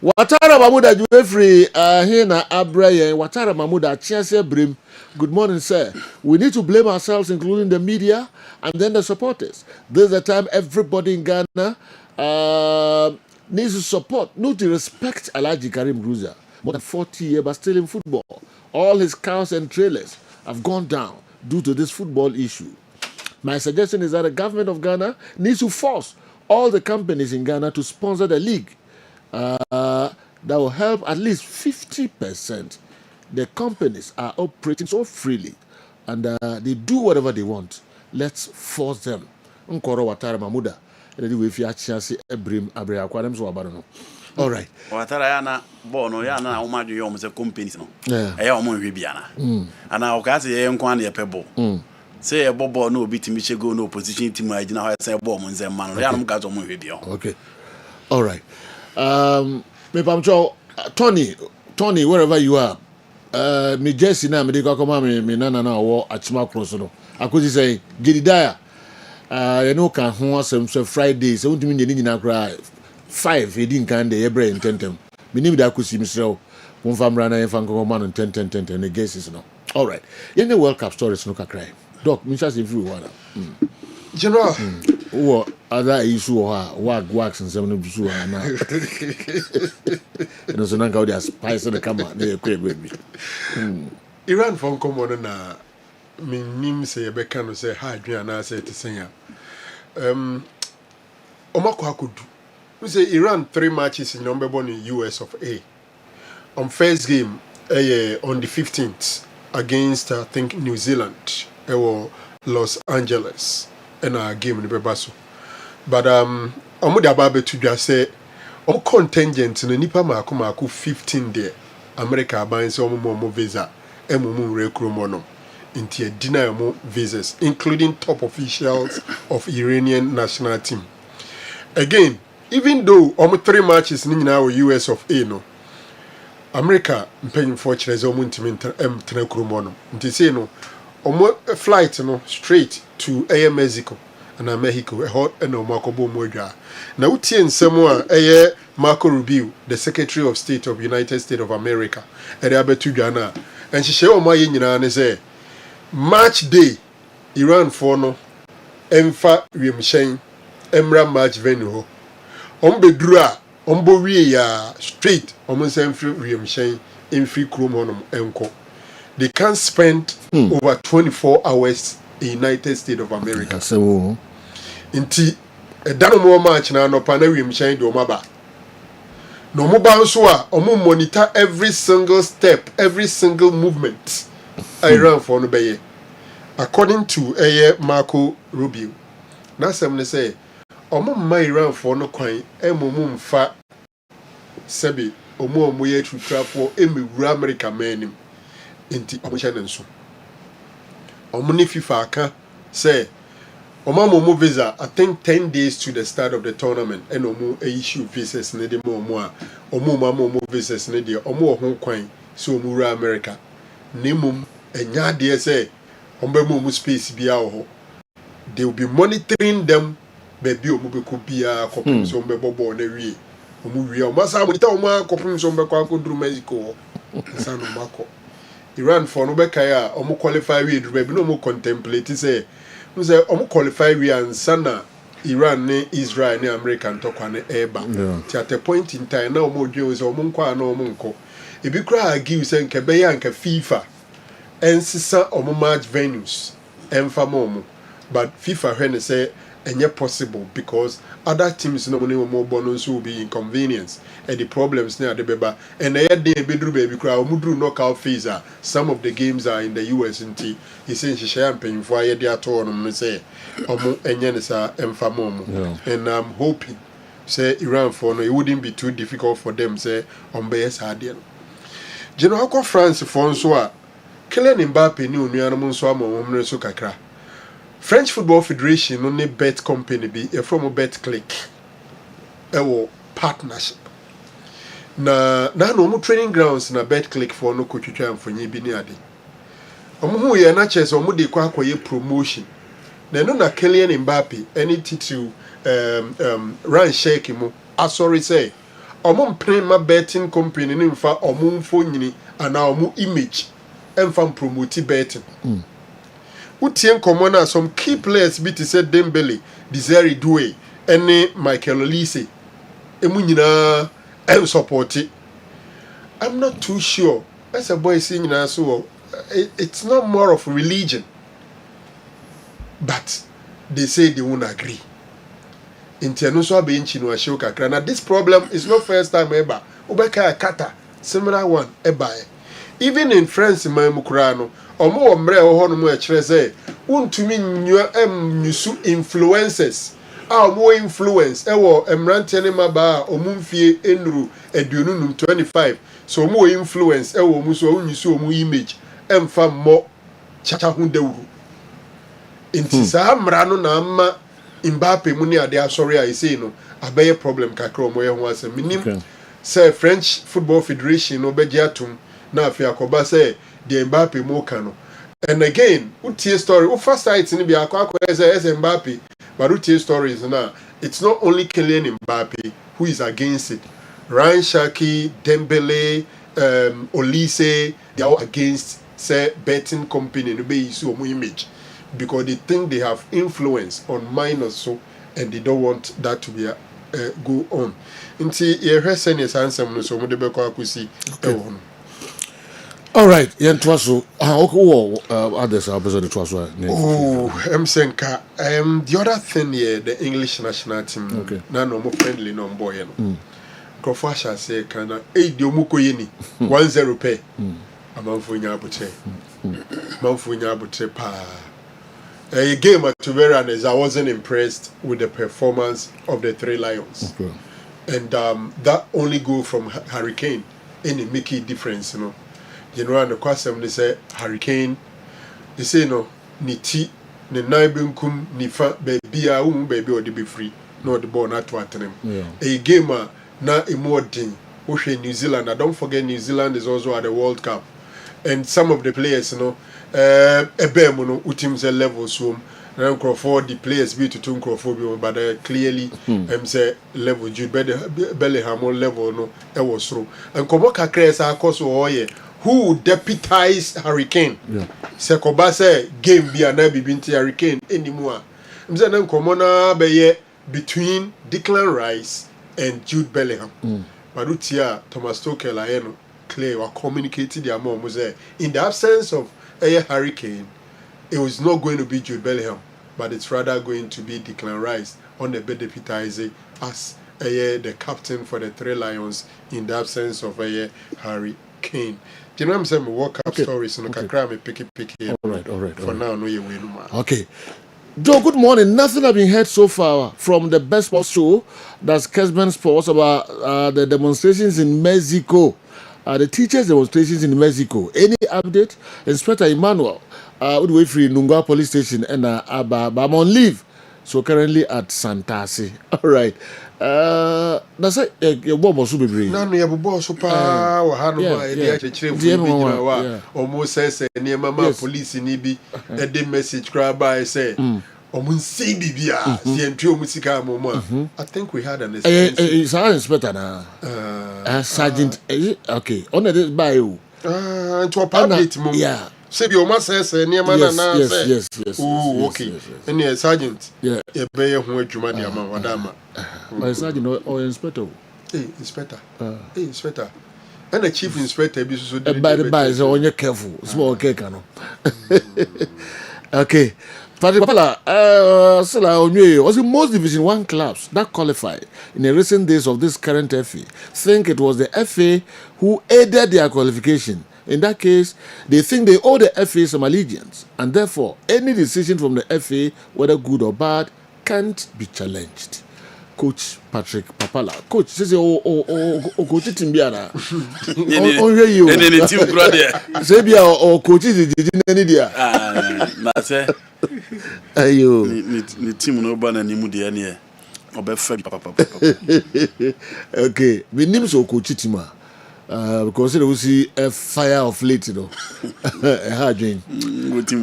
Watara Mamuda Jeffrey here na Abraye. Watara Mamuda Chiase Brim. Good morning, sir. We need to blame ourselves, including the media and then the supporters. This is the time everybody in Ghana needs to support, not to respect Alhaji Karim Gruza. More than 40 years, but still in football. All his cars and trailers have gone down due to this football issue. My suggestion is that the government of Ghana needs to force all the companies in Ghana to sponsor the league. That will help at least 50%. The companies are operating so freely and they do whatever they want. Let's force them. Nkoro Watara Mamuda. All right. Watara yana bono yana umadu yo mse companies no. Eya omo hwe bia na. Ana okase ye nkwa na ye pebo. Say e bobo no obi timi chego no opposition team agina ho say bo mo nze man no ya no mka zo mo hwe bia. Okay. All right. Me pamcho Tony wherever you are. Me Jesse na me de kokoma me nana na wo achima cross no. Akozi say Jedediah you know can ho asem so Friday so ntimi nyeni nyina kra 5 edi nkan de ye bre intentem minim da akosi misrew won famra na ye fan kokoma no 10 ne guesses no. All right. In the World Cup stories no kakra. Doc, me just if you want. General. What other issue wax and some issue na. No so nanka dia spice the camera na ekwe baby. Iran from common na me nim say e beka no say ha adwen na say te senya. Omako akodu. We say Iran 3 matches in number 1 in US of A. On first game on the 15th against I think New Zealand or Los Angeles in a game in Bebaso. But omo de ababe to just say o contingent no nipa mako 15 there America ban say omo visa emumu rekrumo no inti deny omo visas including top officials of Iranian national team. Again even though almost 3 matches in our US of A no America paying for chairs almost Tenakrumono. They say no a flight no straight to Mexico and Mexico a hot and no Marco Bomoja. Now Tien Samoa Marco Rubio, the Secretary of State of United States of America, and Abetu Ghana. And she share my and say March day Iran for no Emfa Rimshain Emra match venue. Bedrua ya straight same free Rimshain in free Krumon Enko. They can spend over 24 hours in United States of America. Inti dano more match na no panarium shine do maba. No mo bounce monitor every single step, every single movement. I ran for no beye. According to Marco Rubio. Na some say omo mai ran for no kwan emomum fa sebi omo ye tutra for emewura America manim. Inti omo chane nso. Omo ni FIFA aka say Omo visa, I think 10 days to the start of the tournament, and Omo issue visas near more. Omo visas near Omo Hong Kong, so Mura America. Nimum, and ya dear say, Ombe space be our. They will be monitoring them, baby Omo could be a copy, so Bobo on the way. Omu Massa with Oma copy, so Bako through Mexico. San Marco. Iran for Nobekaya, Omo qualify with, baby no more contemplate, say. Say qualify we and sana Iran ne Israel ne American tokwa ne eba at a point in time now more is omunkwa na omunko e bi kra give say nke be ya nke FIFA ensisa match venues emfa momo but FIFA when say enye possible because other teams no money more bonus will be inconvenience and the problems near the beba and the day bedru baby kra omudru knockout phase some of the games are in the US and he says she share paying for ya dia to no say omo enye ne sa emfa momo and I'm hoping say Iran for no it wouldn't be too difficult for them say on be sadie General ko France for nso a Kylian Mbappe ni onuanom nso amomre so kakra French Football Federation no ne bet company be from bet click ewo partnership na no training grounds na bet click for no kotwitwa amfonye bi ni ade omo ye na chese omo de kwa akoye promotion na no na Kylian Mbappe any title run shake mo asori say omo mpre ma betting company ni mfa omo mfonyini ana omo image emfa promote betting Utien common some key players be to say Dembele, Desiree Doué, and Michael Olise. Emu nyina support it. I'm not too sure. As a boy saying so it's not more of religion. But they say they won't agree. International be inchino ashoka krana. This problem is not first time ever. Ubeka kata similar one eba. Even in France in Mukurano, omo omre ho no mo ekire say untumi nyusu influencers omo influence ewo emrante ne maba omumfie enuru eduonunum 25 so omo influence ewo mu so unyusu omo image emfa mo chacha hu dawuru inti sa amra no na amma Mbappe mu ne ade asori a say no abaye problem kakra omo ye ho asem minim say French Football Federation no beji atum na afia koba say the Mbappe mo kano and again utie story first site ni bi akwa say Mbappe but utie stories na it's not only Kylian Mbappe who is against it. Ryan Shaki, Dembele, Olise, they are all against say betting company no be issue omo image because they think they have influence on minors so and they don't want that to be go on. Nti ye hwese ne sansam no so mo de be kwa akusi ewo no. All right, yen twaso others episode twaso. Senka the other thing here the English national team na no more friendly no boy no. Krofasha say kana di omuko yeni 1-0 pay. Amanfo nya abotre. Amanfo nya abotre pa. A game at Tuveran I wasn't impressed with the performance of the Three Lions. And that only go from Hurricane any make a difference, you know. You know, and the question they say Hurricane, they say no, ni ti, ni naibunkum, ni fa baby or the be free. no the ball not to attend him. Yeah. A gamer na immorting. New Zealand. And don't forget New Zealand is also at the World Cup. And some of the players, you know, utim level swim. And Crawford, the players be to tune Crawford, but clearly say level Jude Bellingham level no it was through. And Koboka Kres are course who deputize Hurricane. Yeah. Se Kobase game be an binti Hurricane anymore. I'm saying Komona be between Declan Rice and Jude Bellingham. Marutia Thomas Tuchel clear or communicated their mom was there. In the absence of a Hurricane, it was not going to be Jude Bellingham, but it's rather going to be Declan Rice on the bed deputizing as the captain for the Three Lions in the absence of a Hurricane. Do you know what I'm saying? We walk up stories and picky. All right. For now, no, you win. Okay. Joe, good morning. Nothing has been heard so far from the Best Sports Show. That's Kessben Sports about the demonstrations in Mexico. The teachers' demonstrations in Mexico. Any update? Inspector Emmanuel, would wait for Nungua Police Station and I'm on leave. So currently at Santasi. All right. That's it. Your bob was super brave. No, you have boss super. Almost says near Mama police in Ibi. A message grab by say. See Bibia, Musica Moma. I think we had an inspector now. Sergeant, okay. On this by you. To a public, yeah. Say your master says near Mana. Yes. Oh, okay. And yes, Sergeant. Yeah, a bear who went to Madama. My sergeant or inspector. Hey, inspector. Hey, inspector. And the chief inspector be so by the by, so on your careful. Small cake, okay. Patrick Papala, was the most Division 1 clubs that qualified in the recent days of this current FA think it was the FA who aided their qualification. In that case, they think they owe the FA some allegiance, and therefore any decision from the FA, whether good or bad, can't be challenged. Coach Patrick Papala. Coach says, coach Timbiana. You. And then the team brother. Sabia or coach is any dear. That's Ayo. The team no ban any moody any. Okay, we name so coach Tima. Because there was a fire of late, you know. A hard dream.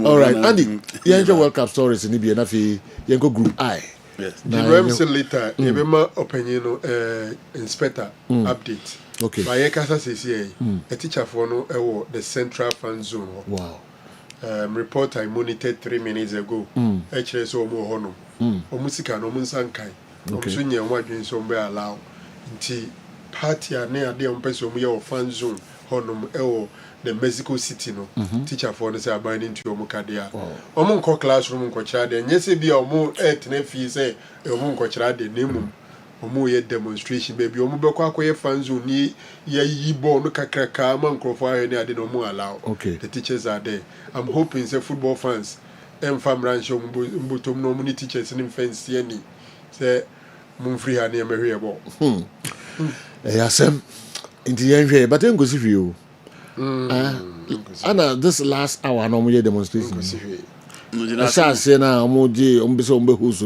All right, Andy, you World Cup stories in Libya, Nafi, you go Group I. Yes. The Ramsey later, my opinion, inspector update. Okay. By Ekasa says here, a teacher for no the central fan zone. Wow. Report I monitored 3 minutes ago. HS or more honor. Omusika no Munsankai. Omsunya and what doing somewhere allow. Until party are near the person of fan zone, honor the Mexico City no teacher for the say binding to Omukadia. Omunko classroom kochade and yes be omu nefi say omun kochade name omu ye demonstration baby omu bekwa koye fans ni ye yibo no kakraka man crofo any ade no mu allow. Okay. The teachers are there. I'm hoping say football fans and fam rancho mbutom no muni teachers in fence any say mun free ha na me hwe bo. Yasem in the end but then go see you. And this last hour, no more demonstration. I shall say now, Moji, Umbeso,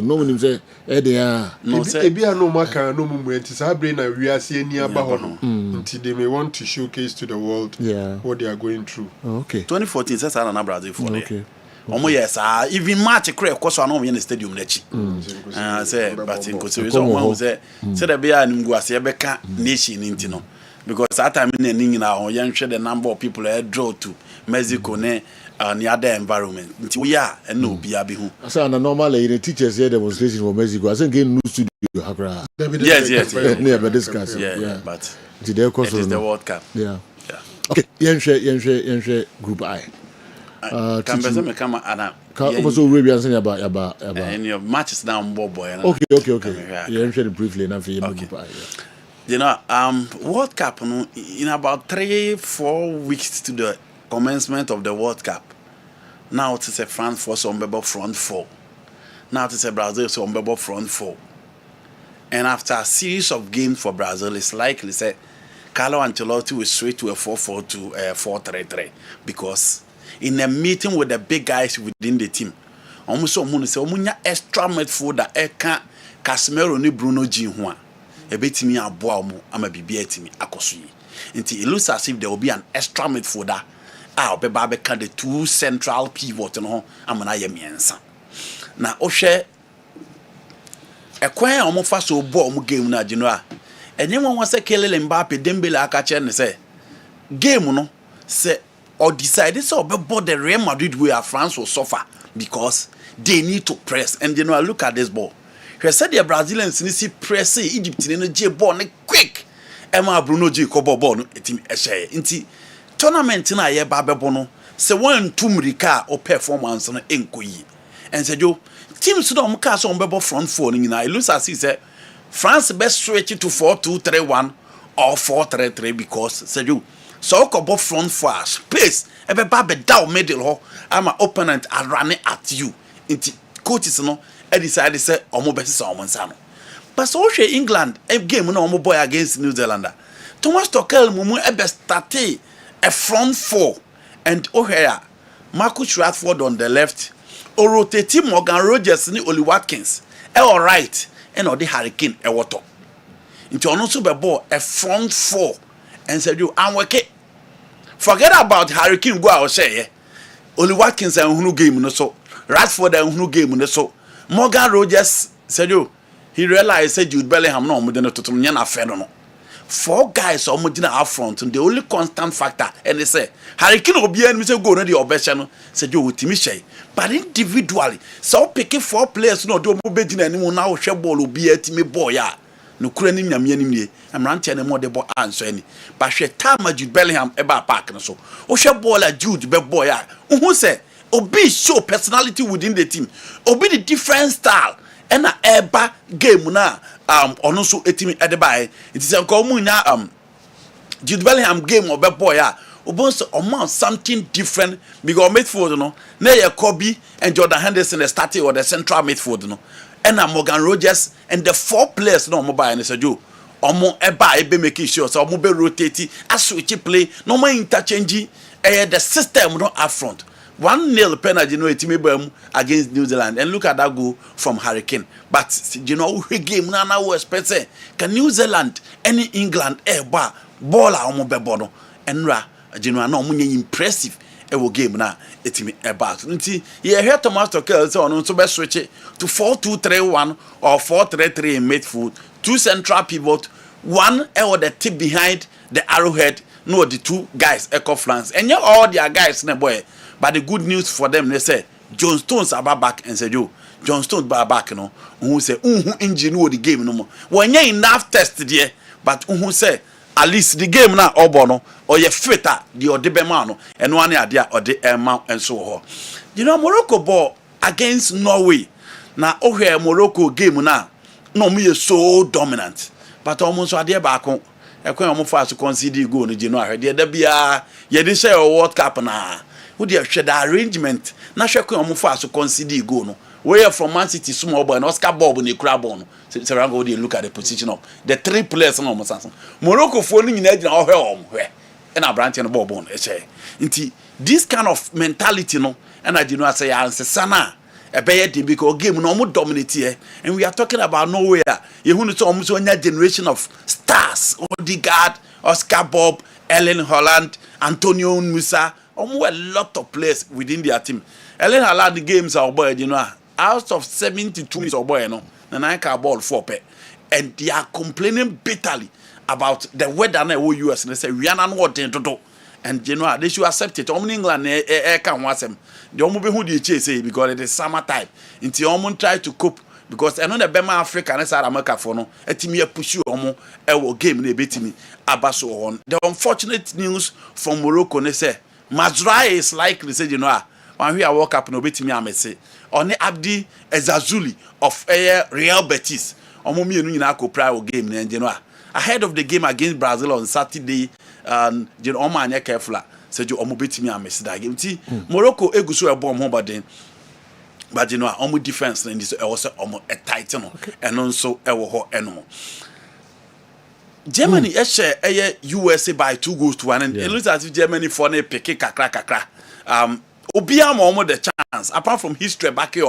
no one say, Edia. No, say, be a no maka, no moment. It's our brain, and we are seeing near Bahono until they may want to showcase to the world what they are going through. Okay. 2014 says I don't Brazil for okay. Yes, even match a crack, because I know in the stadium. I say, but in consideration, one say, the bear and Guasiabeca nation in Tino. Because at time in now, young share the number of people that draw to Mexico and the other environment. We are and no be abihu. So normally the teachers here demonstration for Mexico. I think in new studio Yes. Never discuss. Yeah, but it is the World Cup. Yeah. Okay. Yenshare Group I. Can come and also Arabian saying about and your matches down boy. Okay. Yenshare briefly enough for Group I. You know, World Cup in about 3-4 weeks to the commencement of the World Cup. Now it is a France for some front four. Now it is a Brazil so front four. And after a series of games for Brazil, it's likely say Carlo Ancelotti will switch to a 4-4 to a 4-3-3 because in a meeting with the big guys within the team, Almost someone say omunya extra midfielder eka Casemiro ni Bruno G ho a ebetimi aboa omo ama bibia etimi akoso yi. Nti it looks as if there will be an extra midfielder obeba beka the two central pivot no amana ye miensa. Na ohwe ekwan omo fa so bo omo game na agino a enye won se Kelele Mbappe Dembele aka che ne se game no se or decided so obebo the Real Madrid where France will suffer because they need to press. And you know, look at this ball. He said the Brazilians need to press Egypt in a ball quick. Emma Bruno G Kobo ball team share. Inti tournament na ye ba bebono se one tumrika or performance no enkoyi. And said yo teams no mka so bebo front four ni na. It looks as if France best switch to 4-2-3-1 or 4-3-3 because said you so kobo front four space ebe ba be down middle ho ama opponent are running at you. Inti coaches no decided say omo besi so omo nsa no. But so England a game no omo boy against New Zealand. Thomas Tuchel mumu ebe started a front four and here Marcus Rashford on the left or rotate Morgan Rogers ni Oli Watkins all right and or the Hurricane e water. Into ono so be ball a front four and said you anweke forget about Hurricane go out say Oli Watkins and hunu game no so Rashford and hunu game no so Morgan Rogers said you he realized said Jude Bellingham no mo de no totom nya na fe no. Four guys omo dina up front and the only constant factor and they say Hurricane obi an me say go no the obesha no said you wotimi shey but individually so picking four players no do omo be dina anim na wo hwe ball obi atimi ball ya no kura ni nyame anim nie amrante na mo de ball answer ani but hwe time Jude Bellingham e ba park no so wo hwe ball a Jude be ball ya who say obi show personality within the team obi the different style and na eba game na ono so etimi edebai it is ko mu nya Jude Bellingham game obe boy a obonso omo something different because midfield no na ye Kobe and Jordan Henderson started or the central midfield no and na Morgan Rogers and the four players no mo buy and say jo omo eba ebe make sure so omo be rotate as switch play no more interchange the system no up front 1-0 penalty no etimi bam against New Zealand and look at that goal from Hurricane but you know we game na we expect say can New Zealand any England eba ball a omo bebo no enra you know na omo nya impressive e wo game na etimi eba nti ye hear Thomas Tuchel say ono so be switch to 4-2-3-1 or 4-3-3 in midfield two central pivot one the tip behind the arrowhead no the two guys echo flanks and all their guys na boy. But the good news for them, they say, John Stones are back and said, yo, John Stones back, you know, who say, engine the game no more. When you enough test there, but who say, at least the game now, Obono, or you fitter, the Odebemano, and one idea or the amount and so on. You know, Morocco ball against Norway. Now, here Morocco game now, no me is so dominant, but almost are there back on. I can't almost fast to concede go in January. There be a, you didn't say a World Cup now. Who they share the arrangement na hwe ko omo fa so consider go no where from Man City small boy and Oscar Bob in the crab on so rango dey look at the position of the three players no omo sanso Morocco fo ni nyina gina ohwe omo hwe e na branch no bob on e che nti this kind of mentality no and I know say answer na e be ye because game no omo dominate here and we are talking about nowhere you who so omo so nya generation of stars Odegaard Oscar Bob Erling Haaland Antonio Musa a lot of players within their team. Erling Haaland games are boy, you know, out of 72 minutes or boy, you know, and I can ball 4 pay. And they are complaining bitterly about the weather in the US. And they say, we are not what to do. And you know, they should accept it. Only England can watch them. The only who they chase because it is summertime. Until Omo try to cope. Because I know the Bema Africa and South America for no, a team push you Omo a game they beat me. Abaso on. The unfortunate news from Morocco, they say, Mazraoui is likely say you know when we walk up no beti me amese oni Abdi Ezazuli of Real Betis omo mi enu nyina akopra o game na you know ahead of the game against Brazil on Saturday and you know omo anya careful say you omo beti me amese that game ti Morocco eguso e bom ho baden but you know omo defense in this also omo a tight no eno nso e wo ho eno Germany USA by 2-1 and it looks as if Germany for a pick kakra. Obia mo the chance chance apart from history back here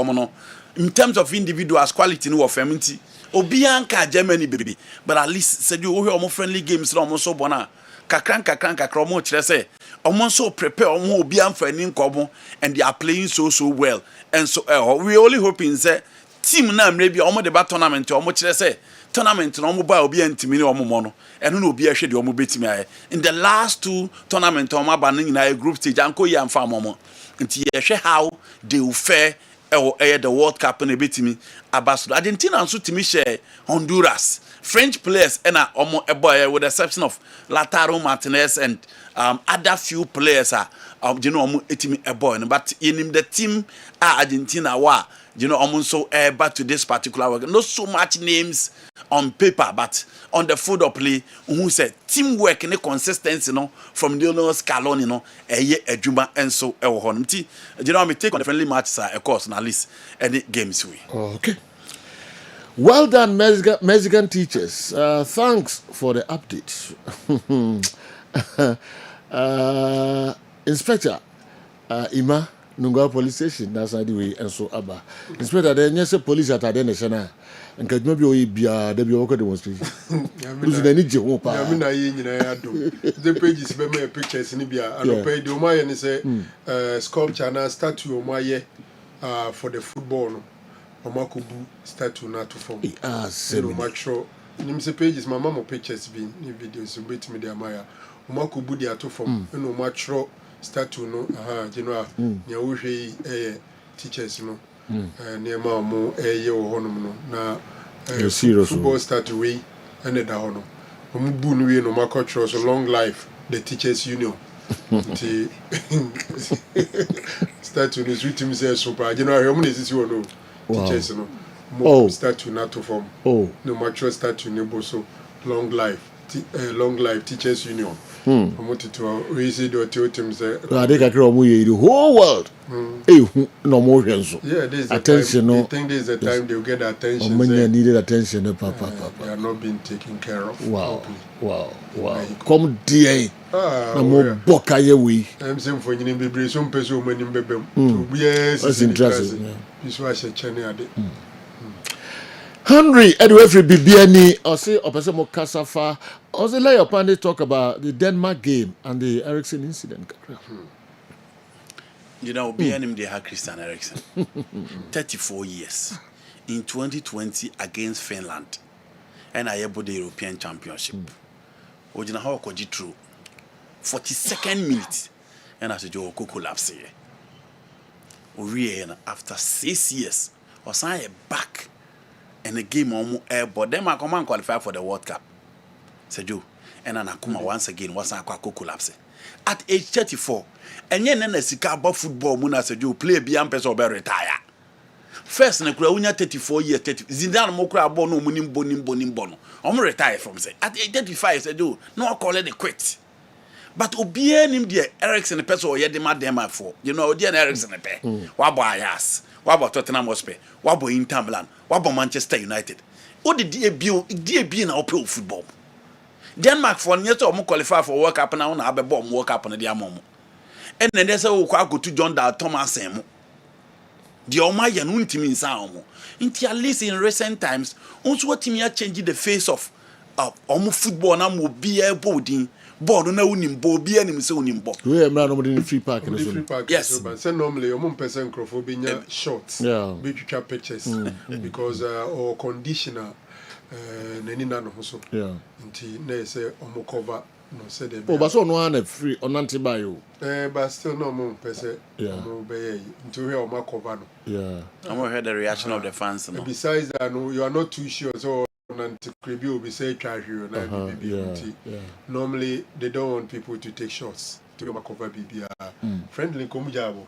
in terms of individuals quality no of feminity obianka Germany baby but at least said you we friendly games no so bona kakran omo kire say omo so prepare omo obian frani nkomo and they are playing so well and so we only hoping say team na maybe omo the tournament omo kire say tournament no omo ba obi antimi ne omo mo no eno na obi ahwe de omo betimi aye in the last 2 tournament omo ba no nyina group stage anko ye amfa momo nti ye hwe how they will fare the World Cup and a betimi abaso Argentina nso timi share Honduras French players and omo boy with the exception of Lautaro Martinez and other few players are you know omo etimi boy but in the team Argentina wa you know so back to this particular work not so much names on paper but on the field of play who said teamwork and consistency from Lionel Scaloni adwuma and so honti you know me take on the friendly matches of course na list any games we okay. Well done, Mexican teachers. Thanks for the update. Inspector Ima Nunga Police Station, that's the way, and so Abba. Inspector, then yes, police at the Nashana, and can maybe be a Debbie demonstration. Losing any job. I mean, I do. The pages meme pictures in Libya, and pay the Omaya and say sculpture and statue Omaya for the football. Omakubu statue na to form. No macho. Nimse pages my mama pictures been in videos so bit me the Maya. Omakubu dia to form. No macho statue no you know nya wo hwe teachers no near ma mo ye wo honom no na football statue we and da hono. Omubu no we no makocho so long life the teachers union. The statue is written say super you know how many is you know teachers no more statue not to form no mature statue no so long life teachers union wanted to raise it or to them say they got the whole world no more so yeah there's attention no I think there's a time they'll get attention when they needed attention papa they are not being taken care of wow come dear na mo boka ye we I'm saying for you be some person many bebem to yes that's interesting this was a channel ade Henry Edwefri Bibiani or say opese mo kasafa or say lay upon they talk about the Denmark game and the Eriksen incident. You know BNM they had Christian Eriksen 34 years in 2020 against Finland and I able the European Championship. Ojina how ko jitru 42nd minute and as you go collapse here. After 6 years or sign back and the game almost but them I come and qualify for the World Cup. Sejo and Anakuma once again was a collapse. At age 34, and yen na sika about football muna Sejo play beyond person be retire. First na kura unya 34 years 30 Zidane mo kura ball no munim bono. Omo retire from say at age 35 Sejo no call it quit. But obie nim de Eriksen person ye de madema for you know de Eriksen pe wabo Ajax wabo Tottenham Hotspur wabo Inter Milan wabo Manchester United o de die na ope football Denmark for nyeto omo qualify for World Cup na na abebo omo World Cup na de amomo and then they say o kwa go to John Dal Thomas mo de omo ya no ntimi nsa omo nti at least in recent times once what team ya change the face of omo football na mo bia bodin board na unim bo bia nim se unim bo we am no in free park no so yes but say normally omo person crofobia short be picture pictures because or conditioner nani na no so nti na say omo cover no say dem but so no na free on antibayo but still no omo person omo be nti we omo cover no omo heard the reaction of the fans no besides that no you are not too sure so will be say normally they don't want people to take shots to cover BB friendly come jabo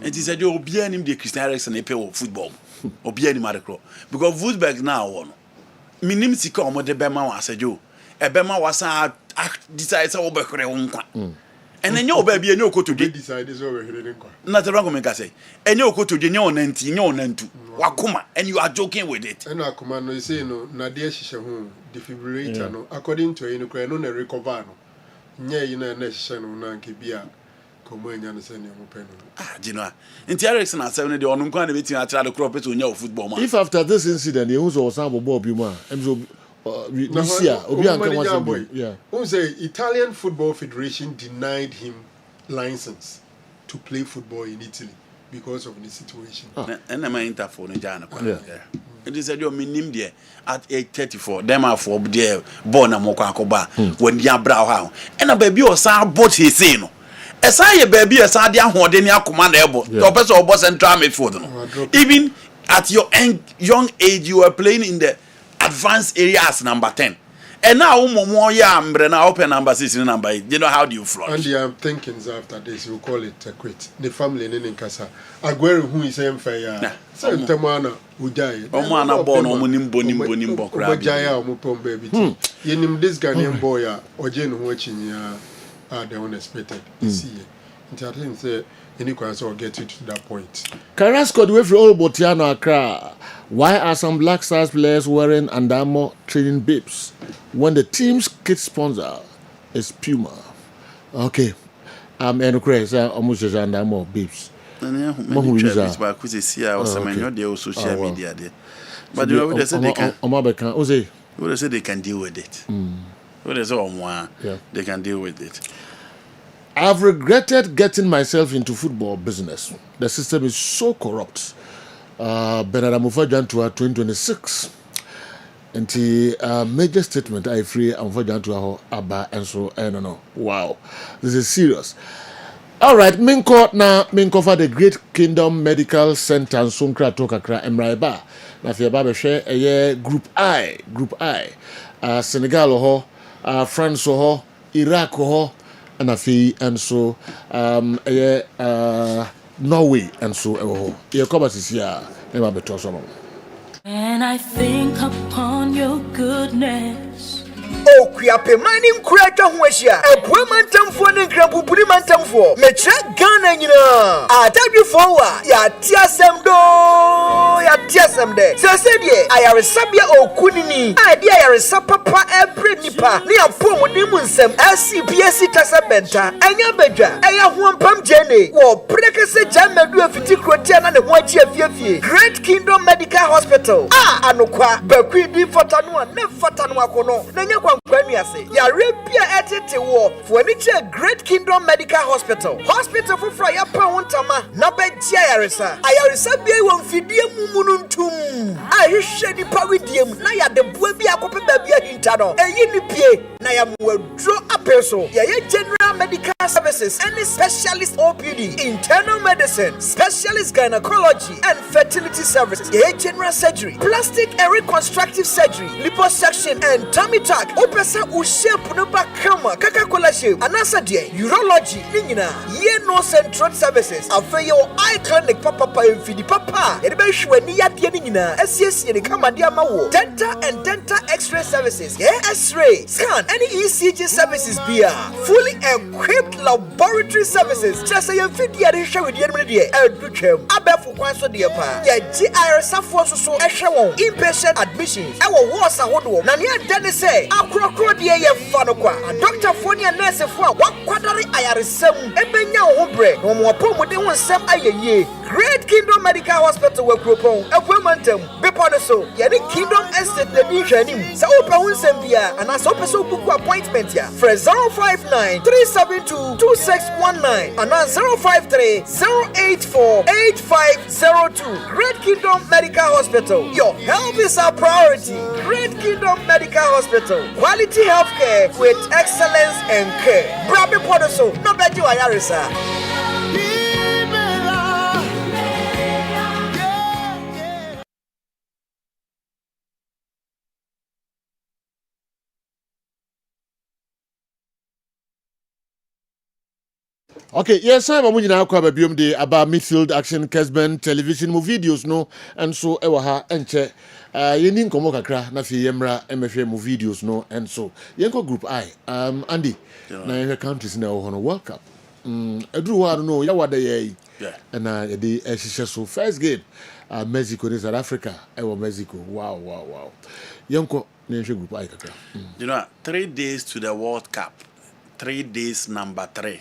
it is a do obia nim de Christian Eriksen e pay football obia nim adekro because Wolfsburg now one minim sika omo de bema wa asejo e bema wasa decide say obekre nkwa and then you baby enyo okotoje decide so obekre nkwa na te rango me ka say enyo okotoje nya onanti nya onantu wakuma and you are joking with it and akuma no say no na de hihye ho defibrillator no according to you no na recover no nya yi na hihye no na nke bia Komanya and send you pen. Gina. In Ericsson at 70 on going to be a child of crop to your football man. If after this incident, he was also Bob Yuma, and so this year, yeah. Who say Italian Football Federation denied him license to play football in Italy because of the situation. And I'm interphone Jana. It is a your minimum there at 8:34. Them are for there born a mokakoba when you are brow. And a baby or sa bought his saying. As I baby as I didn't hold any command able. The person of boss and try me for them. Even at your young age, you are playing in the advanced areas number 10. And now, more now open number 6 and number 8. You know, how do you flourish? And I'm thinking after this, you call it a quit. The family in Casa. Aguero, who is fair. Temana, Ujai. Omana born Omunim Ojaya, Omupon baby. Yenim this Ghanaian boy, or Jane watching the unexpected. See, and I think say, any question will get you to that point. Carrasco, the way for all Botiano Accra. Why are some Black Stars players wearing Under Armour training bibs when the team's kit sponsor is Puma? Okay. And Chris, almost just Under Armour bibs. But you know, they say they can. They say they can deal with it. They say they can deal with it. I've regretted getting myself into football business. The system is so corrupt. Bernard Amufajan to 2026. And the major statement I free Amufajan to Abba and so I don't know. Wow, this is serious. All right, Minko for the Great Kingdom Medical Center and Sunkra Tokakra Emraiba. Na fi ba be hwe eye Group I. Senegal ho, France ho, Iraq ho, and afi and so Norway and so ho. Ye come as here, never be to so. And I think upon your goodness. Oh, Quiape mining crater Huasia, a Puemantam for the Grabupuri Mantam for Metra Ghana. I tell you forward, ya tiasem do, ya tiasem de. So said ye, I are a Sabia o Kunini, I dear I are a Sapapa every nipa, near Pomonimusem, SCPSC Tasabenta, and Yabeja, I have one pump jenny, or Precase Jamma do a Fiticrotian and a white year. Great Kingdom Medical Hospital. Anokwa, Bequidi Fatanua, Nefatanua Kono, Nanya. Yarabia etete war for any Great Kingdom Medical Hospital. Hospital for Frya Pawantama, Nabet Yarisa. Ayarisa be one fidium mununtum. I shed the pawidium, Naya the Buebia Copabia Intano, a Unipie, Nayam will draw a person. Yaya General Medical Services, any specialist OPD, internal medicine, specialist gynecology, and fertility services. Yaya General Surgery, plastic and reconstructive surgery, liposuction, and tummy tuck. Opesa ushape no bakama Coca-Cola shape anasa die urology nina ye no central services afeyo eye clinic papa mfidi papa e be hwe ni yade nina asiesie ni kama dia mawo dental and dental x-ray services x-ray scan any ECG services bia fully equipped laboratory services just say mfidi ya hwe with yedum die edutwem abefu kwan so die pa ya GIRS afo so ehwe won inpatient admissions e wo wards ahodo na ne adane say Kroko die ye fano kwa doctor foni and nurse fo a wakwadare ayaresam ebenya ho bre no mo pomode ho nsam ayeye Great Kingdom Medical Hospital we Kropon Efumantam Bepono so ye the Kingdom Estate the bi hwanim sa opa ho nsam bia ana so person book appointment ya for 059 372 2619 ana 053 084 8502 Great Kingdom Medical Hospital. Your health is our priority. Great Kingdom Medical Hospital. Quality healthcare with excellence and care. Brabe Podoso, no better you are. Okay, yes, I'm going to have a biom day about Midfield action, Kessben, television, videos, no, and so ewaha enche. Yenin komo kakra na fi yemra MFA mu videos no and so yenko group I Andy na your countries na ho no World Cup edru wa no ya wada ye and the so first game Mexico and South Africa Mexico wow yenko na group I kakra you know 3 days to the World Cup 3 days number 3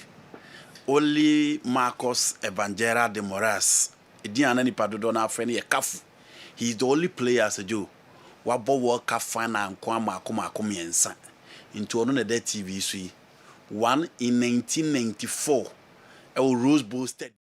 only Marcos Evangera de Moraes. Ediana ni padodo na friend ye kafu. He's the only player as a Joe. Wabo World Cup final and kwama miensa. Into ono na de TV sui. One in 1994. Rose Bowl Stadium.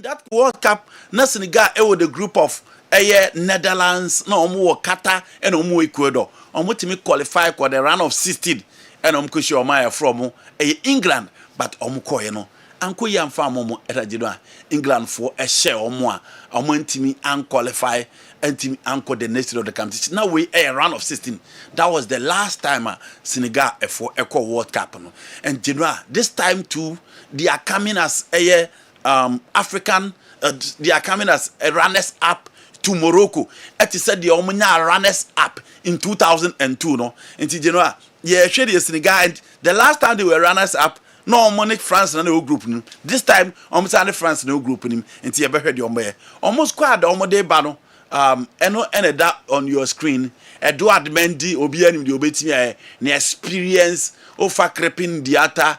that World Cup, na Senegal the group of Netherlands, no Qatar and Ecuador. To qualify for the round of 16 and Omaya from England, but Omukoyeno. Anko yam fa momo etajidwa England for a share or more. Ntimi unqualify and anchor the next of the competition. Now we a round of 16. That was the last time Senegal for Eco World Cup. And Genoa, this time too, they are coming as a African. They are coming as a runners up to Morocco. It is said the Omnia runners up in 2002. No, and Genoa, yeah, shady Senegal. And the last time they were runners up. No money France no group nim. This time almost France no group nim. Nti you better the ombe. Almost quite the omode ba no. Eno that on your screen. Edward Mendy obi anim the obetimi na experience ofa crepin diata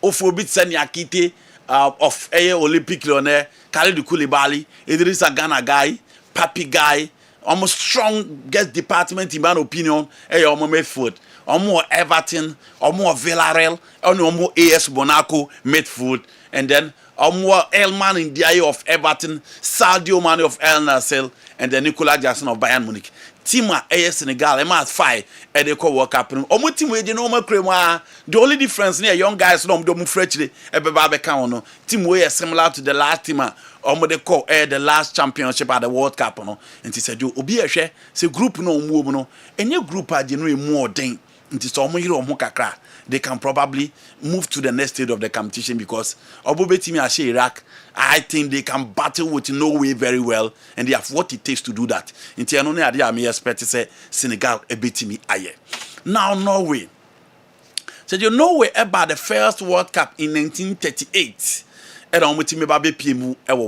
ofo bit sani akite of Olympic runner Khalidou Koulibaly, Idrissa Gana guy, Papi guy, almost strong guest department in my opinion. Omo midfield. More Everton, more Villarreal, more AS Monaco midfield, and then more Elman in the eye of Everton, Sadio Mane of El Nassr, and then Nicolas Jackson of Bayern Munich. Team AS Senegal, MAS 5, and they call World Cup. Team we no crema. The only difference near young guys no do freshly no. Team we are similar to the last team. They call the last championship at the World Cup. No, and he said, "You obi a share. Say group no move no. Any group are generally more than." They can probably move to the next stage of the competition because Iraq, I think they can battle with Norway very well and they have what it takes to do that. I may expect to say Senegal a bit me aye. Now Norway. So you know about the first World Cup in 1938 and I'm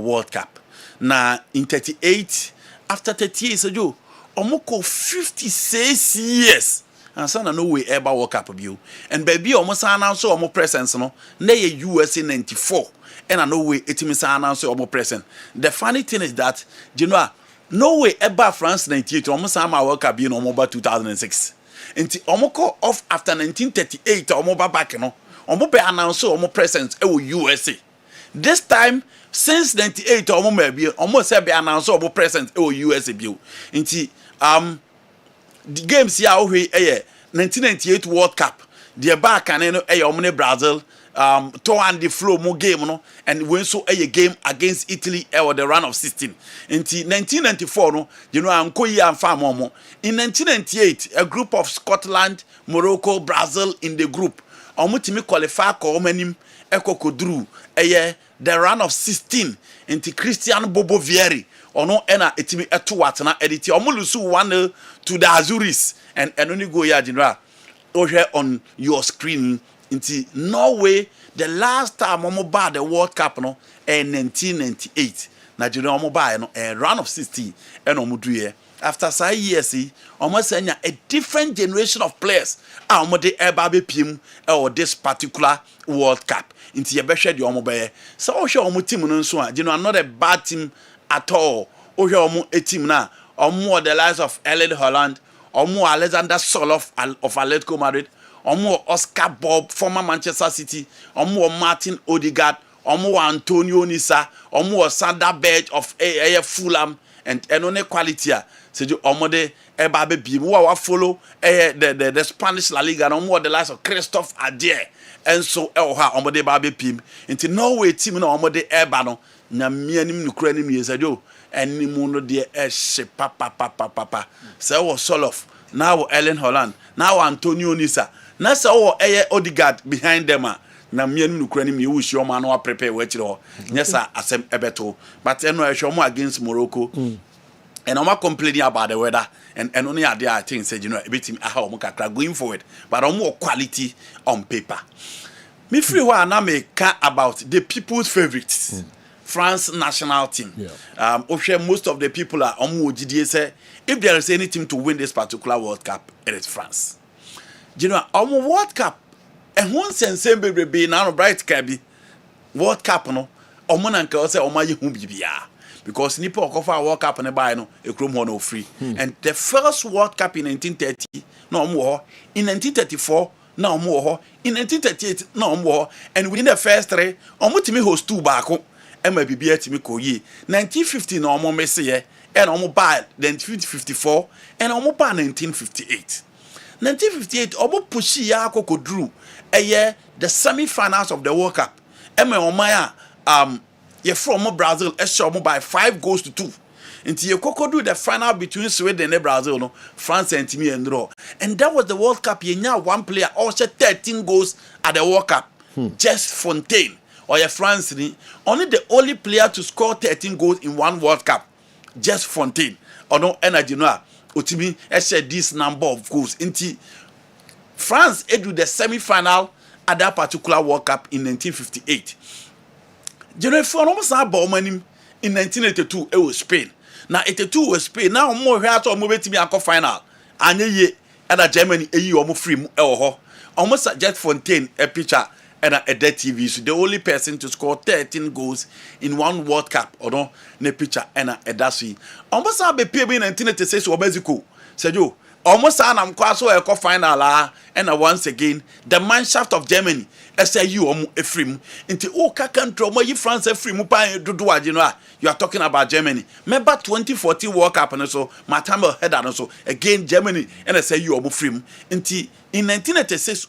World Cup. Now in 38 after 30 years ago, Omoko 56 years. And son no way ever World Cup view. And baby almost announce almost presence no. Na USA 94. And I know way it means announce almost present. The funny thing is that you know no way ever France 98 almost ama World Cup no more 2006. And omoko off after 1938 almost back no. Almost be announce almost presence USA. This time since 98 almost be announce almost presence USA view. The games here 1998 World Cup. The back and Brazil to and the flow more game no and when so a game against Italy or the round of 16. In 1994 no you know Ankoyi and Famomo. In 1998 a group of Scotland, Morocco, Brazil in the group. Omutimi qualify ko omanim ekokodru the round of 16 into Christian Bobo Vieri. Ono ena etimi eto watena editi omulusu 1-0 to the Azuris and only go ya general over on your screen into Norway the last time omo ba the World Cup no in 1998 Nigeria omo ba no a round of 60 and omo do here after 5 years omo senya a different generation of players omo de eba be pim or this particular World Cup into ye be hwe de omo be so o hwe omo team no nso a you know not a bad team at all. Omo a team now. Omo the likes of Erling Haaland, Omo Alexander Soloff of Atletico Madrid, Omo Oscar Bob, former Manchester City, Omo Martin Odegaard, Omo Antonio Nisa, Omo Sander Berge of Fulham, and only quality. So you Omo de Ebabe Bim who follow the Spanish La Liga, Omo the likes of Christophe Adier, and so Omo de Babe Pim. Into Norway team no Omo de Ebano. Na mianim nukrani mi yesajo eni muno de papa so was Soloff now Erling Haaland now Antonio Nisa na so Odegaard behind them na mianim nukrani mi wish your man wa prepare we chiro nyesa asem ebeto but eno ehwo against Morocco and I'm not complaining about the weather and only are there things said you know everything how kakra going forward but more quality on paper me free wa na me ka about the people's favorites France national team. Most of the people are say if there is any team to win this particular World Cup, it is France. You know, World Cup and one sense be now bright cabby World Cup no Omonanka say Omayi Humbibia because Nipo Okofa World Cup and buy no a chrome no free. And the first World Cup in 1930 no more in 1934 na omo ho in 1938 na omo ho and within the first 3 omo timi host 2 baako ema bibia timi koyi 1950 na omo mese and omo ba 1954 and omo ba 1958 omo pushi ya akokodru the semi-finals of the World Cup ema omo ye from Brazil omo by 5 goals to 2 until you do the final between Sweden and Brazil, no, France and Timmy and draw. And that was the World Cup. You now one player also 13 goals at the World Cup. Just Fontaine or your France, only the only player to score 13 goals in one World Cup. Just Fontaine. Or no energy no. Utimi said this number of goals. Until France do the semi-final at that particular World Cup in 1958. You know, for almost in 1982, it was Spain. Now 82 was Spain. Now more here to move to me and final. And ye and Germany almost free almost Jet Fontaine a pitcher and a dead TV. So the only person to score 13 goals in one World Cup or no ne pitcher and a dasi. Almost a be in 1986 or Mexico. Said you almost an so a final and once again the Mannschaft of Germany SAU Efrim into country France Efrim you are talking about Germany. Remember 2014 World Cup and so Matamo head and so again Germany and SAU Efrim into in 1986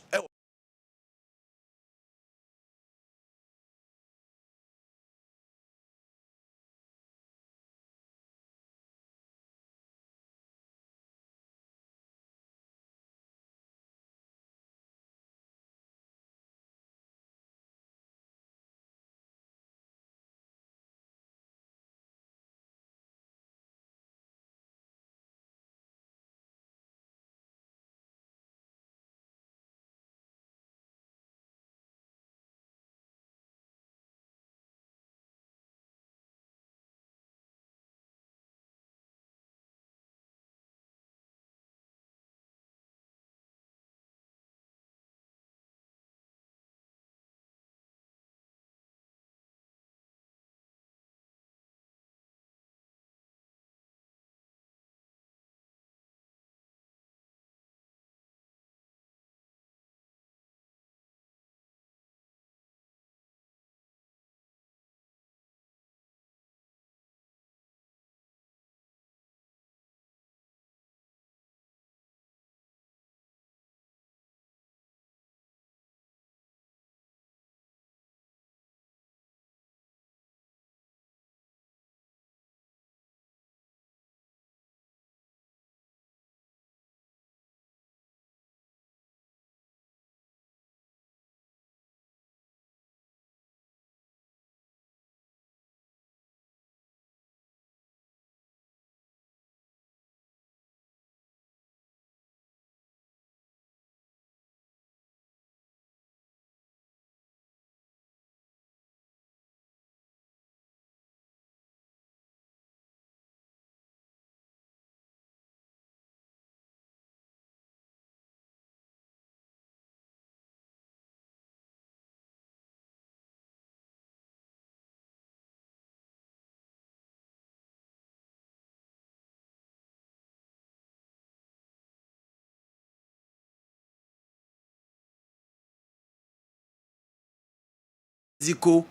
Mexico,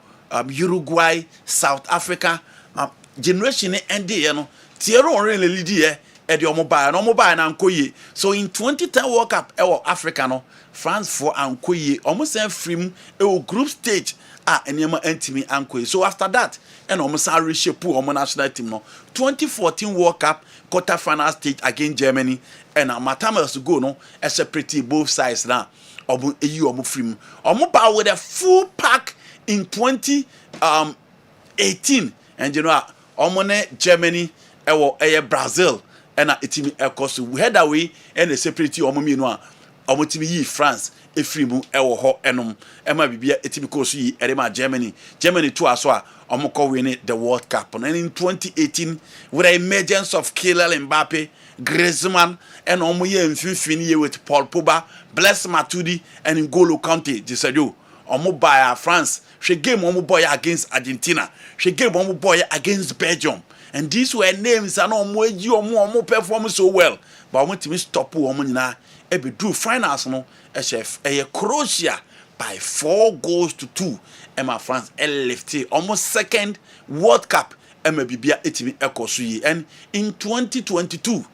Uruguay, South Africa, generation ended, you know, Tierra really lead here at your mobile and Ankoye. So in 2010 World Cup, Africa, no, France for Ankoye, almost a film, group stage, and Yama Antimi Ankoye. So after that, and almost a reshape on national team, no, 2014 World Cup, quarter-final stage against Germany, and Matamas to go, no, a separate both sides now, or EU or film, or mobile with a full pack. In 2018, and you know, Omone Germany, Brazil, and itimi ekosu. We head away and a separate omumi no omotimi yi France efrimu ho enom ema bibia etimi kosu yi erema Germany to aso a omoko win the World Cup. And in 2018, with the emergence of Kylian Mbappe, Griezmann, and omoye mfimfini with Paul Pogba, Blaise Matuidi, and N'Golo Kante, Gisado. Omo by France, she game omo boy against Argentina, she game omo boy against Belgium, and these were names and omo perform so well but omo timi stop omo nyina e be do finals no e chef Croatia by 4-2 Emma France lifted almost second World Cup Emma Bibia etimi ekoso and in 2022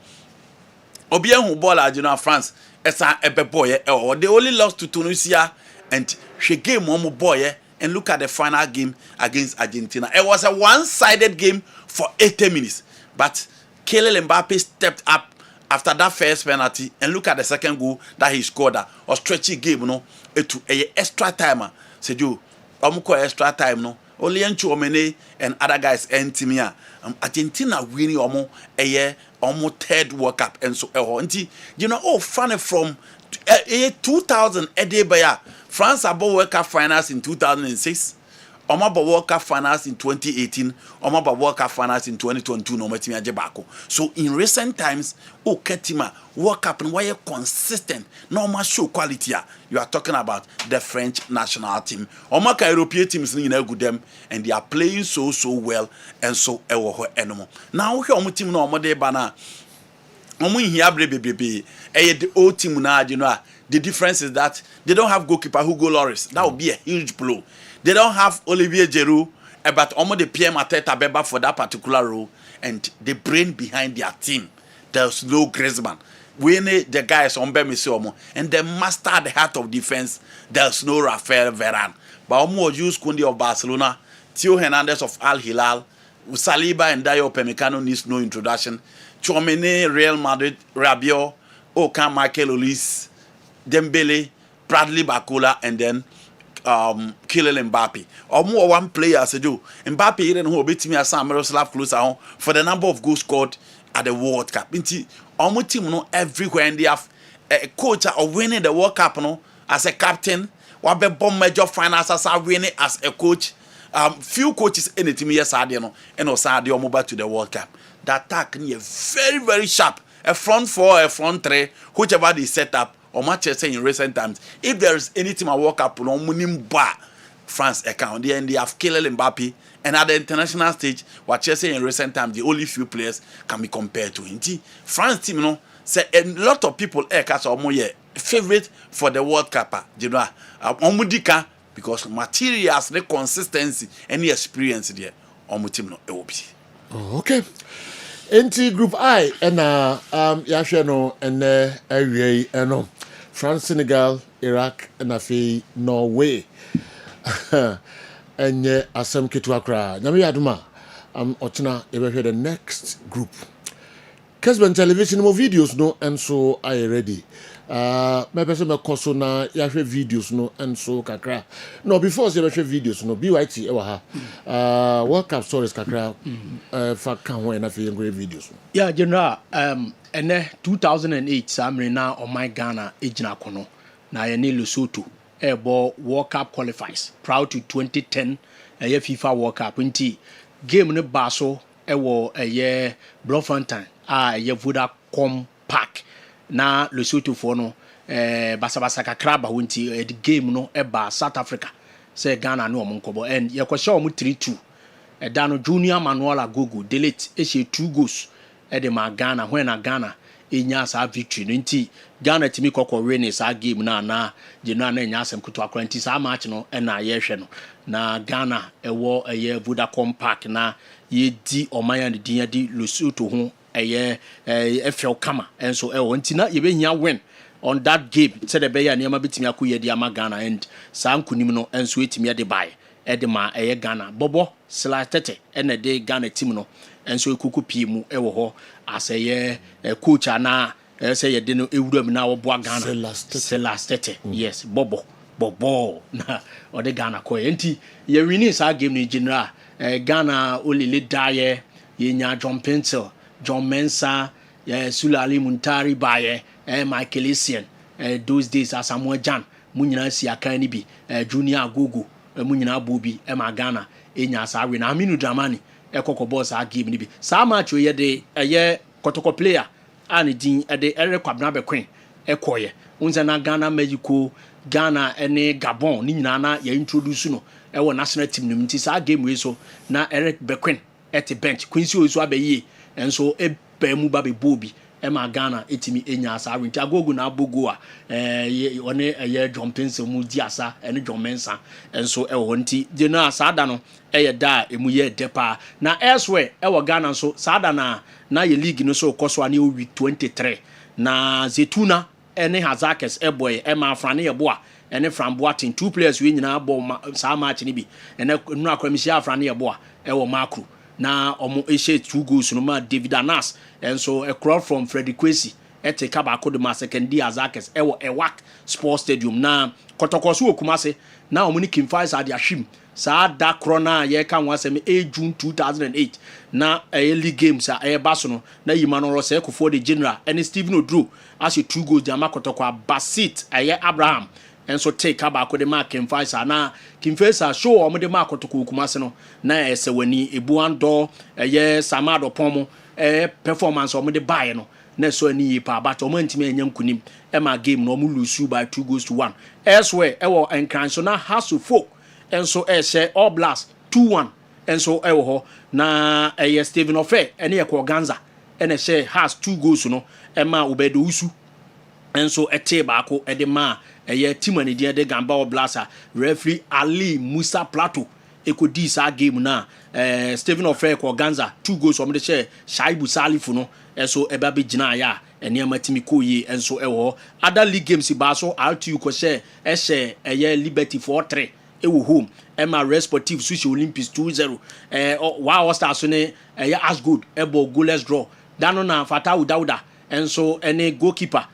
Obia who ball Argentina France esa ebe boy they only lost to Tunisia and she game one boy and look at the final game against Argentina. It was a one-sided game for 80 minutes but Kylian Mbappe stepped up after that first penalty and look at the second goal that he scored or stretchy game no to a extra timer said you extra time no only Chouameni and other guys entimia Argentina winning almost third World Cup and so you know funny from 2000 Edebaya France about World Cup finals in 2006 Omaba World Cup finals in 2018, Omaba World Cup finals in 2022 no metimi ajebako. So in recent times, Ketima World Cup and why consistent, normal show quality. You are talking about the French national team. Omaka European teams in good them and they are playing so well and so animal. Now we are team no more bana. Here the old team now, you know. The difference is that they don't have goalkeeper Hugo Lloris. That would be a huge blow. They don't have Olivier Giroud, but almost the Pierre Mateta Beba for that particular role, and the brain behind their team. There's no Griezmann. We need the guys on Bemisomo, and they master the heart of defense. There's no Rafael Varane. But almost use Kundi of Barcelona, Theo Hernandez of Al Hilal, Saliba and Dayo Upamecano needs no introduction. Chouameni, Real Madrid, Rabiot, Okan, Michael Olise, Dembele, Bradley Bacola, and then Kylian Mbappe. Or more one player as do. Mbappe even who beat me as Sam Miroslav Klose for the number of goals scored at the World Cup. Inti almost team no everywhere and they have a coach of winning the World Cup no as a captain. What be bomb major finals as a winning as a coach. Few coaches in the team yes no and also they move back to the World Cup. The attack is very very sharp. A front four, a front three, whichever they set up. Or Manchester in recent times, if there is any team I walk up on France account, then they have Kylian Mbappe, and at the international stage, what Chelsea in recent times, the only few players can be compared to. Indeed, France team, you know, say a lot of people favorite for the World Cup, you know, because materials, the consistency, any experience there, team no will be. Okay. NT Group I and Yashano and Aria and France, Senegal, Iraq, and Afi Norway. And Asam Kitwakra. Nami Aduma. Ochina ever the next group. Kessben television more videos no and so I ready. My person me koso na yahwe videos no and so kakra. No before say yahwe videos no BYT ewa ha. World Cup stories kakra fa kan ho na fe great videos. Yeah, general ene 2008 samre na o my Ghana ejina kono na ye ne Lesotho ebo World Cup qualifies proud to 2010 FIFA World Cup nti game ne ba so ewo Bloemfontein ye Vodacom Park na Lesotho for no basabasa kakra ba wonti the game no eba South Africa say Ghana no omonkobo and ye kwahye omo 3-2 edano Junior Manuel Agogo delete ehye 2 goals de ma Ghana when na Ghana enya sa victory no nti Ghana timi kokko win sa game na general na enya asem kuto akora nti sa match no na ye hwe no na Ghana ewo Vodacom Park na ye di omanya de din di Lesotho ho FL Kama and so nti na ye be win on that game said the beya niam betimi akoye di ama Ghana and sa nkunim no enso etimi de buy de ma Ghana bobo /tete and de Ghana team no enso ekuku pii mu ewo ho as coach ana say ye de no ewuram na wo boa Ghana /tete yes bobo na o de Ghana ko nti ye winning sa game ni general Ghana olile daye ye nya John Pencil John Mensah, Sulali Muntari Baye, Michael Essien, those days as Samuel Jan, Munina Siakani bi, Junior Agogo, Munina Bobi, Emma Ghana, Enya Sawin, Aminu Dramani, Coco Boss, I give me. Some much we de a year Kotoko player, and Dean at the Eric Quabrabe Queen, Equoye, Unzana Ghana Mexico, Ghana, and Gabon, Ninana, ye introduce no, our national team, Nimtis, game we so, na Eric Bequin at the bench, Quincy Uswabe. And so e be mu ba be bobi Emma Ghana etimi enya sa rinti agogo na abogo a one eye John Penson mu di asa ene John Mensa enso ewo nti de na sada no eye da emu ye depa na elsewhere ewo Ghana so sada na ye league no so koso ani o 23 na Zetuna ene Hazakes eboy Emma Frane yeboa ene Framboatin 2 players we nyina bo sa match ni bi ene nu akwamisia Frane yeboa ewo Makru na omo eshe 2 goals no ma David Anas and so a crowd from Freddie Kwesi ete kabako de second Azakes ewo Ewak Sports Stadium na kotokoso okumase na omo ni Kimfais ade ahwim saa da krona ye ka wasem June 2008 na league games a baso no na yimano ro se kofo de general and Stephen Odro as 2 goals de amakotokwa Basit Abraham and so take abako de mark Kimfais na Kimfais show omo de mark kotoko okumase no na ese wani ebuando Samado Pomo performance omo de buy no na so ani yipa but omo ntimi anyam kunim ma game no omo lose by 2-1 elsewhere ewo enkranso na Hasso Folk enso share All Blast 2-1 enso ewo ho na Stephen Ofe ene yekọ Ganza ene share has 2 goals no ma Obedo Usu enso ete baako ede ma team ani de Gamba All Blast referee Ali Musa Plateau ekodi sa game na Stephen Ofe ko Ganza 2 goals omo de share Shaibu Salifu no enso eba be gina ya ene amatimi koyi enso ewo other league games ba so RTU ko share Liberty 4-3 ewo home Emma Sportive Sushi Olympics 2-0 wow stars so ne as good ebo goalless draw dano na Fatau Dauda enso ene goalkeeper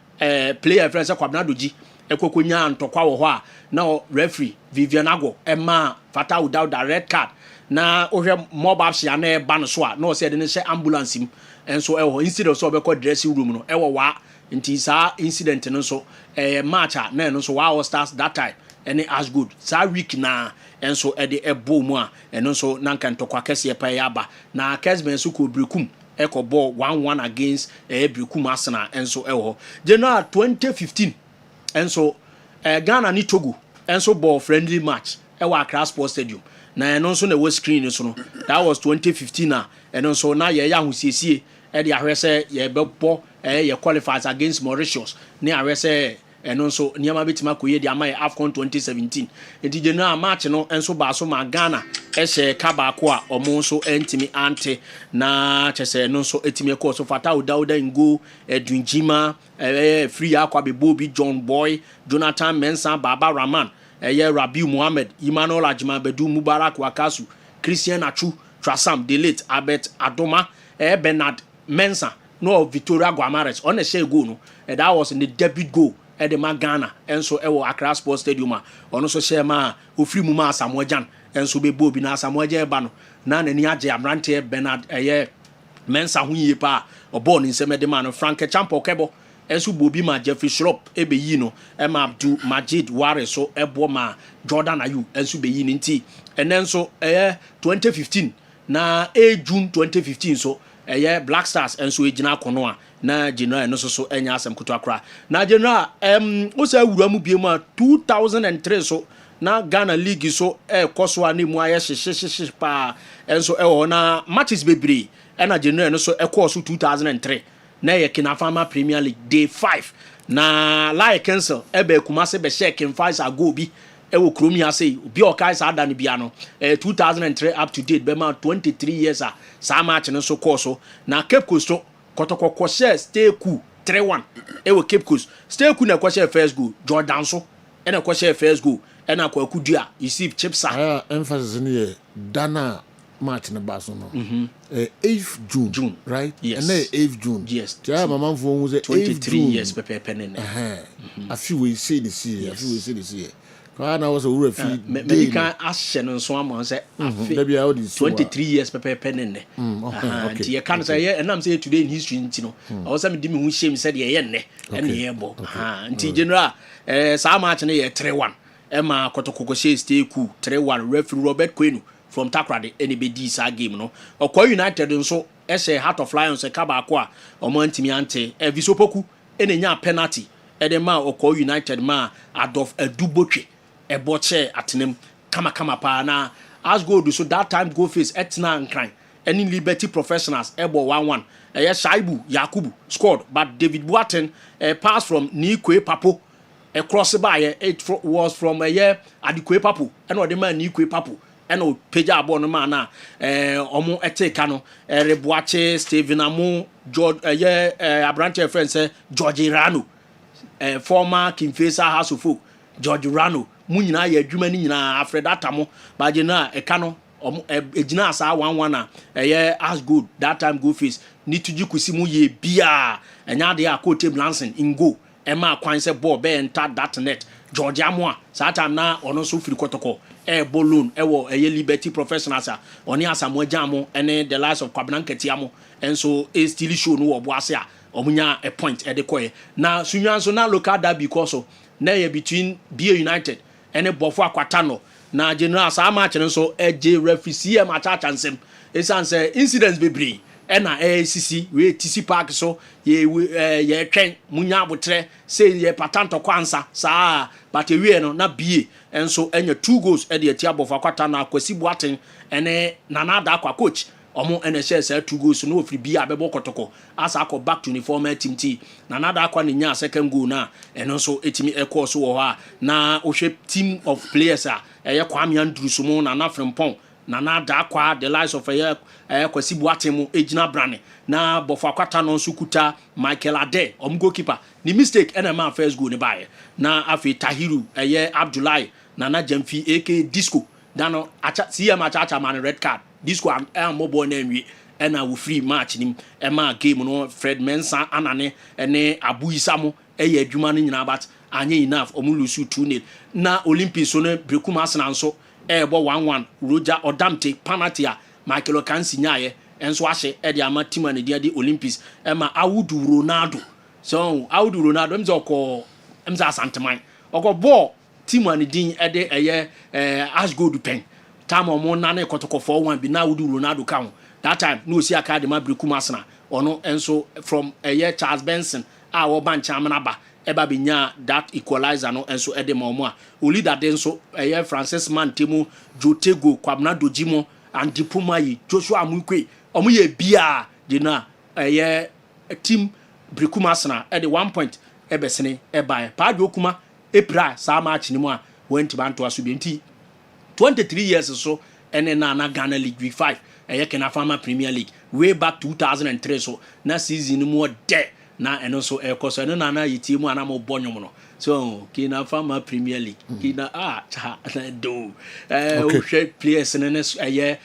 player friends Kwabna Doji ekokonya ntokwa wo ho a na referee Vivian Agwo Emma Fatau Dauda red card na ohwe mobile ya na eba no so a na o se de ne she ambulance im enso ewo instead of so be call dressing room no ewo wa nti sa incident no so match na no so wow stars that time any as good sa week na enso e de ebo mu a eno so nanka ntokwa kese pa ya ba na Kessben so ko brekum eko ball 1-1 against brekum Arsenal enso ewo January 2015 enso Ghana ni Togo enso ball friendly match ewa Accra Sports Stadium na eno so na we screen so no that was 2015 na eno so na ye ya husiesie e de ahwese ye bebo ye qualifies against Mauritius ni ahwese eno so niama betima koye de amaye AFCON 2017 enti je na match no enso ba so ma Ghana ehye kaba ko a omo so entimi ante na chese no so etimi ko so Fatau Dauda Ngo Edunjima free akwa be Bobby John Boy Jonathan Mensah Baba Rahman Rabiu Mohammed Emmanuel Ajima Bedu Mubarak Wakasu Christian Achu Trasam Delete Albert Adoma Bernard Mensah no Victoria Guamares on a share goal no that was in the debut goal at the Ghana and so ewo Accra Sports Stadium on so share ma ofri mu ma Samojan and so be Bobby na Samoja ba no na nani age amrante Bernard Mensah hu yie pa obon nsem de ma no Frank Champo Kebo enso Bobby ma Jeffrey Shrop ebe yi no ma Abdul Majid Ware so ebo ma Jordan Ayu enso be yi nti enen so 2015 na June 2015 so Black Stars enso ejina kono a na general no so enya asem kuto akra na general o se wura mu biem a 2003 so na Ghana League so koso ani mu aye hye pa enso na matches bebre na general no so so 2003 na ye Kinafama Premier League day 5 na la cancel ebe Kumase be share Kimfais ago bi ewo kromi ase bi o kai sa dan bia no 2003 up to date be ma 23 years a sa match no so course na Cape Coast so kotokoko share stay cool 3-1 ewo Cape Coast stay cool na ko share first goal Jordan so na ko share first goal na ko akudua receive chipsa emphasis in here Dana match na baso no 8th June right yes. And 8th June yes yeah mama for was 23 years pepe nene I feel we say this year Kana was a referee medical action so am say 23 years pepe nene and you can say and I'm say today in history no I was me dim hu shame said ye ne and ye bo nti general sa match na ye 3-1 Emma kotokoko stay cool 3-1 referee Robert Kwenu from Takrade NBD sa game no Okwa United nso Heart of Lions kaba ko a omo ntimi ante Visopoku enenya penalty edema Okwa United ma Adolf Edubotwe eboche atenem kama pa na as go do so that time go face etna nkran any Liberty Professionals ebo 1-1 Shaibu Yakubu scored but David Boateng passed from Nikwe Papo across by it was from Adikwe Papo and what the man Nikwe Papo and o peja abo no man na omo eteka no Reboache Steven Amu George Abrante friend say George Rano former Kimfesa House of Folk George Rano mu nyina ye adwuma ni nyina Afreda Tamo ba je na eka no ejina asa 1-1 na as good that time go face ni tuji kusi mu ye bia enya de akote Blanson in go ema kwan se ball be enter that net George Amoa that time na ono so firi kotoko balloon wo Liberty Professionals oni asamo jamo ene the lives of Kwabena Nketiamo and so e still show no oboase a omunya a point e de koye na sunyanso na local that because na ye between BA United ene bofo akwata no na general sa match nso eje referee CM achacha nsem esanse incidents bebre ena ACC we TC Park so ye twen munya abotre say ye patanto kwansa sa but we no na BA enso enya 2 goals e de atia bofo akwata na Kwasi Boateng ene nanada akwa coach omo NHS 2 goals no ofri bia bebo kotoko asa akọ back to uniform team T na nada akwa ne nya second goal na eno so etimi ekọ so wo ha na ohwe team of players eye Kwame Andrew sumo na Frempong na nada akwa the lives of Kwasi Boateng mu ejina brane na bofo akwata no so kuta Michael Ade goalkeeper ni mistake ena ma first goal ne bae na afi Tahiru Abdullahi na Jamfi AK Disco dano acha CM acha man red card Disco am mobile name and I will free match him Emma game no Fred Mensah anane ene Abu Isamu adwuma no nyina but anye enough omulusu 2-0 na Olympics so ne Brekuma Arsenal so ebo 1-1 Roger Odamte penalty a Michael Okansi nyaye enso ahye e de ama team ne de Olympics Emma Awudu Ronaldo so Awudu Ronaldo emza Asanteman oko ball team ne din e de Ash Gold pen time omo na na kotoko 4-1 bi na Awudu Ronaldo kan that time no si akade ma Brekuma Arsenal ono enso from Charles Benson a wo ban chamanaba eba binya that equalizer no enso ede momo a o leader den so Francis Mantemu Jotego Kwabena Dojimo and Dipumayi Joshua Amukwe omo ye bia de na team Brekuma Arsenal ede 1 point ebesene eba pa Dokuma epra sa match ni mo a went banto aso bi nti 23 years so ene na Ghana League Week 5 Kenya Farmer Premier League way back 2003 so na season mu de na eno so ekoso eno na yiti mu ana mo bonyom no so Kenya Farmer Premier League kina do we players ne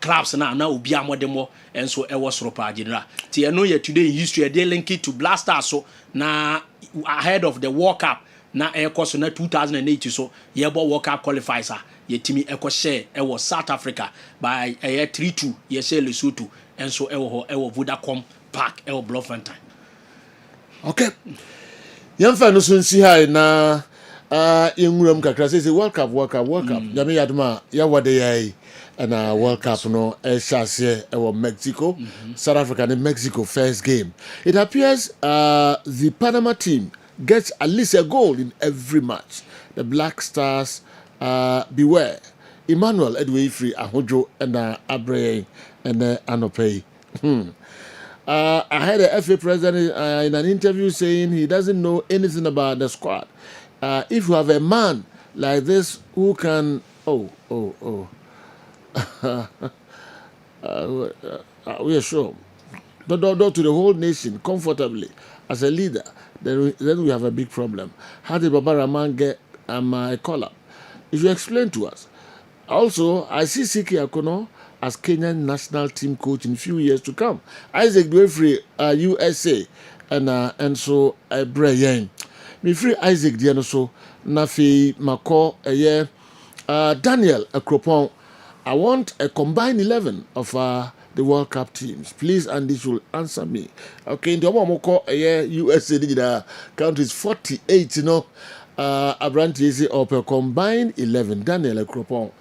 clubs na obi amodemo enso ewo soro pa general ti eno ye today in history dey link it to Blaster so na ahead of the World Cup na ekoso na 2008 so yebo World Cup qualifiers yetimi ekoshe ewo South Africa by 3-2 yeshe Lesotho enso ewo Vodacom Park ewo Bloemfontein. Okay. Yamfa no so nsi hai na yenwuram kakra say World Cup. Yami yaduma ya wade yai na World Cup no shase ewo Mexico, South Africa and Mexico first game. It appears the Panama team gets at least a goal in every match. The Black Stars beware. Emmanuel Edwefri Ahojo and Abrey and Anopei. I heard the FA president in an interview saying he doesn't know anything about the squad. If you have a man like this who can we are sure to the whole nation comfortably as a leader, then we have a big problem. How did Baba Rahman get a call-up? If you explain to us. Also, I see Siki Akono as Kenyan national team coach in few years to come. Isaac Dwefri, USA, and so Brian. Me free Isaac Diano so Nafi Mako Daniel Akropon. I want a combined 11 of the World Cup teams. Please, and this will answer me. Okay, in the Moko USA countries 48, you know. Abranti of a combined 11. Daniel Akropon.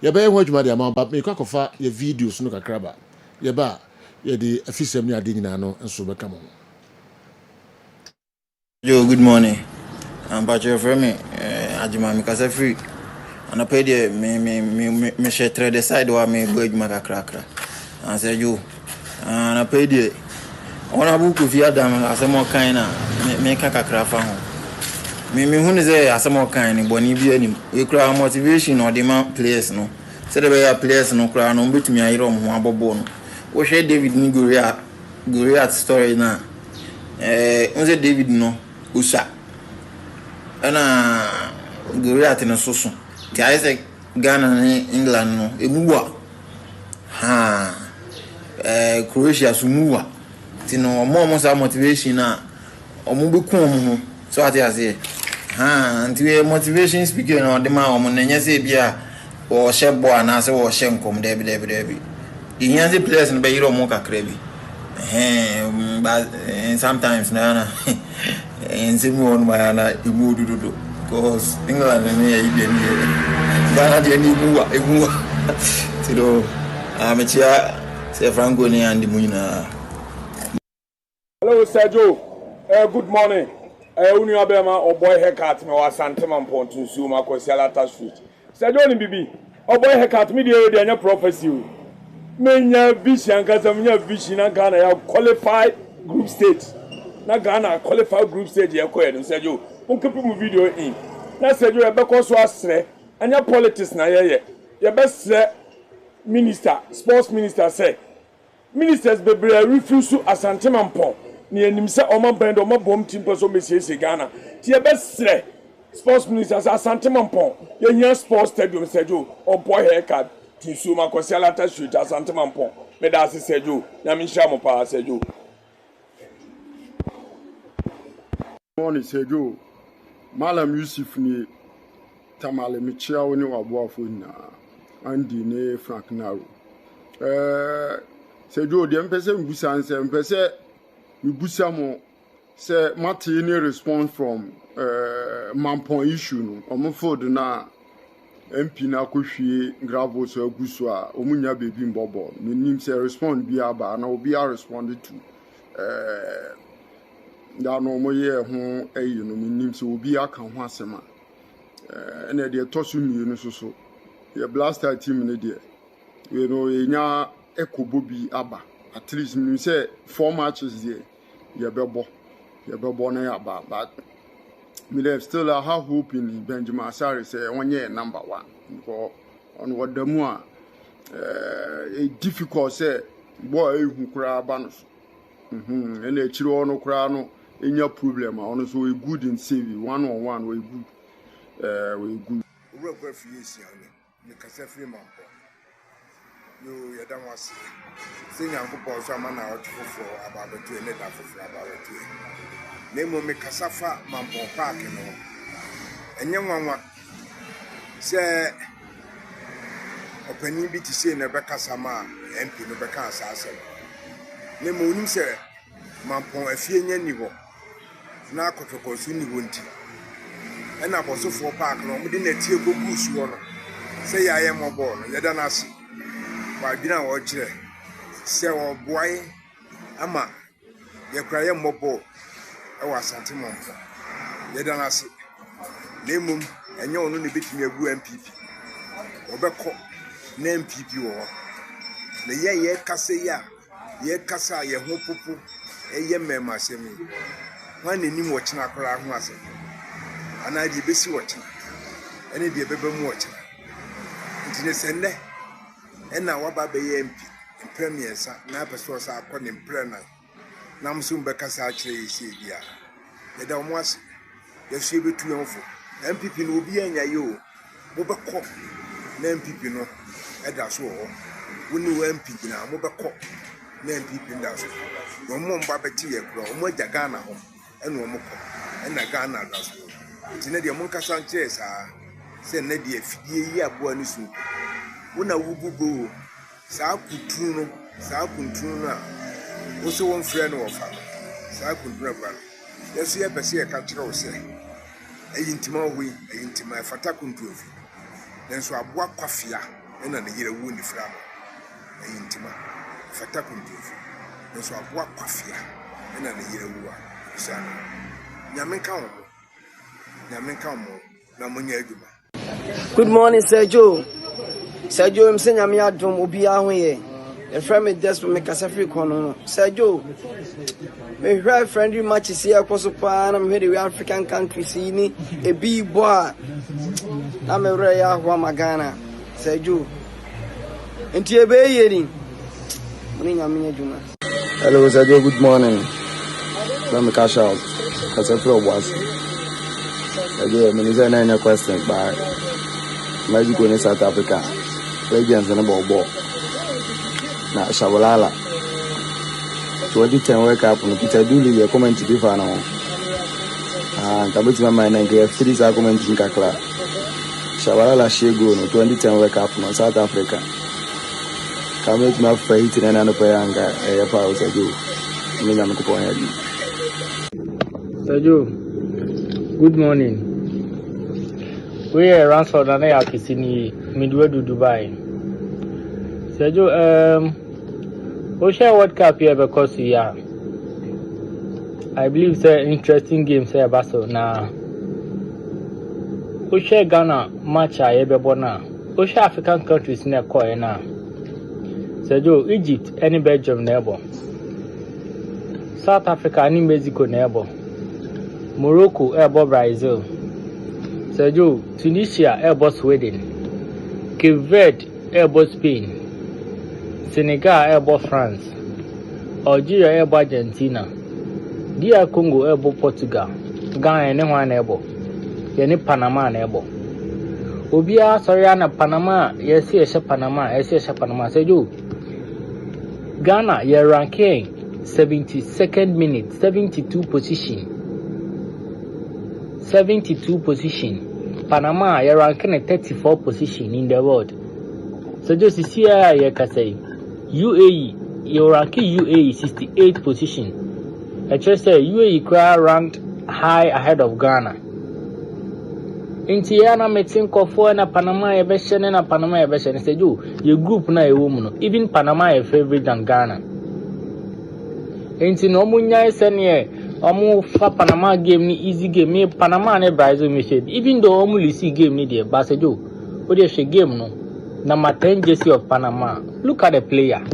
Yaba watch Madiama, but me kofa your videos no kakraba. Yaba ye the official me adi na no enso be come on. Yo, good morning. I'm Patrick from me. Ajuma me kasa free. And I pay the me share trade side wa me go ajuma kakra. I said you and I paid it. On a book of Yadam as a more kind of make a craft. Me who is as a more kind of Bonivian, we cry motivation or demand players no. Said the players no crown on bit me I don't want bone. What share David Guriat story now? Unse David no Usa. And Guriat in a soso. The Isaac Ghana England no Ebuwa. Ha Croatia Sumuwa. Tino more motivation na omubekum so ati ase anti motivation speaker na de ma omunenye se bia wo she bo ana se wo she nkom debi inyanze players no be yiro mo kakra bi but sometimes na ense mu on ma na imu dudu cause England na ya ibe ni Ghana de ni imu tiro amechia se Franco ni andi muina. Hello, Sergio. Good morning. Uni abema o boy haircut me was Santeman Pont to Zuma Kosialata Street. Sergio ni bibi. O boy haircut me dey anya prophecy. Menya vision kasa menya vision na Ghana ya qualified group stage. Na Ghana qualified group stage ya ko eno Sergio. Unkepu mu video in. Na Sergio e be ko so asre. Anya politics na ye. Ye be sre minister, sports minister say. Ministers bebre refuse to Santeman Pont. Ni enimse oma band oma bom team person Messi Ghana. Ti e be sre sports ministers Asante Mampon. Ye nya sports stadium Sergio o boy haircut ti Suma Kosialata Street Asante Mampon. Me da se Sergio na mi sha mo pa Sergio. Morning Sergio. Malam Yusuf ni tamale mi chia woni wa boafo na Andy ne Frank Naro. Sergio de mpese mbusa nse mpese mibusa mo say mati any response from Mampon issue no omford na MP na kohwie gravel so aguso a omunya bebi mbobo nim say respond bi aba na obi a respond to ya no moye ho ayi no nim say obi aka ho asema na de tosu mienu so ye blaster team ne de we no enya ekobobi aba at least nim say 4 matches there yebebo na yaba but me dey still have hope in Benjamin Asare say onye number 1 because on what the more difficult say boy ehu kura ba no and e chiri ono kura no enya problem ono so we good in save one on one we good we good we go for years me kasa free man yo yadam wase senya nkopon so ama na otufo ababetu ene da foforo ababetu nemo me kasafa Mampon park no enye nwanwa se opani bi ti se na be kasama MP no be kan asase nemo onim se Mampon afie nya ni ho na akotoko su ni ho nti ena bosofo park no mo de na tie gogu su ho no se ya ye mo ball no yeda na ase wa bina wo kire se wo boy ama ye kraye mbobo e wa Asante Mampon ye dan ase lemum enye onu ne betimi agu MPP obekọ na MPP wo na ye kase ya ye kasa ye ho popo eye mema asemi wan nim wo kina akora ho ase ana di besi wo kina ene di bebe mu wo kina ntine sende ena waba be ye MP premier sa na person sa akọ ne premier na msum be kasa akire isi bia ye da omo ase ye su betu yonfo MPP no obi anya yo mo be kọ na MPP no eda so ho woni wo MPP na mo be kọ na MPP nda so no mo mba beti ye kro mo agya Ghana ho ena mo kọ ena Ghana da so tine de mo kasa nkire sa se na de afidie yi abo ani su wona wugugo sa kuntunu na wo so won frɛ no ofa sa kuntunu ba yesu ye pese ye ka kyerɛ wo sɛ ayintima ho yi ayintima fata kuntunu fi nenso aboa kwafia na ne yere wu ni fra no ayintima fata kuntunu fi nenso aboa kwafia na ne yere wu a sa no nyame ka wo na munya adwuma. Good morning, Sergio. Sergio, I'm saying I'm here. Don't be out here. A friend me desperate make us a free corner. Say Joe, me very friendly matches here across the pan. I'm here the African countries in a big boy. I'm a rare Wamagana. Say Joe. And to be hearing. Hello, Sergio. Good morning. Let me cash out. That's a flow was. Again, I mean, any question, but Mexico in South Africa. Legends and a ball. Now, Shabalala. 2010 wake up on Peter Dooley, your comment to give an and Kabit my mind and get 3 arguments in Kakla. Shabalala Shego, 2010 wake up on South Africa. Come with my faith in another payanga, a power Sergio. I mean, I'm going to Sergio, good morning. We are Ransford and I are kissing midway to Dubai. Sergio, we share World Cup here because we are. I believe it's an interesting game, say Basso. Now, we share Ghana match I ever born now. We share African countries near Korea now. Sergio, Egypt, any Belgium neighbor. South Africa, any Mexico neighbor. Morocco, airborne Brazil. Sergio, Tunisia, airborne Sweden. Cape Verde, airborne Spain. Senegal, airborne France. Algeria, airborne Argentina. DR Congo, airborne Portugal. Ghana, anyone airborne. Yani Panama, airborne. Obia, sorry, Anna Panama, yes, Panama, yes, Panama. Sergio, Ghana, you're ranking 72nd minute, 72 position. 72 position. Panama, you're ranking a 34 position in the world. So just see here, you can say UAE, you're ranking UAE 68 position. I just say UAE ranked high ahead of Ghana. In Tiana, meeting Kofo and Panama, a version and a Panama, a version. Say you, your group na a woman, even Panama a favorite than Ghana. In Tinomunya is any. Omo fa Panama game ni easy game me Panama and Brazil me shade. Even though omo see game ni there, but Sergio, what dey she game no? Number 10 jersey of Panama. Look at the player.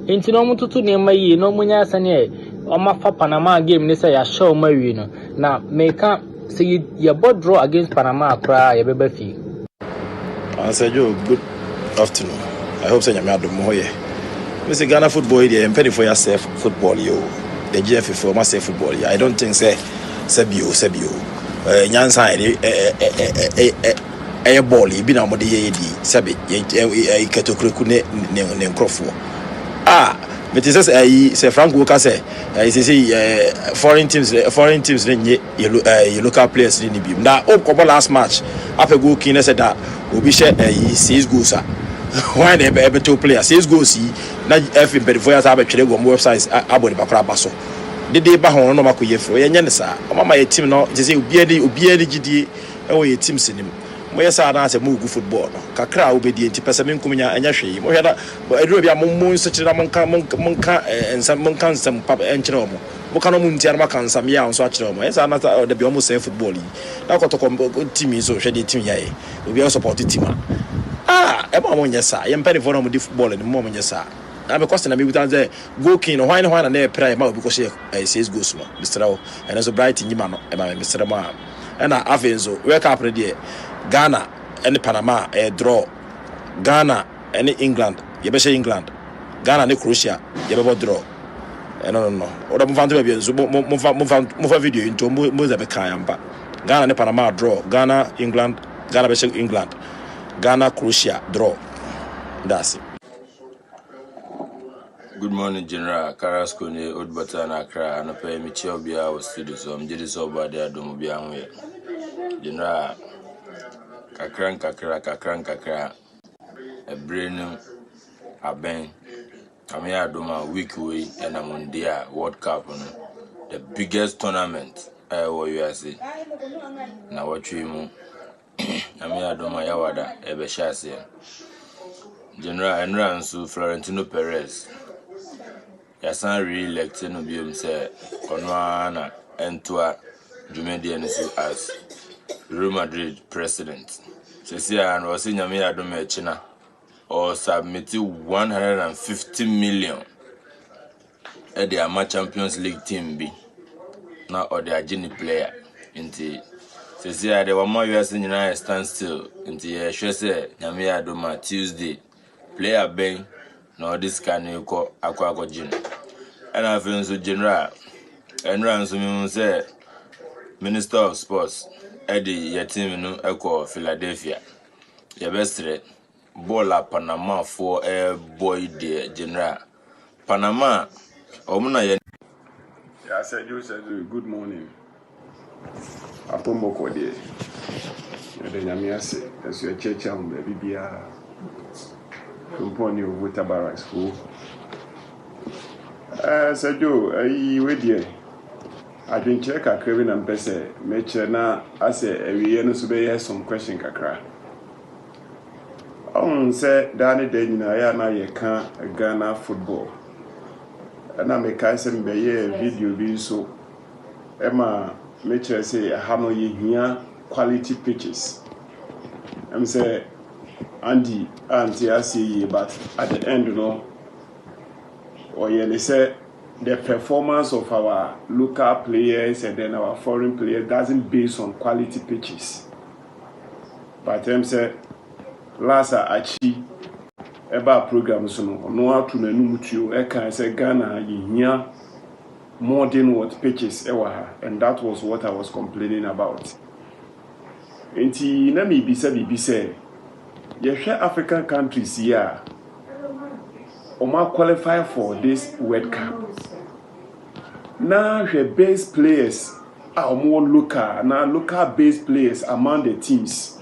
Inti no mo tutu ne mayi no mo nya sane omo fa Panama game ni say ya show mawi no. Na make say your board draw against Panama akra ya beba fi. Sergio, good afternoon. I hope say nyame adom ho ye. Mr. Ghana football here, I'm penny for yourself football yo. The GF for myself football. I don't think say Sebio. Nyansa a ball, be now more the Sabi, Katokruku ne Crawford. Ah, but it says say Frank Walker say, I say foreign teams, you local players in the beam. Now, last match, after go Kina said that will be share 6 goals. Why they be two players? 6 goals see. Now, if you better for us, I have a websites about the Bakra Basso. The day Bahon no Makuye for Yansa. My team no, just say Ubiadi GD, away team cinema. Where I answer move football. Kakra obedient to Pessamin Kumia and Yashi. Moyada, but I do be a moon such a monka and some monkan some papa and Chinomo. Mokano Muntiamakan, some young swatch no. As another, the be almost say football. Now got to come good team is so shady team. Yay, we all support the team. Ah, a moment, yes, sir. I am penny for no football in the moment, yes, sir. I'm a question. I mean, without the walking or wine and their prayer because she says goes, Mr. O, and as a bright in Yamano, and my Mr. Ma. And I have so wake up ready. Ghana and Panama a draw. Ghana and England, Yabesha England. Ghana and Croatia, Yababa draw. And no. What I'm found to be move video into Mozambique. Ghana and Panama draw. Ghana, England, Ghana, Besha England. Ghana, Croatia draw. That's it. Good morning, General. Carrasco, Old Batan, Accra, and a pay me Chobia was studios. So I'm just over there, don't be away. General, Kakran, a brain, a bang. I'm here, do my week away, and I'm on the World Cup, the biggest tournament. What you say? Now, what you mean? I'm here, do my Yawada, Ebeshasi. General and so Florentino Perez. Yasan re-elected no be say Onwana Entua Jumedian as Real Madrid president. Sesia and was in Yamia Dome China. or submit 150 million at the Ama Champions League team be now or the Gini player into say there were more years in United stand still into a say Yamia Doma Tuesday player bang no this can you call Aqua Gin and I feel so general and ransom say Minister of Sports Eddie your team no echo Philadelphia your best rate Bola Panama for a boy dear general Panama Omuna Yeah, I said you said good morning. Apombo Kodie. The Yamiase, as your church on the Bibia from Pony of Witabarak School. I said you, I wait here. I didn't check a craving and pese, Mecher na, I say, every year no subay some question kakra. Say, Danny Denina, I can't Ghana football. And I make I send me a video being so. Emma, Mecher say, I have no here quality pitches. I'm say, Andy, Auntie, I see you, but at the end, you know, or yeah, they say the performance of our local players and then our foreign players doesn't base on quality pitches. But I'm say, last achi eba program so no atu na numutio e kan say Ghana yihia modern what pitches ewa ha, and that was what I was complaining about. Enti na me bi say yehwe African countries here Oma qualify for this World Cup. Now the base players are more local, now local base players among the teams.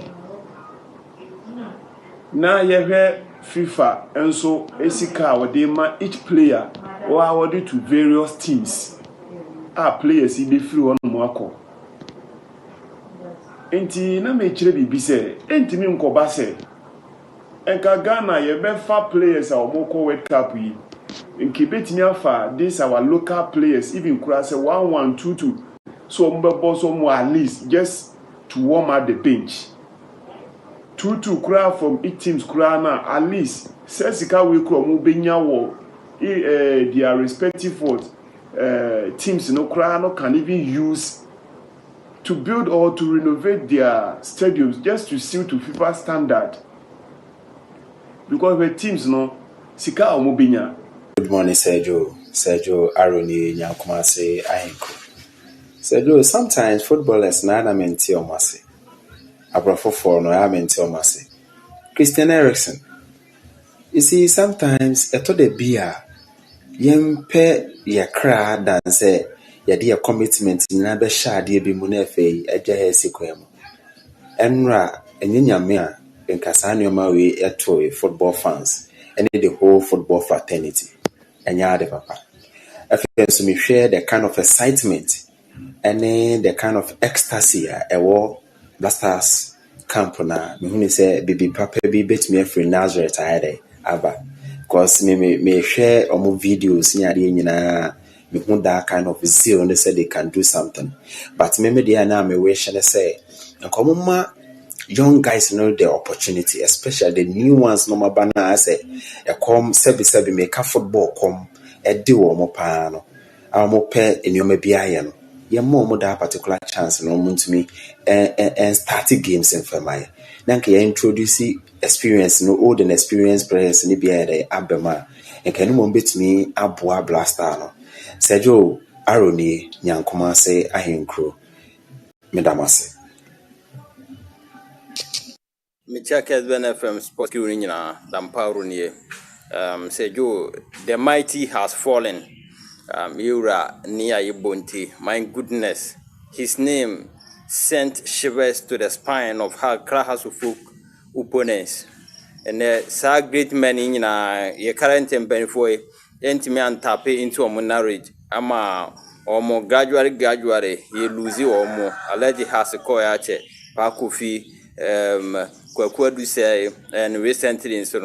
Now you have FIFA and so Esika or they man each player or awarded to various teams. Our players be free on Mwako. Enti na me chire bi say enti mi nkoba say enka Ghana ye be fa players a omoko World Cup yi enki betimi afa this our local players even kura say 1-1-2-2 so mbebo so mo at least just to warm up the bench 2-2 kura from each teams kura na at least sesika we kura mo benya wo their respective teams no kura no can even use to build or to renovate their stadiums just to suit to FIFA standard. Because the teams no sika omobinya. Good morning, Sergio Aroni Nyankumase Ahenko. Sergio, sometimes footballers na menti omase. Abrafo for no menti omase. Christian Eriksen. You see, sometimes eto de bia yempe ye kra dan say ye de commitment na be shade bi mu na fe eje hesi kwem. Enra enyanyame a nkasa nneoma we eto football fans and the whole football fraternity. Enya de papa. After so me share the kind of excitement and the kind of ecstasy ewo Blasters camp na me hu say bibi papa bi betime free Nazareth ahead aba because me share omo videos nyade nyina me hu that kind of zeal and they say they can do something but me dey na me wish and say nkomma young guys know the opportunity, especially the new ones no mabana say e come sebi make football come e di wo mo pa no mo pe enoma bia ye no ye mo that particular chance no muntumi and start games in family then can introduce experience no old and experienced players ni bia dey abema e kan mo betumi aboa blaster no Sergio Aroni Nyankoma say ahenkro medamase Micha Kessben FM Sport Kiwinina Damparunie. Say Joe, the mighty has fallen. Yura Nia Yibunti. My goodness, his name sent shivers to the spine of her Krahasufuk opponents. And so great men in your current and benefit, me and tap into a marriage. Ama or more gradually, ye lose you or more. A lady has a coyache, Pakufi. Kwakwadu say and recently in so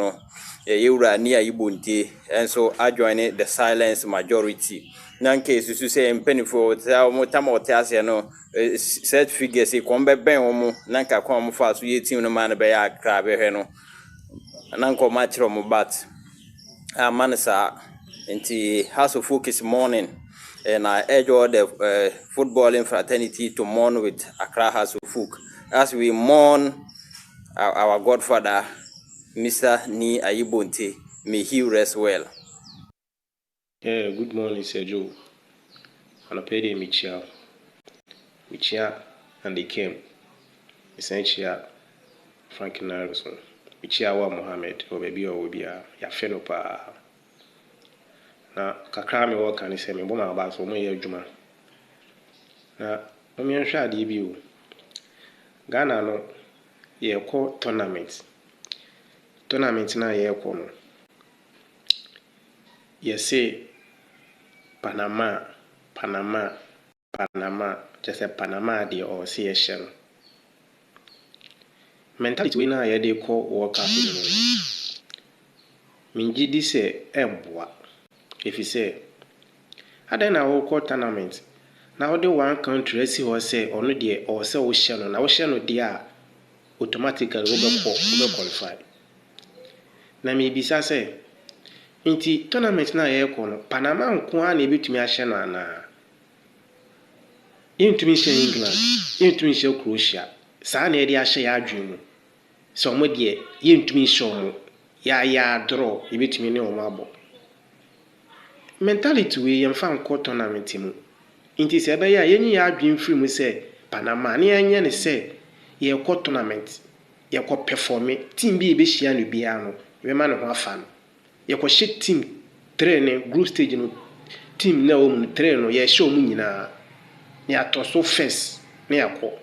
Yura near Ibunti and so I joined the silence majority. Nan case you say in penny for Motamo Tassiano set figures a combat ben homo, Nanka come fast, we team no man by a crab heno. nanko matchro mo bat manasa into House of Focus morning, and I urge all the footballing fraternity to mourn with Accra House of Folk as we mourn our godfather, Mr. Ni Ayibonte. May he rest well. Yeah, good morning, Sir Joe. And I paid him Michia, and they came. Essentially, Frank Narison, Michia wa Mohammed, or baby or will be a Yafenopa. Now, Kakrami or can say me, Boma about so many Juma. Now, I'm your shad debut. Ghana no, ye call tournament. Tournament na ye call. Ye say Panama, just a Panama de or CSM. Mentality we na ye de call World Cup. Minji di se emboa. If you say, I then I will call tournament. Now the one country see or say or no dear or say ocean na ocean dear automatically will qualify. Na me bisa say inti tournament na ye kono Panama nko a na ebetumi ahye na na. Intumi hye England, intumi hye Croatia. Saa na ye de ahye ya adwenu. So mo de ye intumi hye omo. Ya draw ebetumi ne omo abo. Mentality we yemfa nko tournament mu. Inti se be ya yenyi ya adwen free mu se Panama na yenye ne se ye ko tournament ye ko perform team bi be hia no bia no we ma no ho afa no ye ko hye team train group stage no team na o mu train no ye hye o mu nyina ya to so first na ya ko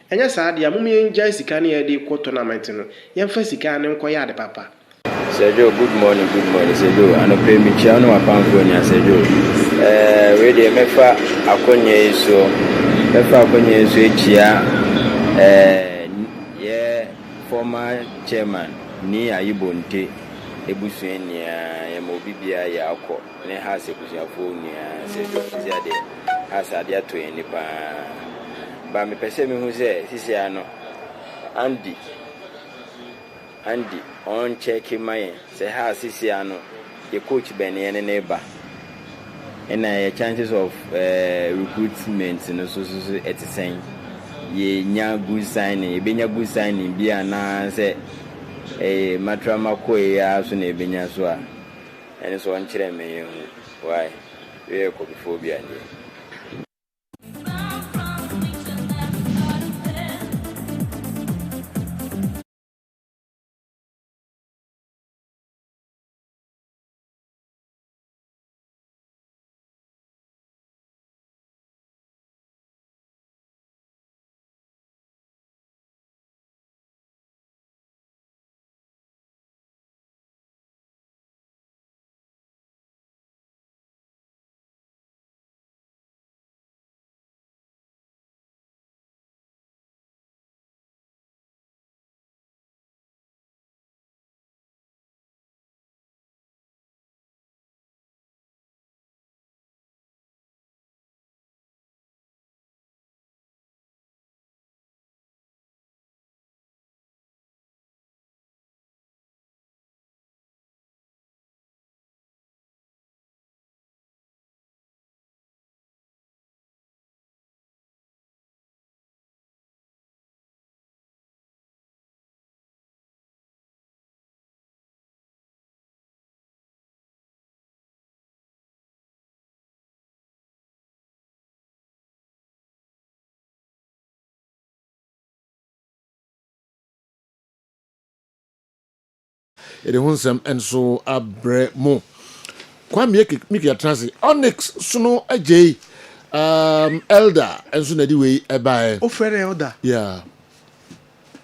enya saa de amum ye nja sika na ye de ko tournament no yemfa sika na nko ya de papa. Sergio, good morning, Sergio. I don't pay me channel upon Konya, Sergio. Ready, Mefa Akonye so, Chia, yeah, former chairman, Ni Ayibonte, Ebusuenia, Yamobibia Yako, Ne has a Busafonia, Sergio, Zade, has a dear to any pa. But me perceive who says, Sisiano, Andy, on checking my say how Sisiano, the coach Benny and a neighbor. And I chances of recruitment and also at the same. Ye nya good signing, ye benya good signing, be a na say a matrama quay as soon as benya swa. And it's one chile why we are cophobia. It is some and so abre mo. Kwame Miki Transi Onyx Suno Ajay Elder and so na di way e buy. O frere elder. Yeah.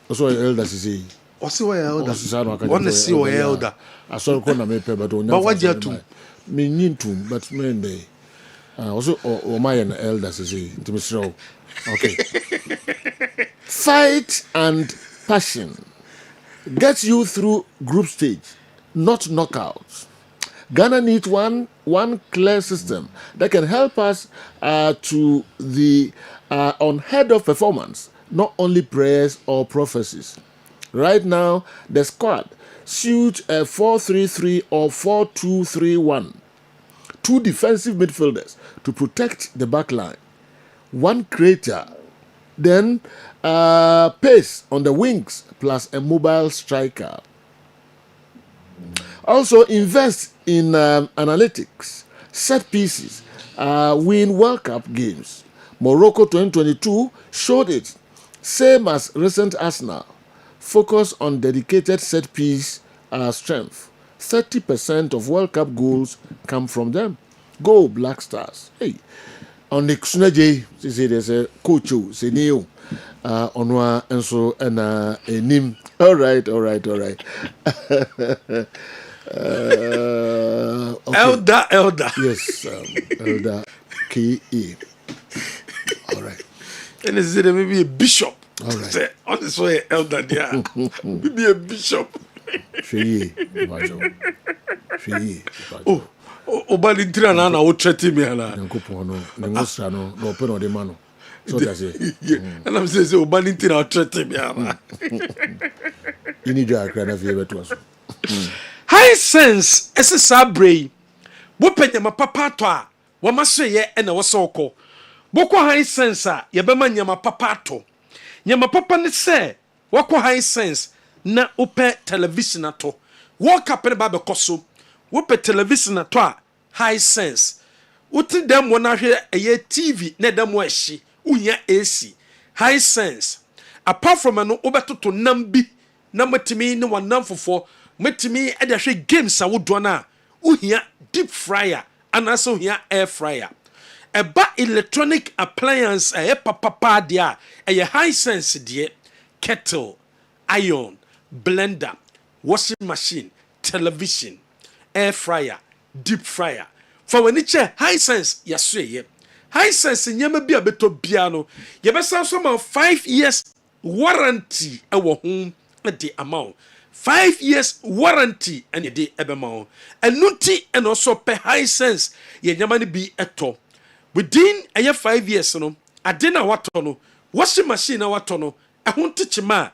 Also elder sisi. O si wa elder. One see wa elder. I saw ko na me pe but onya. But what you do? Me nyintum but me ndey. Also o my elder sisi. Ntimisro. Okay. Fight and passion gets you through group stage, not knockouts. Ghana needs one clear system that can help us to the unheard-of performance, not only prayers or prophecies. Right now, the squad suit a 4-3-3 or 4-2-3-1. 2 defensive midfielders to protect the back line. 1 creator. Then pace on the wings plus a mobile striker. Also invest in analytics, set pieces, win World Cup games. Morocco 2022 showed it. Same as recent Arsenal. Focus on dedicated set piece strength. 30% of World Cup goals come from them. Go Black Stars. Hey, on the Kusunaje, there's a coach, say Neo, Onwa, and so and Nim. All right. Okay. Elder. Yes, Elder K.E. All right. And is it maybe a bishop? All right. Say, on this way, elder, there. Maybe a bishop. Oh, Obalitira na o threat me ala. Nyankopon no, ne ngosra no, no pe no de ma no. So that's it. And I'm saying Obalitira o threat me ala. Ini jo akra na vie beto aso. High sense ese sabre. Wo penya mapapa to a, wo maso ye e na wo so kọ. Boko high sense a ye be ma nyama papa to. Nyama papa ne se, wako high sense na upe television ato. World Cup ne ba be koso. Wope television ato a high sense. Uti dem wona hwe eye TV na dem wo ehye. Unya AC. High sense. Apart from no obetoto nambi na matimi ne wanam fofo, matimi e de hwe games a wodo na uhia deep fryer anaso uhia air fryer. Eba electronic appliance papa dia high sense die kettle, iron, blender, washing machine, television, air fryer, deep fryer. For when it's high sense yaswe high sense nyama bi abeto bia no ye be san so ma 5 years warranty e wo home the amount 5 years warranty and the ebema enuti and also per high sense ye nyama ni bi eto within 5 years no ade na wato no washing machine na wato no ehun tichima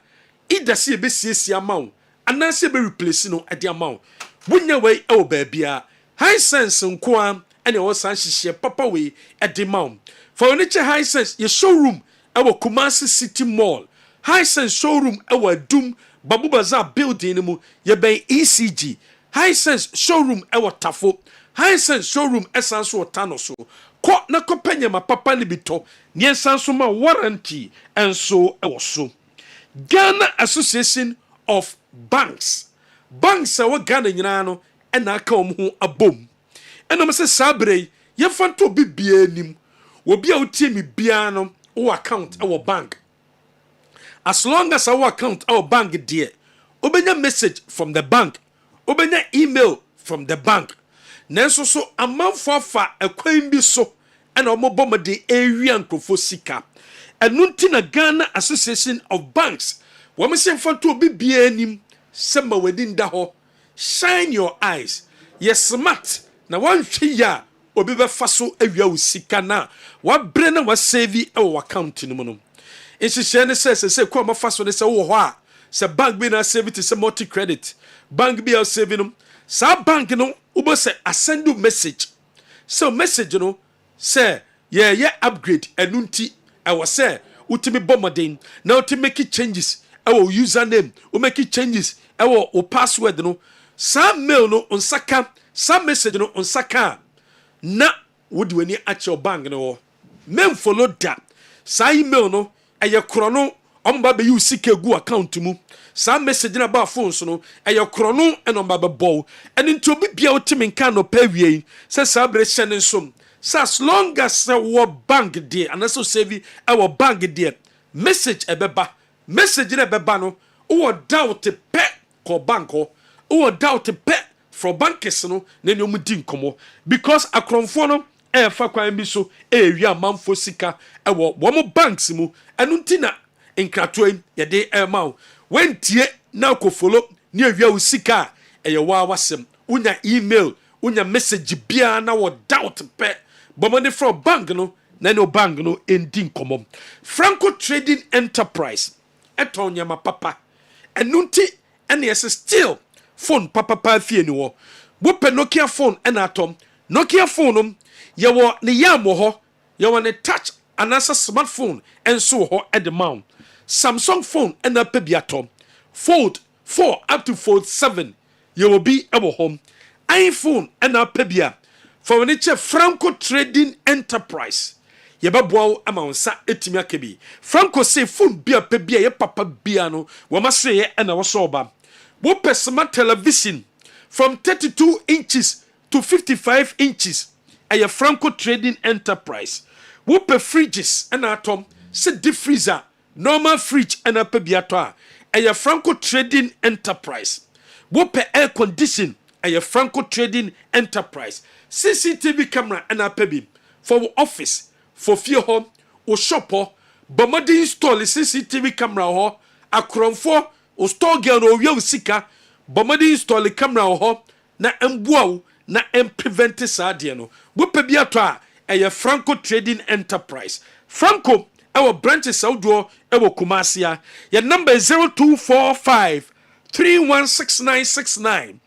ida se be siesie amount anase be replace no ade amount bunya we e o ba bia high sense nko am ene wo san hihye papa we ade mount for any high sense your showroom e wo Kumasi City Mall high sense showroom e wo Adum Babu Bazaar building mu ye ben ECG high sense showroom e wo Tafo high sense showroom essence wo Tano so ko na kopenya ma papa ni bito ni essence ma warranty enso e wo so Ghana Association of Banks wo Ghana nyina no e na aka omhu abom eno me se sabre ye fanto bibia nim obi a utie mi bia no wo account e wo bank as long as our account our bank there obenya message from the bank obenya email from the bank nanso so amanfo afa ekwan bi so ena omobom de area nkrofo sika enunti na Ghana Association of Banks wo me se fanto bibia anim sema wadin da ho shine your eyes yes smart na wan hwe ya obi be fa so awia usika na wa bre na wa save e wo account ni mu no insise ne se ko ma fa so ne se wo ho a se bank bi na save it se multi credit bank bi a save no sa bank no ubo se send you message so message no say ye upgrade enunti e wo say utimi bomodin na utimi make changes e wo username u make changes e wo password no sa mail no onsaka sa message no onsaka na wodi wani ache bank no men follow that sa email no eye krono omba be use sika gu account mu sa message na ba phone so no eye krono enomba be bow eni nti obi bia otimi nka no pa wie se sa bre hye ne som so as long as wo bank there and also save our bank there message ebeba message na beba no wo doubt pe ko bank wo doubt pe from bankers no na nyom di nkomo because akronfo no e fa kwan bi so e wi amanfo sika e wo mo banks mu enu ntina nkratoem ye de e ma wentie na ko follow ni wi a sika e ye wa wasem unya email unya message bia na wo doubt pe bomone from bank no na no bank no endi nkomo Franco Trading Enterprise etonya ma papa enu nti ene yes still phone papa fie ni wo wopɛ Nokia phone ɛna atom Nokia phone yɛwɔ ne yam wɔ hɔ yɛwɔ ne touch anasa smartphone ɛnso wɔ hɔ ɛde mount Samsung phone ɛna pɛ bi atom Fold 4 up to Fold 7 yɛwɔ bi ɛwɔ hɔ iPhone ɛna pɛ bi a for when it's Franco Trading Enterprise yɛbɛboa ama wo nsa etimi akabi Franco say phone bi a pɛ bi a yɛ papa bia no wɔn asɛ yɛ ɛna wɔsɔ ɔba wopɛ smart television from 32 inches to 55 inches a Franco Trading Enterprise wopɛ fridges ɛna atom se deep freezer normal fridge ɛna pɛ bi ato a Franco Trading Enterprise wopɛ air condition a Franco Trading Enterprise CCTV camera ɛna pɛ bi for office for fie hɔ o shop hɔ bɔmɔden install CCTV camera hɔ akorɔmfo o store girl no wiaw sika bɔmɔden install camera hɔ na embuaw na prevent saade no wopɛ bi ato a Franco Trading Enterprise Franco our branches outdoor our Kumasia your number is 0245 316969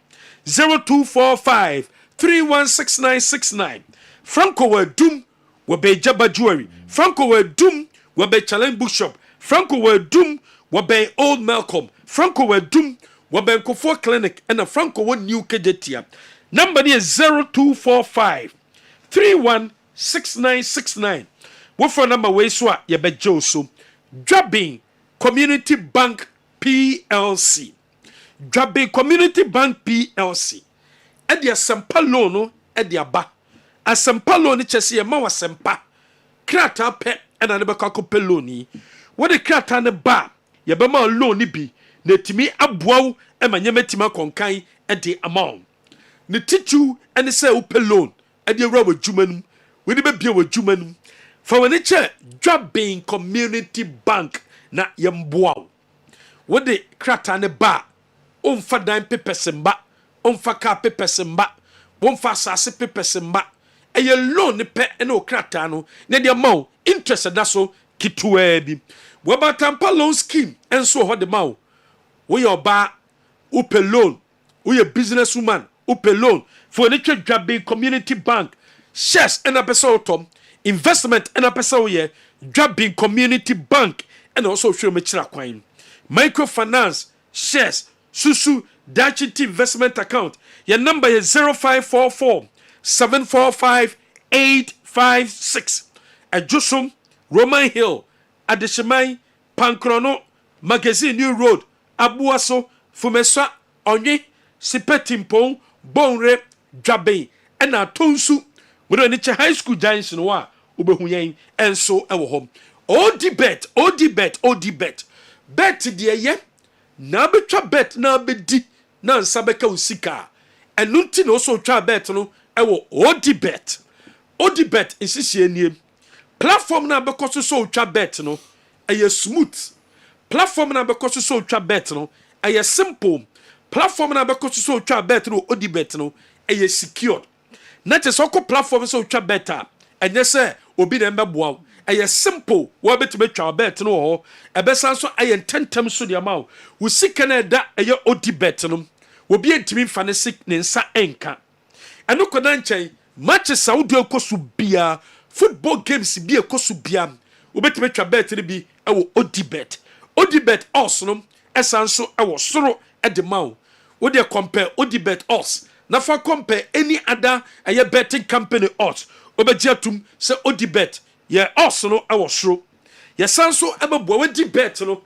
0245 316969 Franco were doom were be Jabba Jewelry Franco were doom were be Challenge Bookshop Franco were doom were be Old Malcolm Franco were doom were be Kofo Clinic and a Franco one new KJT number is 0245 316969 what for number way so ya be Joso Drabbing Community Bank PLC Drabbing Community Bank PLC edi asempa loan no edi aba asempa loan ni chese ye ma wasempa krata pe na ne beka ko pe loan ni wo de krata ne ba ye be ma loan ni bi na timi aboaw e ma nyema tima konkan edi amount ne titu ene se wo pe loan edi awura wa dwumanum we ni be bia wa dwumanum fa woni che Drabbing Community Bank na ye mboaw wo de krata ne ba omfa dan pepesemba omfa ka pepesemba omfa asase pepesemba eye loan ne pe ene okrata no ne de maw interest da so kitwa bi wo ba tampa loan scheme enso ho de maw wo ye oba upe loan wo ye businesswoman upe loan for ne twa Drabbing Community Bank shares ena pesa otom investment ena pesa wo ye Drabbing Community Bank ena also hwe me kira kwan microfinance shares susu Dachity investment account your number is 0544 745 856 Ajusum Roman Hill Adeshimai Pankrono Magazine New Road Abuaso Fumesa Onye Sipetimpon Bonre Drabbing ena tonsu we ni high school giants no wa obehu yen enso ewo hom odi bet bet de ye na betwa bet na bedi na nsabeka usika enunti no so twa bet no ewo odi bet insisi enie platform na bekoso so twa bet no eye smooth platform na bekoso so twa bet no eye simple platform na bekoso so twa bet no odi bet no eye secured na te so ko platform so twa bet a enye se obi na mbeboa eye simple wo betime twa bet no ho ebesan so eye tentem so de ma wo sika na da eye odi bet no obi entimi fa ne sik ne nsa enka eno koda nchen match Saudi ekosu bia football games bi ekosu bia wo betime twa bet ne bi ewo odi bet odds no esan so ewo soro e de ma wo de compare odi bet odds na fa compare any other eye betting company odds obejiatum se odi bet ye odds no ewo soro ye san so ebebo wadi bet no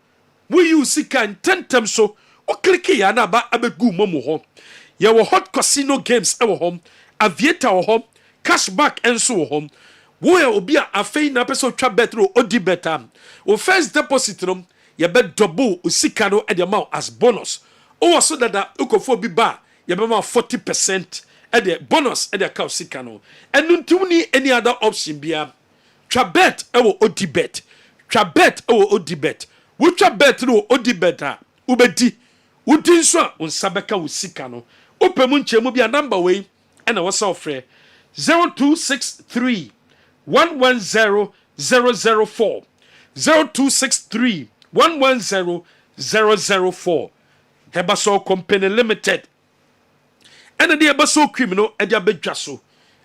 wo use kan tentem so o click ya na ba abegu momo ho ye wo hot casino games ewo hom aviator wo hom cashback enso wo hom wo ya obi a afei na person twa bet ro odi bet am o first deposit no ye be double o sika no e de ma as bonus o wo so dada ukofo bi ba ye be ma 40% e de bonus e de ka o sika no enu ntumni any other option bia twa bet ewo odi bet twa bet ewo odi bet wo twa bet no odi bet a ubedi udin so a unsabeka wo sika no opemu nchemu bia number we ena wo sa ofre 0263 110 004 0263 110 004 Hebaso Company Limited ɛna de ɛbɛ so cream no ɛde abɛdwa so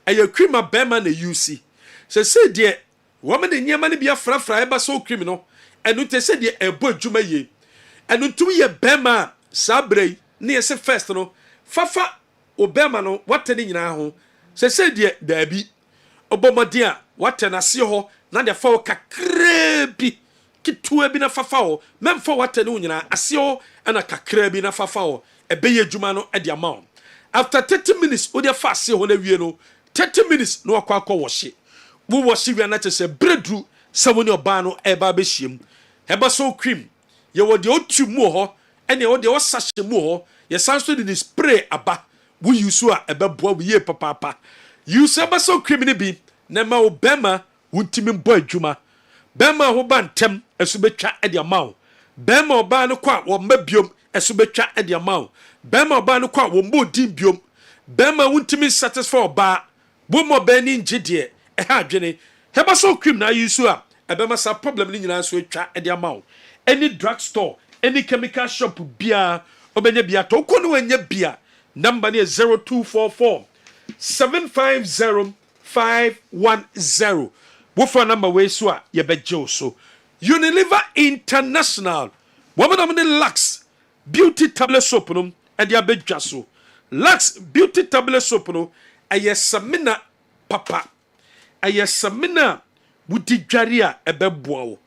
ɛyɛ cream a bɛrima na UC sɛ deɛ wɔn de nneɛma no bi afrafra ɛbɛ so cream no ɛno te sɛ deɛ ɛbɔ adwuma yie ɛno ntum yɛ bɛrima a saa bere yi ne yɛsɛ first no fafa obɛrima no wate ne nyinaa ho sɛ deɛ daabi ɔbɔmmɔden a wate n'aseɛ hɔ na de fa wɔ kakraa bi ketewa bi na fafa hɔ mɛmfa wate ne wo nyinaa aseɛ hɔ ɛna kakraa bi na fafa hɔ ɛbɛyɛ adwuma no ɛde ama wo after 30 minutes wode fa aseɛ hɔ no awie no 30 minutes na wakɔ akɔ wɔhye wo wɔhye wia na kyɛ sɛ breadru sɛ wo ne ɔbaa no ɛba bɛhyiam ɛba so cream yɛwɔ deɛ otu mu hɔ ɛne ɛwɔ deɛ wɔsahyɛ mu hɔ yɛsan so de ne spray aba wo use a ɛbɛboa wo yie papaapa use ɛba so cream ne bi na ma wo bɛma wo ntimi mbɔ adwuma bɛma ho ba ntɛm ɛso bɛtwa ɛde ama wo bɛma ɔbaa no kɔ a wɔmma biom ɛso bɛtwa ɛde ama wo bɛma ɔbaa no kɔ a wɔmmɔ odin biom bɛma wo ntimi satisfy ɔbaa wo mo ɔbaa ni ngye deɛ ɛha adwene ɛba so cream na use a ɛbɛma sa problem ne nyinaa so atwa ɛde ama wo any drug store any chemical shop bia obenya bia to ko no wanya bia number ne 0244 750 510 wo phone number we so a ye beje so Unilever International woman ne Lux beauty tablet soap no e dia bedwa so Lux beauty tablet soap no ayesamina papa ayesamina wudi dware a ebeboa wo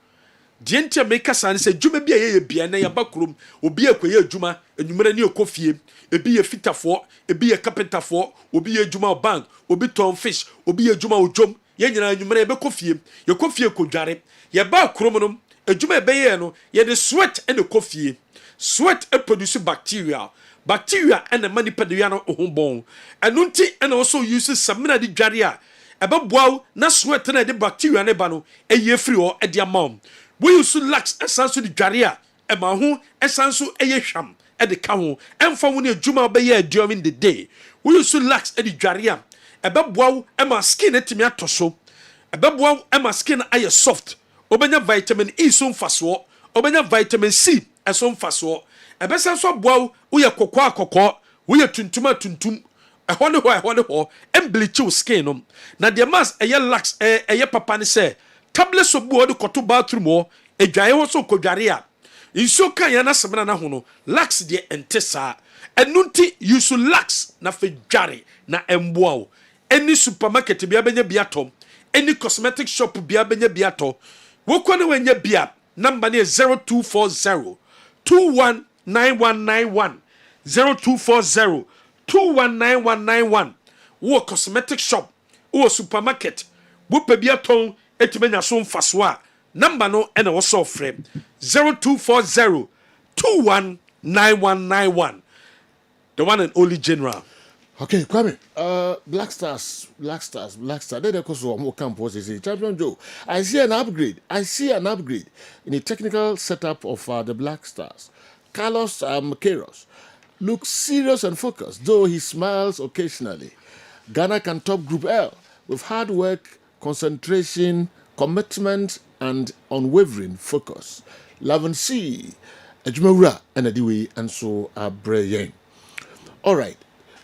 die ntia meka sane se dwuma bia ye bia na yaba krom obi akoye adwuma enwumere ne ekofie ebi ye fitafo ebi ye carpenterfo obi ye adwuma bank obi ton fish obi ye adwuma ojom ye nyina enwumere ye bekofie ye kofie kodware ye ba krom no adwuma ebeye no ye de sweat and kofie sweat produce bacteria and manipa de no ho bon enunti and also use samina di dware a ebeboa na sweat na de bacteria ne ba no eye free o e de amount we use Lux esanso di dware a ema ho esanso eye hwam e de ka ho emfa wo ne adwuma obeye during the day we use Lux e di dware a ebeboa ema skin etimi atoso ebeboa ema skin aye soft obenya vitamin E so mfaso obenya vitamin C eso mfaso ebesanso boa wo ye kokko wo ye tuntum ehɔ ne hɔ embleach skin no na de mas eye Lux eye papa ne se tablet so bu de koto bathroom ho edwaye ho so kodware a inso kan ya na semna na ho no Lux de entesa enunti use Lux na fe dware na emboa wo any supermarket bia benya bia tom any cosmetic shop bia benya bia to wo kwane wenya bia number ne 0240 219191 0240 219191 wo cosmetic shop wo supermarket wo pe bia ton etimenya so mfaso a number no ena wo so frame 0240 219191 the one and only general. Okay, Kwame. Black Stars. They also more campus. Champion Joe. I see an upgrade in the technical setup of the Black Stars. Carlos Maqueiros looks serious and focused, though he smiles occasionally. Ghana can top Group L with hard work, concentration, commitment, and unwavering focus. Lavan C, Ejumura, and Adiwi, and so Abrayeng. All right.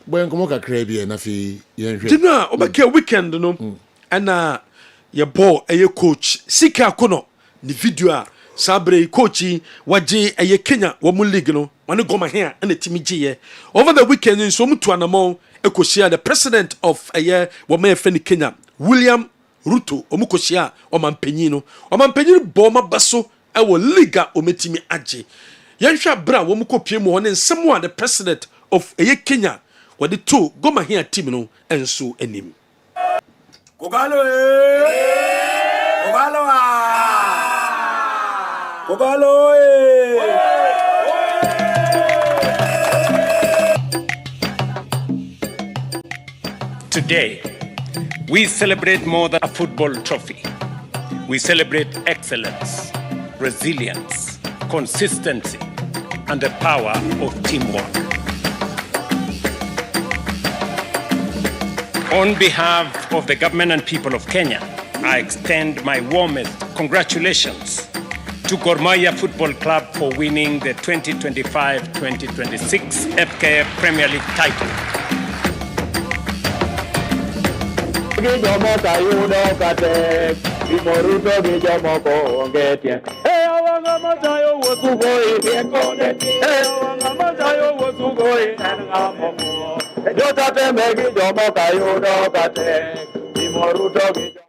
When come on, crabby and afi dinner obake weekend no and your ball a coach Sika Kono the video Sabre coachy waje a Kenya woman league no one go my hair and a timmy over the weekend in some to anamo Ekoshia the president of a year woman Feni Kenya William Ruto Omukoshia Oman Penino Boma Basso our liga ometimi aje Yansha Bra Womuko Piemo and someone the president of a Kenya. What the two go my here team no and so enim. Kogalo Today, we celebrate more than a football trophy. We celebrate excellence, resilience, consistency, and the power of teamwork. On behalf of the government and people of Kenya, I extend my warmest congratulations to Gor Mahia Football Club for winning the 2025-2026 FKF Premier League title. gijomo kayudo kate imoruto gijomo kongetie wanga matayo wosugoi ekone wanga matayo wosugoi ngamo jota tembe gijomo kayudo kate imoruto gijomo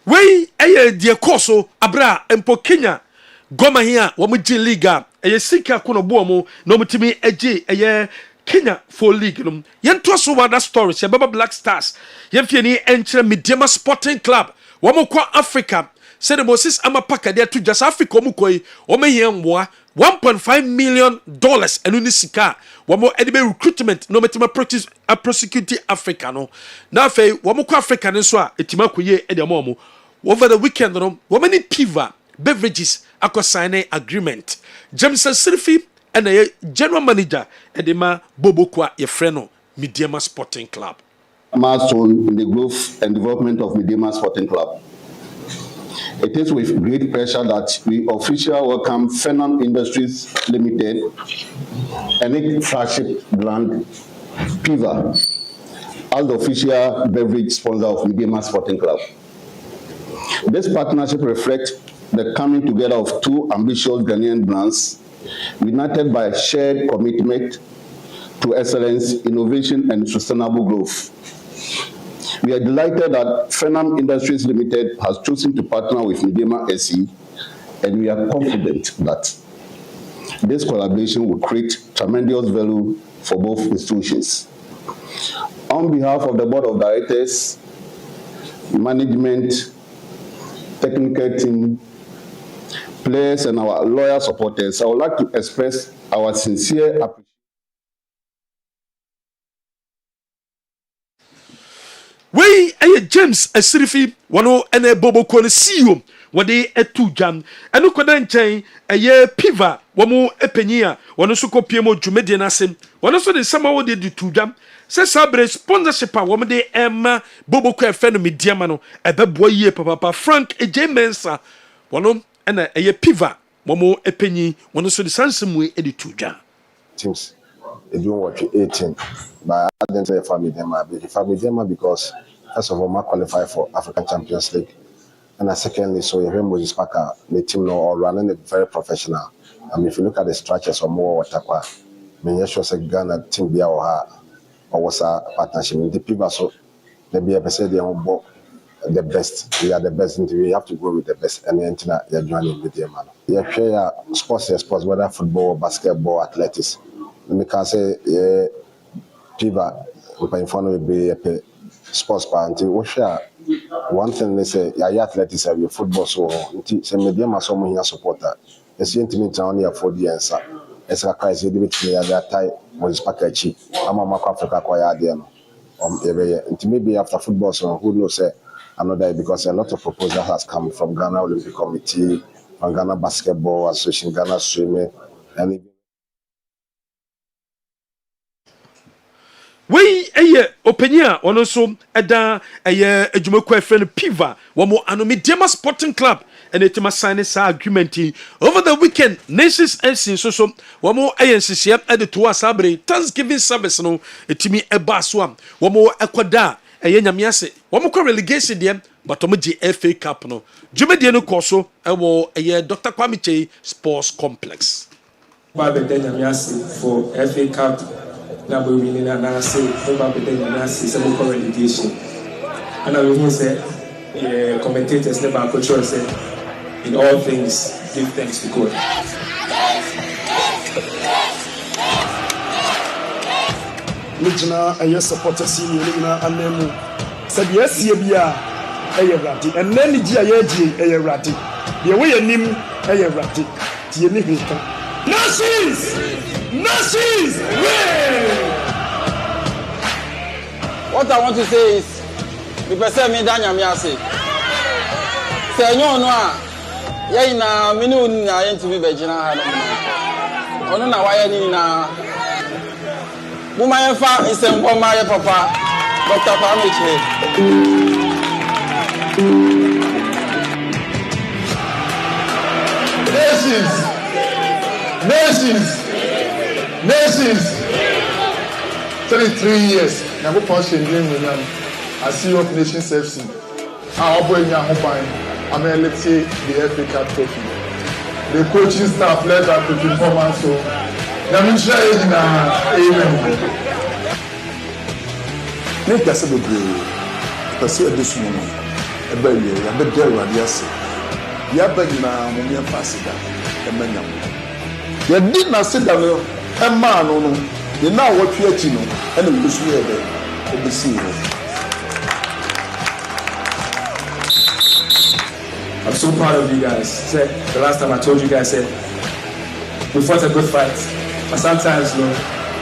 wei eye die koso abra empo Kenya goma hia wo mu gi liga eye sika kono bo mu no mutimi agi eye Kenya for league no yento so wada stories ye baba Black Stars ye fie ni enkyere Midema Sporting Club wo mu kwa Africa said Moses amapaka de to just Africa mu koi wo me hia mboa $1.5 million enu ni sika wo mo edibe recruitment no metima prosecute Africa no na fei wo mu kwa Africa ne so a etima koye ede mo over the weekend no wo many Piva beverages sign agreement James Sirifi and a general manager edema Bobokwa ye freno Midema Sporting Club milestone in the growth and development of Midema Sporting Club. It is with great pleasure that we officially welcome Phenom Industries Limited and its flagship brand Piva as the official beverage sponsor of Midema Sporting Club. This partnership reflects the coming together of two ambitious Ghanaian brands united by a shared commitment to excellence, innovation, and sustainable growth. We are delighted that Phenom Industries Limited has chosen to partner with Midema SE, and we are confident that this collaboration will create tremendous value for both institutions. On behalf of the Board of Directors, management, technical team, players, and our loyal supporters, I would like to express our sincere appreciation. Wey James Sirifi wano ene bobo ko ne CEO wode etu jam eno koda nchen Piva wamo epanyia wano so kopiemo dwumede na asem wano so de sama wode di tu jam se sabre sponsorship a wamo de emma bobo ko efe no mediama no ebebo yie papa Frank Mensa wano ena Piva wamo epanyi wano so de sansemwe edi tu jam teams they doing what 18 by identify family them because first of all ma qualify for African Champions League and secondly so Moses Parker the team no all running it very professional. I mean if you look at the structures or more watakwa me sure say Ghana team bia or was a partnership in the people so they be a say they the best. We are the best and we have to go with the best and then you're joining with them man. Yeah, share sports whether football, basketball, athletics. Me can say Piva we in front of be a sports party. We share one thing they say yeah athletics have your football so say Midema so mo here supporter. It's intimate only for the answer. It's a crisis the bit me that time was packachi. I'm a Africa kwaya there no. Maybe after football so who knows say another because a lot of proposals has come from Ghana Olympic Committee, from Ghana Basketball Association, Ghana Swimming, and we openia ono so eda adwumako friend Piva womo ano Midema Sporting Club and etima sign sa agreement over the weekend Nations FC so womo nhyehyɛ ede to asabre Thanksgiving service no etimi eba so am womo ekoda nyame ase womo ko relegation dem but omo gi FA Cup no dwumedie no koso ewo Dr. Kwame Chei Sports Complex ba be de nyame ase for FA Cup na we winning and I say ba be de nyame ase se mo ko relegation and I will say commentators never control say in all things give thanks to God. Mijina a supporter senior na anemu said yes bia eye rati and then ji ayeji eye rati the way nim eye rati tie ni hweka nations win. What I want to say is the person me danya me ase say nyo no a ye na me ni na ye ntimi be gina ha no ono na waye ni na Muma fa isembo ma ye papa Dr. Kwame Chei. Nations. 3 years. Na go pass in game with them. I see of Nations FC. Our boy in Yahoban. I'm let's say the FA Cup trophy. The coaching staff led up to performance. So, I'm sure amen. Make us a good day. Kasi this moment, a baby, a bit there, yes. Yabba na mummy and Fasida, a man. You did not sit down, a man, no. You know what you're doing, and it was weird. See I'm so proud of you guys. The last time I told you guys, we fought a good fight. But sometimes,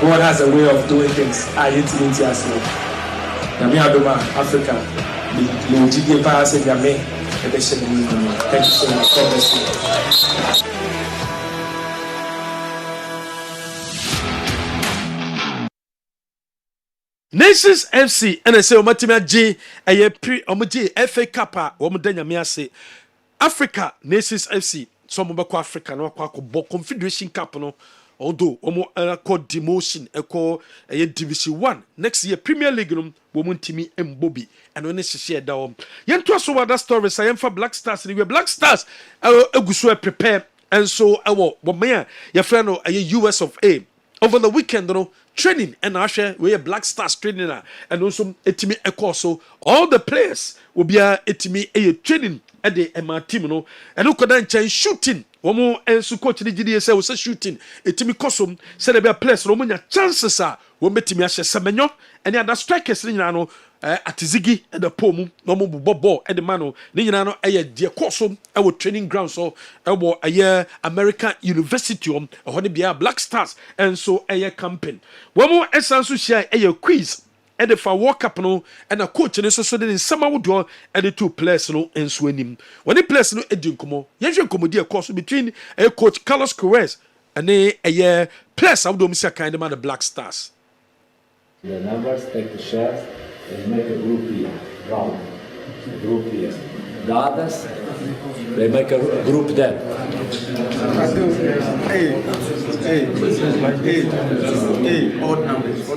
God has a way of doing things. I hate to as well. Nami Adoma, Africa. The pass in Yame. Thank you so much. God bless you. Nations FC and I say Omatima J a pre Omaji FA Cup Omudanya Miase Africa Nations FC some Mobako Africa no kwa Confederation Cup no although omo called demotion a Division 1 next year Premier League no Womuntimi Mbobi and when she share down yen to so other stories I am for Black Stars we Black Stars eguso prepare and so wo your friend no US of A over the weekend training and Asher we Black Stars training and also etimi echo so all the players will be etimi training at the team no and ukodan chan shooting womo ensu coach ni gidi say we say shooting etimi kosom say there be players no munya chances wo metimi ahye semenyo and other strikers ni nyina no atizigi and the pomu no mo ball and the mano ni nyina no de kosom training ground so American University ne bia Black Stars and so campaign womo esanso share quiz and the for World Cup no and a coach and so the summer would draw and the two players no and swinim when the players no edin komo yenhwe komodi course between coach Carlos Queiroz and a players of the kind of man the Black Stars. The numbers take the shares and make a group here, round, a group here. The others, they make a group there. Odd numbers.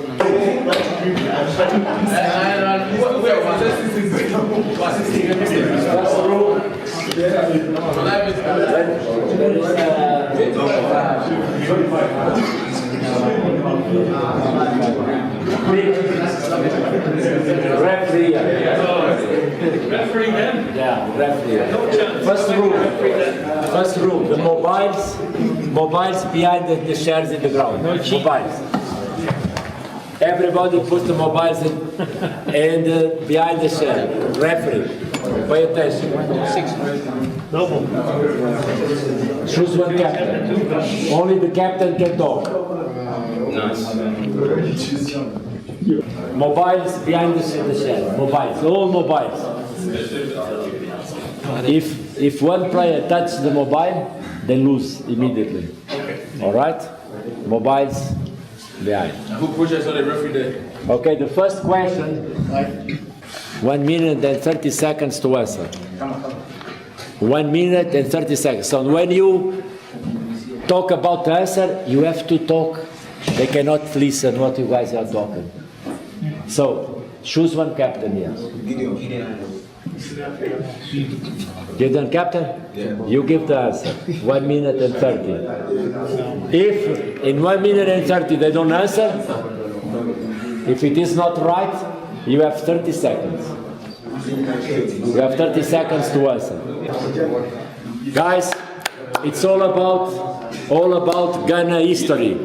Referee. Referee then? Yeah, referee. First rule. The mobiles behind the shares in the ground. Mobiles. Everybody puts the mobiles in behind the share. Referee. Pay attention. Choose one captain. Only the captain can talk. Nice. Mobiles behind the shell. Mobiles. All mobiles. If one player touches the mobile, they lose immediately. All right? Mobiles behind. Who pushes on the referee there? Okay, the first question, 1 minute and 30 seconds to answer. 1 minute and 30 seconds. So when you talk about the answer, you have to talk. They cannot listen what you guys are talking. So choose one captain here. Gideon captain? Yeah. You give the answer. 1 minute and 30. If in 1 minute and 30 they don't answer, if it is not right, you have 30 seconds. You have 30 seconds to answer. Guys, it's all about Ghana history.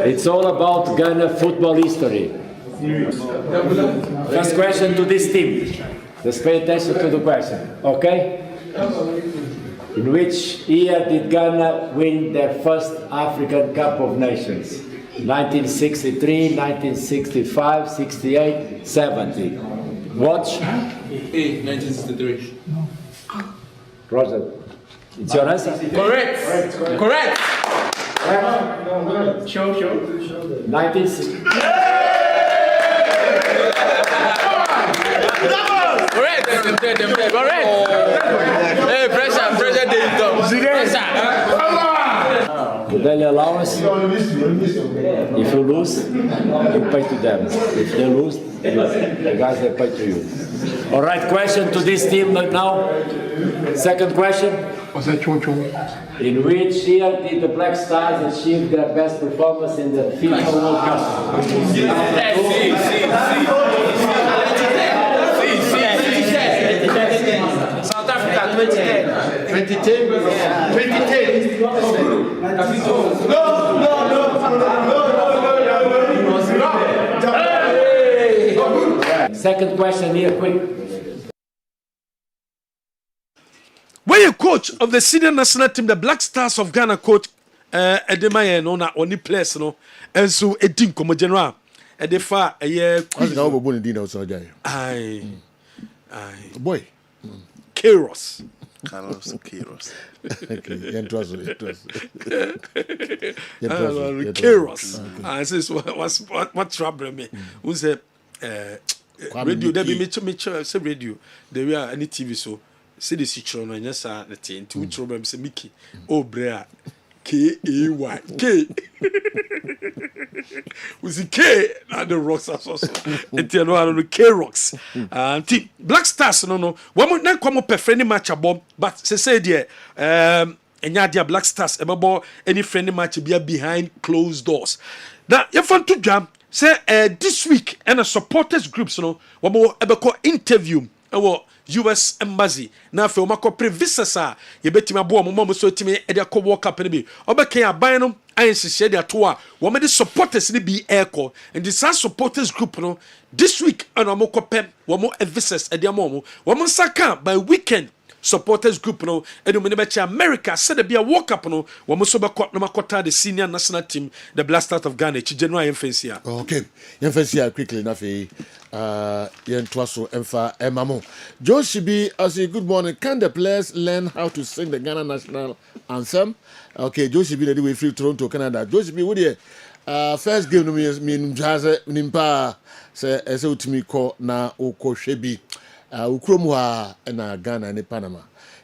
It's all about Ghana football history. First question to this team. Just pay attention to the question, okay? In which year did Ghana win their first African Cup of Nations? 1963, 1965, 68, 70. Watch. 1963. Roger, it's your answer? Correct. Correct. Show. 1960. Correct. Hey, pressure, daily allowance. If you lose, you pay to them. If they lose, the guys they pay to you. All right, question to this team now. Second question. In which year did the Black Stars achieve their best performance in the FIFA World Cup? South Africa 2010. 2010. 2010. No. Second question here, quick. Where you coach of the senior national team, the Black Stars of Ghana coach Edemaye no na oni place no enso edin komo general edefa eye Quase não bobo ndina o so jai. Ai. Boy. Kairos. Carlos Kairos. Okay, yentroso. Kairos. I says what trouble me. Who say radio there be me say radio there we are any TV so see the situation no nyesa na tin ti wutro bam say Mickey Obrea K-A-Y K with K and the rocks also enti no K-Rocks and Black Stars no one na come up friendly match abom but say there enya dia Black Stars ebebo any friendly match be behind closed doors now you want to jam say this week and a supporters groups no wo ebeko interview US embassy na fe o makopre visas a ye betima bo mo so timi e de akọ World Cup ne bi obeke aban no ayensehye de ato a wo me de supporters ne bi airco and this supporters group no this week and o makopem wo mo visas e de mo wo saka by weekend supporters group no edu me be America said be a World Cup no wo so be no makota the senior national team the Black Stars of Ghana chi January emfensia okay emfensia quickly na fe Yentwaso Emfa Emamo. Joshibi, I say good morning. Can the players learn how to sing the Ghana national anthem? Okay, Joshibi, the way free Toronto, Canada. Joshibi, what you first game no me jazz nimpa say ese utimi ko na oko shebi. Ukromu ha na Ghana ni Panama.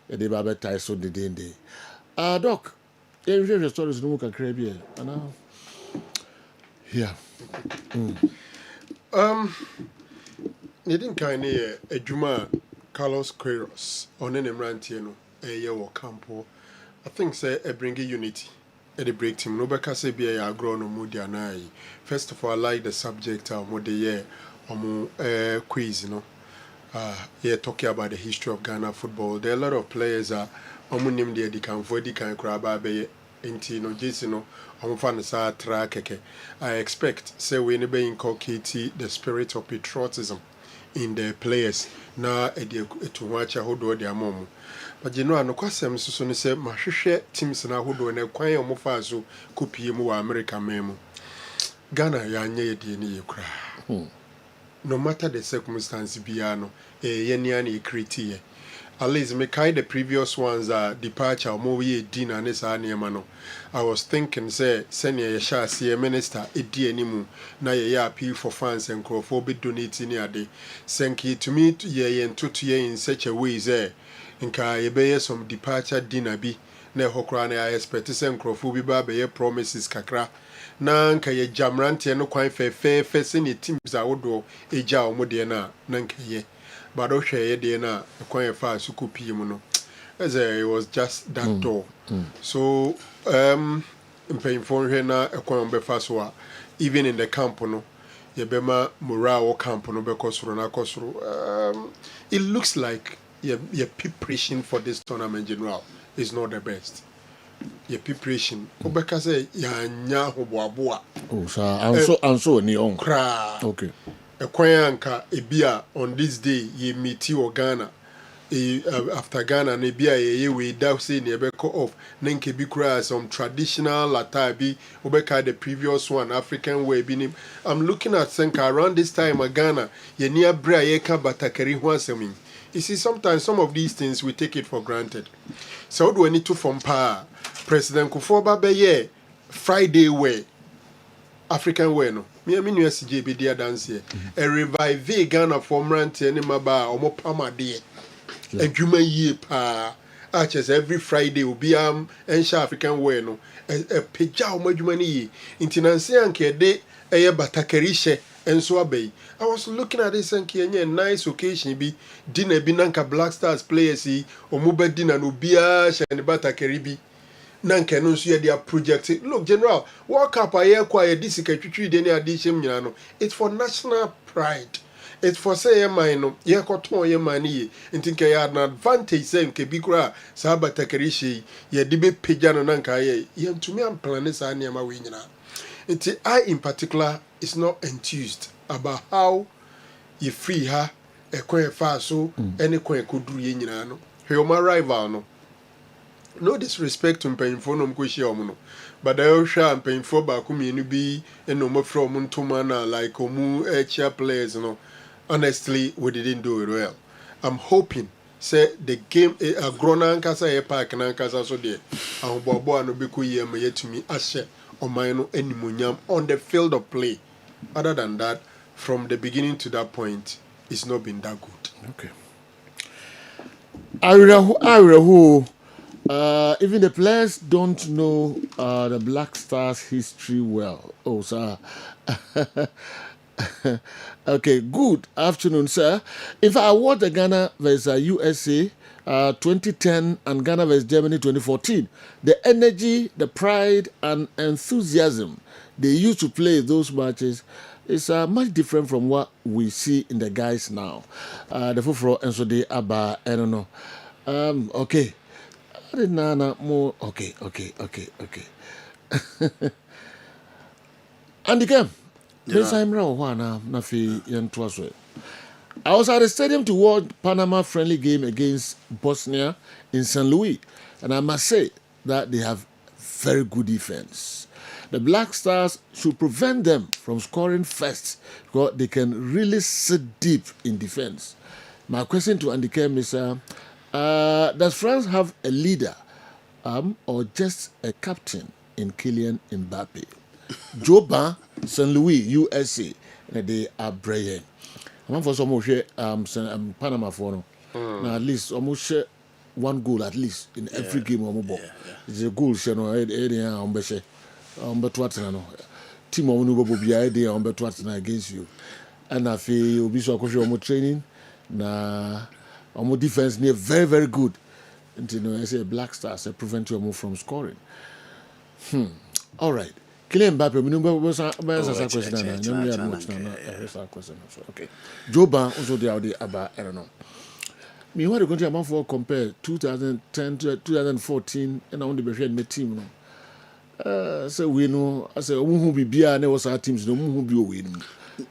E de ba betai so de dende. Doc, you share your stories no can crave here. Yeah. Nedin kind a Juma Carlos Queiroz on an Emrantiano, a year or campo. I think say a bring unity at the break team. No back say be a grown or moody. First of all, I like the subject of what the year or quiz, you know. Yeah, talking about the history of Ghana football. There are a lot of players are name they can avoid the kind crab into no Jason no track. I expect say we never inculcate the spirit of patriotism in the players na to watch a hold their mom. But you know, I no kwasem so ne say mahwehwe teams na hold na kwan o mofa so kopie mu wa America memo. Ghana ya anya ye die ne ye kra. No matter the circumstance bia no ye nia na create at least me kind the previous ones are departure mo we din and sa niema no. I was thinking say senior ye sha see minister edi animu na ye appeal for fans and crowd be donate ni ade senki to me ye ntoto ye in such a way say nka ye be some departure dinner bi na hokra na I expect say crowd bi ba be promises kakra na nka ye jamrante no kwan fe senior teams a wodo eja o mo de na nka ye but okay ye na kwan fa sukupi mu no as it was just that door. So paying for here na ekwan be fa so even in the camp no ye bema morale camp no be kosoro na kosoro it looks like your preparation for this tournament general is not the best. Your preparation obeka say ya nya hoboaboa oh so anso ni on kra okay ekwan anka ebia on this day ye meet you Ghana after Ghana ne bia ye we da say ne be call off nenke bi kura some traditional attire bi obeka the previous one African way bi nim. I'm looking at Senka around this time Ghana ye near bra ye ka batakari ho asemi. You see sometimes some of these things we take it for granted. So do we need to from pa President Kufuor be ye Friday way African way no me nu SJ be dia dance here a revive Ghana for rant any maba omo pama de adwuma yie pa Archers every Friday will be and African way no a peja omajumani intinansi anke de batakarishe and so abey. I was looking at this and Kenya nice occasion be dinner binanka Black Stars players or mube dinner no biash and batakaribi. Nanka no see their project. Look, General, World Cup a year quiet this addition. It's for national pride. It's for say mine, ye cotton ye money, and think I had an advantage saying Kebikra, Saba Takarishi, ye debate Pijano Nanka, ye to me, I'm planning Sanyama Winina. And I, in particular, is not enthused about how you free her a queer faso, any queer could do yenano. Hear my rival, no. No disrespect to painful no mkushiamuno, but I also am painful back whom be and no more from Muntumana like Omu chair players, no. Honestly, we didn't do it well. I'm hoping, say the game a grown ankasa a park and ankasa so there. And Bobo no beku ye to me ashe or mine any munyam on the field of play. Other than that, from the beginning to that point, it's not been that good. Okay. Who even the players don't know the Black Stars history well. Oh, sir. Okay, good afternoon, sir. If I award the Ghana versus USA 2010 and Ghana versus Germany 2014, the energy, the pride, and enthusiasm they used to play those matches is much different from what we see in the guys now. The Fufro and so they Abba, I don't know. Okay. More okay. And again, I was at the stadium to watch Panama friendly game against Bosnia in St. Louis, and I must say that they have very good defense. The Black Stars should prevent them from scoring first because they can really sit deep in defense. My question to Andy Kem is, does France have a leader or just a captain in Kylian Mbappe? Joba, St. Louis, USA, they are brilliant. I'm for some Panama for now. At least almost share one goal at least in every game. It's a goal, you know, team against you. And I feel you'll be so training. Na our defense near very, very good. And you know, I say Black Stars prevent you move from scoring. All right. Kylian Mbappe, question. Okay. Joba also the about I don't know. Me what the country amount for compare 2010 to 2014 and on the behind team. So we know I say who be bia and was our teams no who be win.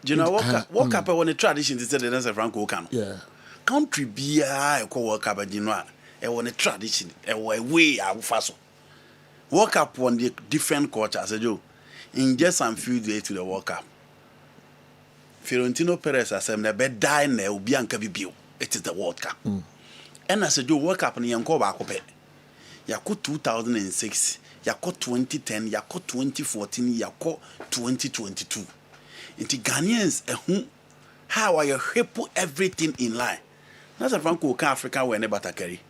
You know what Cup when the tradition is the dance Franco can. Yeah. Country be a World Cup and you know a tradition a way I fast. World Cup on the different cultures as you in just some few days to the World Cup. Fiorentino Perez has said be die now be an kabibio. It is the World Cup. And as a do World Cup in Yanko Bakope. Yako 2006, Yako 2010, Yako 2014, Yako 2022. Inti Ghanaians how are you put everything in line? That's a Franco Africa when never carry.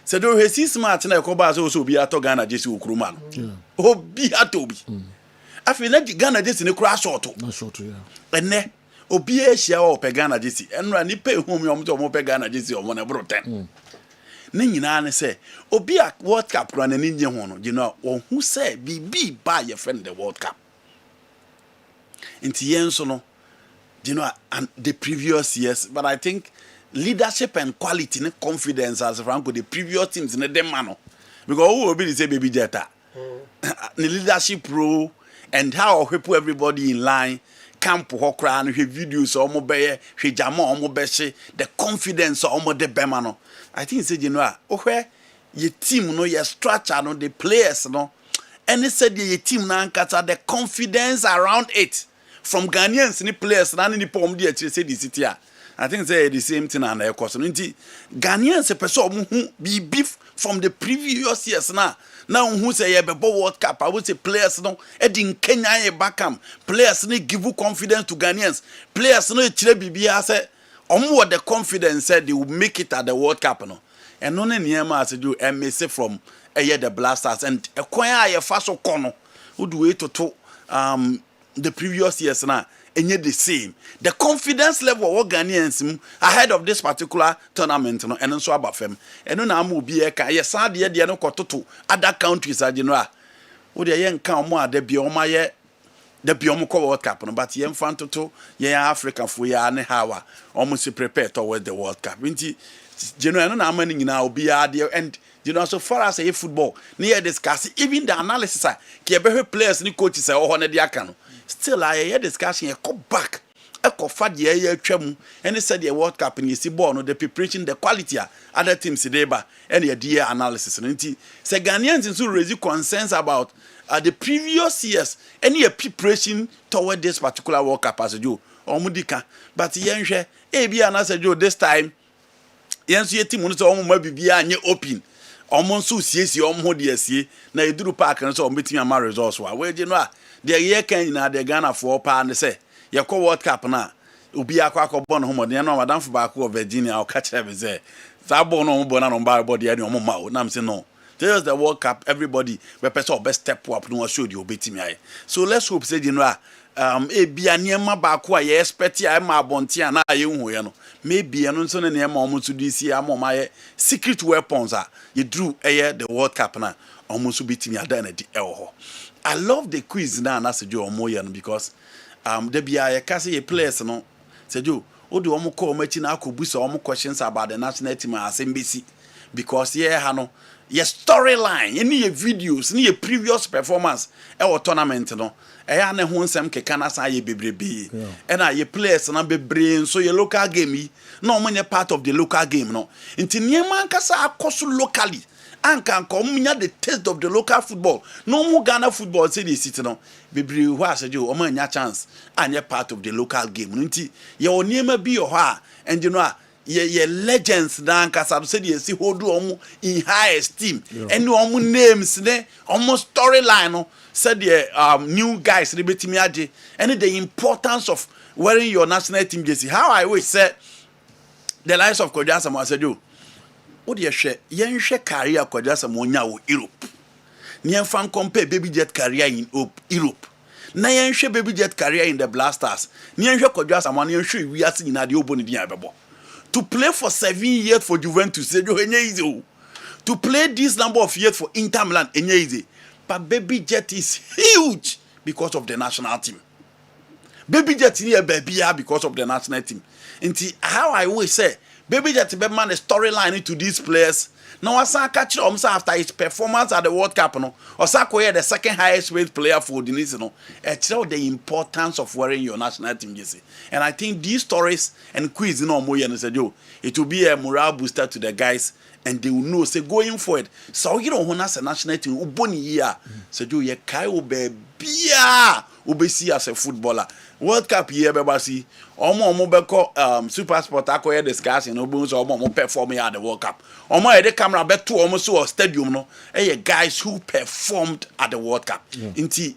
So do he see smart na ko ba so be ato Ghana jesi okruma no. O bi ato bi. Afi na Ghana jesi ne kura short. Na short yeah. Enne obi e hia o pe Ghana jesi. Enra ni pe hu mi o pe Ghana jesi o mo na bro 10. Ne nyina ne say obi a World Cup run ni nye ho no, you know, who say bi ba your friend the World Cup. Inti yen so no, you know, and the previous years, but I think leadership and quality and confidence as Franco the previous teams in the demano because who will be say baby jetta the leadership role and how people everybody in line camp hokra and videos omo be jama omo be the confidence omo de bemano. I think say you know where your team no your structure no the players no and said your team na nkata the confidence around it from Ghanaians ni players na ni pom dey say the city I think say the same thing and a question. Ghanaians a person who be beef from the previous years now who say a World Cup. I would say players no in Kenya a backam. Players no give you confidence to Ghanaians. Players no chile BBA say the confidence said they will make it at the World Cup no. and no nneɛma as do MSC from the Blasters and a coin a fast corner who do it to the previous years now and yet the same. The confidence level of Ghanaians ahead of this particular tournament and also about them. And no now will be a yes, I did no to other countries as general. Would the young come more the bioma the bioma World Cup, but young fan to Africa for ya and how almost prepared towards the World Cup. General, no money now be there and so far as a football near discuss even the analysis players and coaches or still I discussion a come back a cofad year tremu and they said the World Cup and you see born the preparation the quality other teams deba and the dear analysis and say Ghanaians in raise concerns about the previous years any preparation toward this particular World Cup as you or mudika but yenche ebi anasa Joe this time yenso ye team no so omo mabibia anye open omo so siesie omo de asie na eduru park no so omo betimi ama results wa we je no a de ye kan na de Ghana for pa ne say ye ko World Cup na obi akwa bon ho modern na madam for back of Virginia o catch them say that bon no bon na no ba body ani omo ma o na me say no there's the World Cup everybody we person best step up no show the obetimi aye so let's hope say you know ebia niema ba ko a ye expect ya ma abonte na ye hu ye no maybe eno nso ne niema omo to DC amoma ye secret weapons you drew the World Cup na omo so betimi ada na di ho I love the quiz na Sejo omo ye no because the bia ye ka say players no Sejo o de omo ko omo achi na akobusa omo questions about the national team as embassy because ye ha no your storyline any your videos any your previous performance tournament no eya ne ho nsem keka na sa ye bebrebe and your players na bebre so your local game no omo part of the local game no nti niema nkasa akoso locally anka nya the taste of the local football no mo Ghana football say the city no bebre ho asejo omo nya chance anya part of the local game nti ye oniema bi yo ha and you know ye legends na nkasa say the see hold omo in high esteem and omo names ne omo storyline no said the new guys they betimi age and the importance of wearing your national team jersey how I always say the lives of Kodjasa mo said you what ye hwe yen hwe career Kodjasa mo nya wo Europe ni en fan compare baby jet career in Europe na yen hwe baby jet career in the Blasters ni en hwe Kodjasa mo yen hwe wi ase nyina de oboni dia bebo to play for 7 years for Juventus say you enye easy to play this number of years for Inter Milan enye easy. But Baby Jet is huge because of the national team. Baby Jet is here because of the national team. And how I always say, Baby Jet be man a storyline to these players. Now I say catch after his performance at the World Cup, no, or Sako the second highest paid player for Denise, no. It's the importance of wearing your national team jersey. And I think these stories and quiz, you know, it will be a morale booster to the guys. And they will know, say, going forward. So, you know, when as a national team, Uboni year, so do ye kai ube bia, ube see as a footballer. World Cup year, bebasi, omo beko super sport ako ye discussion, obo so omo perform at the World Cup. Omo the camera bet to omo so stadium no, guys who performed at the World Cup. Inti,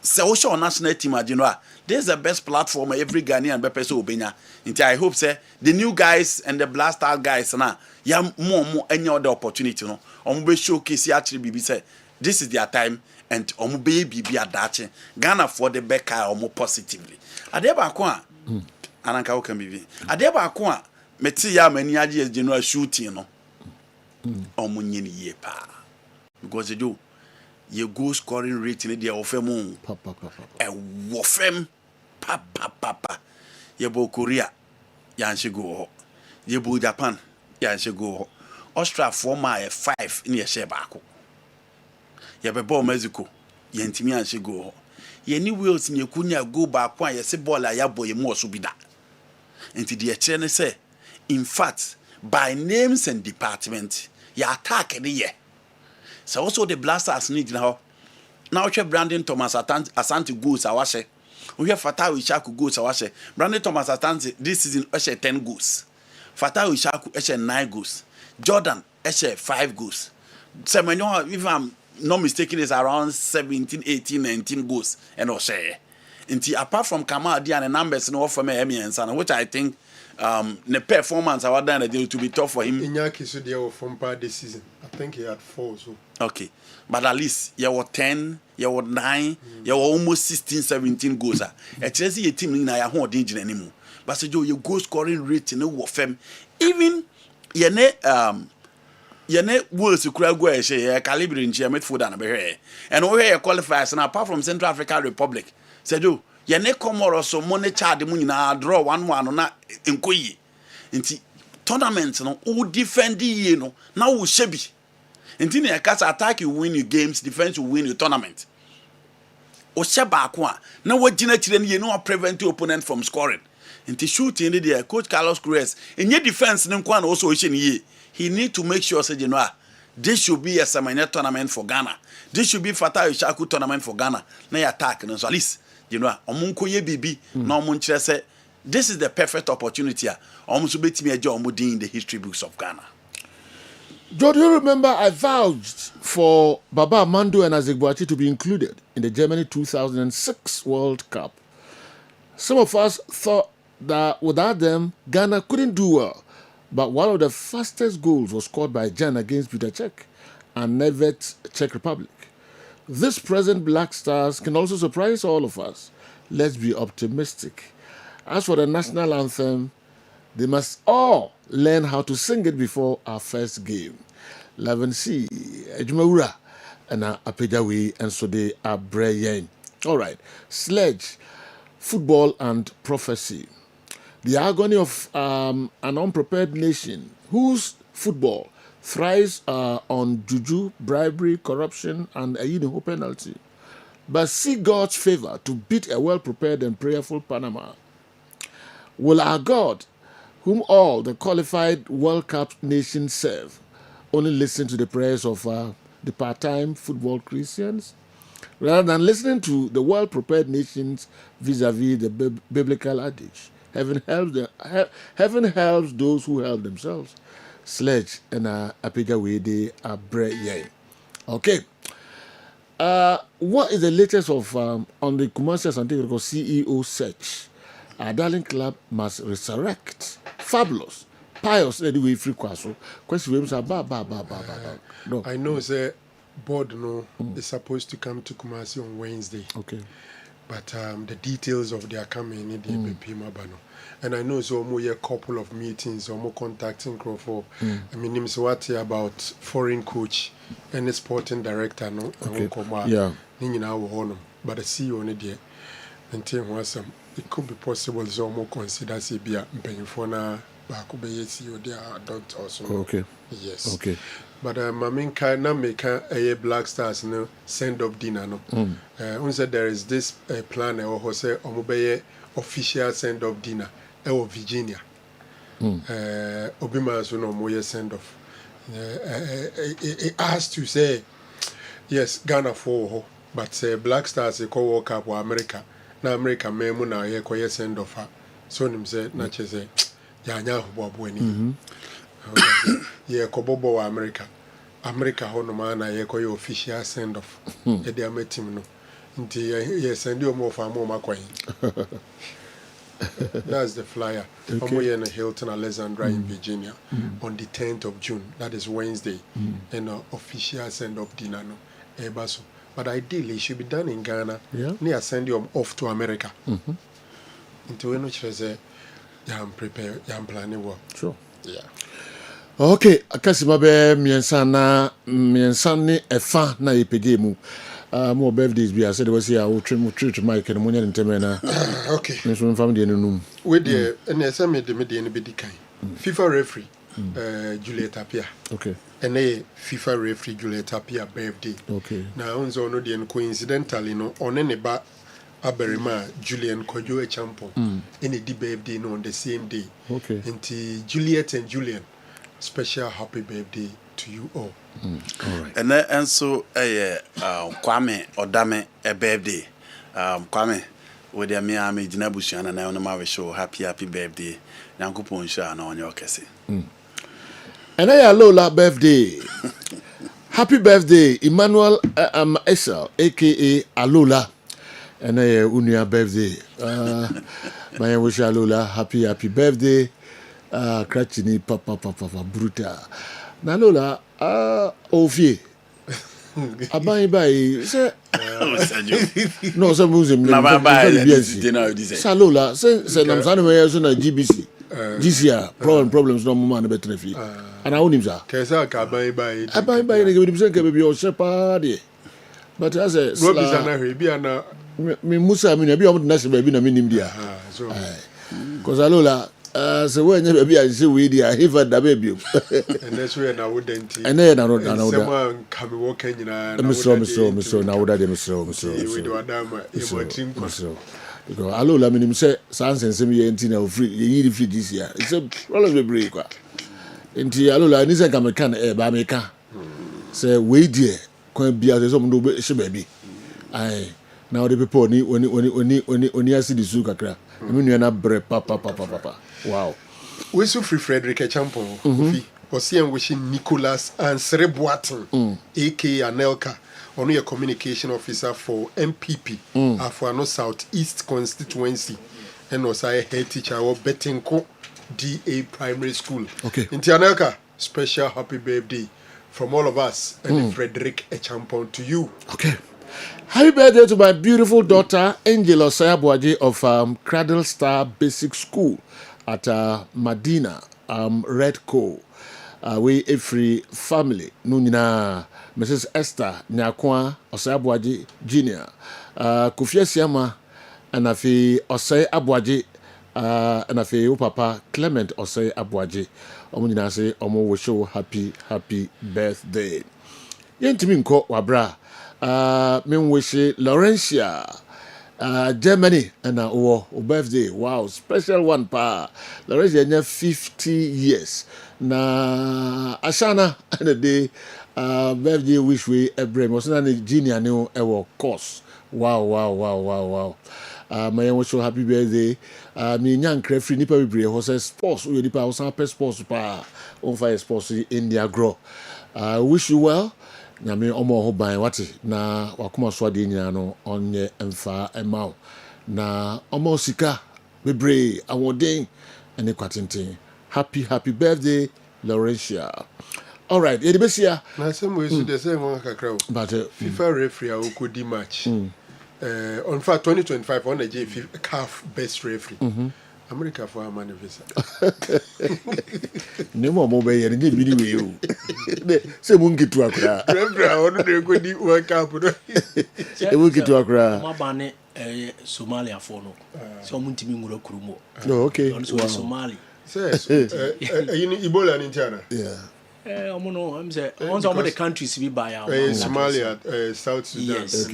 so national team, you know, this is the best platform every Ghanaian bepe so obenya. Inti, I hope say the new guys and the Blaster guys na. Ya more any other opportunity no omo showcase actually bibi say this is their time and omo be bibi adache Ghana for the back omo positively adeba ko a ananka wo kan bibi adeba ko a meti ya mani age as general shooting no omo nyini ye pa because you goal scoring rate in the ofem e wo fem papa ye bo Korea ya nshego ye bo Japan ya go Australia 4 my 5 in your share back. Ya be ball Mexico, ye ntimi an go. Ye ni Wales ni kunya go back one ye se ball ya boy mo so bi da. Enti de chere say in fact by names and department ya attack the ye. So also the Blasters need now. Now che Brandon Thomas Asante goals awashe. We have Fatawu Ishaku goals awashe. Brandon Thomas Asante this season ashe 10 goals. Fatawu Ishaku eshe 9 goals. Jordan eshe 5 goals. Semenyo, if I'm not mistaken, is around 17, 18, 19 goals. And also, apart from Kamal Dia and the numbers no for me, which I think the performance I was done it to be tough for him. Inyaki so there from part this season. I think he had 4 so. Okay. But at least you were 10, you were 9, you were almost 16, 17 goals. Actually, your team in a whole danger anymore. But so your goal scoring rate in the fem. Even your words to cry go a caliber in Midfield and be and over here qualifiers and apart from Central African Republic. Said you Comoros so money charge the money na draw 1-1 on that in Koyi. Inti tournaments no who defend you know now who shebi. Inti ne cast attack you win your games, defense you win your tournament. O sheba akwa na what gina chire you know prevent your opponent from scoring. Inti shooting there coach Carlos Cruz in your defense no kwa also ye. He need to make sure say you know this should be a Samanya tournament for Ghana. This should be Fatah Ishaku tournament for Ghana. Na attack no so at least you know omunko ye bibi na omunchire say this is the perfect opportunity omunso betimi eje omudin in the history books of Ghana. Joe, do you remember I vouched for Baba Amando and Azegbuachi to be included in the Germany 2006 World Cup? Some of us thought that without them, Ghana couldn't do well. But one of the fastest goals was scored by Jan against Peter Cech and Nevet, Czech Republic. This present Black Stars can also surprise all of us. Let's be optimistic. As for the national anthem, they must all learn how to sing it before our first game. 11C, Ejumawura, and Apejawi, and so they are Breyen. All right, Sledge, football and prophecy. The agony of an unprepared nation whose football thrives on juju, bribery, corruption, and a Yidinho penalty, but seek God's favor to beat a well-prepared and prayerful Panama. Will our God, whom all the qualified World Cup nations serve, only listen to the prayers of the part-time football Christians, rather than listening to the well-prepared nations vis-a-vis the biblical adage? Heaven helps those who help themselves. Sledge and Apega Wede are bread. Okay. What is the latest of on the commercial scientific CEO search? Our darling club must resurrect. Fabulous. Pious anyway free question. Question No. I know the board is supposed to come to Kumasi on Wednesday. Okay. But the details of their coming in the BP. And I know so more a couple of meetings or more contacting Crawford. I mean, him what about foreign coach and the sporting director no. Okay. Yeah. But the CEO on it until once it could be possible so more consider CBA paying for na back be CEO there don't also. Okay. Yes. Okay. But my main kind of make a Black Stars no send up dinner no. Unsaid there is this plan or say omobeye official send off dinner Virginia. Obima so no more send off. It has to say yes Ghana for but Black Stars they call World Cup or America. Now America memo na ye ko send off her. So him say na che say ya nya ho bo ani. Ye ko bobo wa America. America ho no man na ye ko official send off. E dey team no. Nti ye send you more for more makwan. That's the flyer. Okay. In Hilton Alexandra in Virginia on the 10th of June. That is Wednesday. And official send off dinner no. Ebaso. But ideally, it should be done in Ghana. Yeah. Near send you off to America. Into when which say, I'm prepared, I'm planning work. Sure. Yeah. Okay, akasimabe miensana miensani efa na ipege mu. More birthdays be I said was here I will treat Mike and Munya and Temena. Okay. So family in with the NSM the media be kind. FIFA referee Juliet Tapia. Okay. And a FIFA referee Juliet Tapia birthday. Okay. Now on no the coincidentally no on any ba Aberima Julian Kojo a champion in a birthday no on the same day. Okay. And Juliet and Julian, special happy birthday to you all. All right. And so Kwame Odame a birthday. Kwame with the Miami Dinabushana and I on my show happy birthday. Nankupon Sha on your case. And I Lola birthday. Happy birthday, Emmanuel Essel, aka Alola. And I Unia birthday. My wish Alola happy birthday. Crachini, papa, brutal. Nalola, Ovie. Abai bai, say, no, some Muslim, Salola, say, Namsan, na GBC. This year, problems no man better fee. And I own him, sir. Kesa Kabai by the give him some baby or shepherd. But as a Robisana, me Musa, I mean, I be able to nurse baby in a minimum. Because Alola. So when you be, I say we dear, he for the baby. And that's where I wouldn't. And then I don't know. Someone come walking in a. Miss now would I miss because Alola, I mean, say, Sans and Semi Antina free, you free this year. It's a problem of break. Into Alola, and isn't come a can air by me. Say, wait, dear, can't be as some do baby. Aye, now the people need when you see the Zuka. I mean, you're not bread, papa. Wow. We so free Frederick Champon. Osian wishing Nicholas and Serebuatin, aka Anelka, only a communication officer for MPP, Afuano South East constituency, and also a head teacher or Betinko DA Primary School. Okay. In Anelka, special happy birthday from all of us and Frederick Champon to you. Okay. Happy birthday to my beautiful daughter, Angel Osayabwaji of Cradle Star Basic School at Medina, Red Co. We a free family. Nunina, Mrs. Esther Nyakwa Osayabwaji Jr. Kufia Siama, and Afi Osay Abwaji, and Afi Papa Clement Osay Abwaji. Omunina say, Omo wish you happy birthday. Yentiminko Wabra. Minwishi Laurentia, Germany, and birthday. Wow, special one pa. Laurentia 50 years. Na Ashana and the day birthday wish we a brain was not a genius new ever course. Wow. My wish you happy birthday. Me young crafty nipper be was a sports. We nipa was a sports pa on fire sports in the agro. Wish you well. Nyame omo ho ban wate na wakoma so ade nyina no onye emfa ema na omo sika bebre awoden ene kwatenten. Happy birthday Laurentia. All right, Edibesia. Na some way so the same one kakra. But FIFA referee okodi match. On fact 2025 on the CAF best referee. America for a manifest. No more be any video. Say mungi to akra. Referee on the go di World Cup. E mungi to akra. Ma bane Somalia for no. So muntimi nguro kurumo. Oh, okay. So Somali. Says Ebola in China. Yeah. I'm saying, on some of the countries we buy our Somalia, South Sudan. Yes,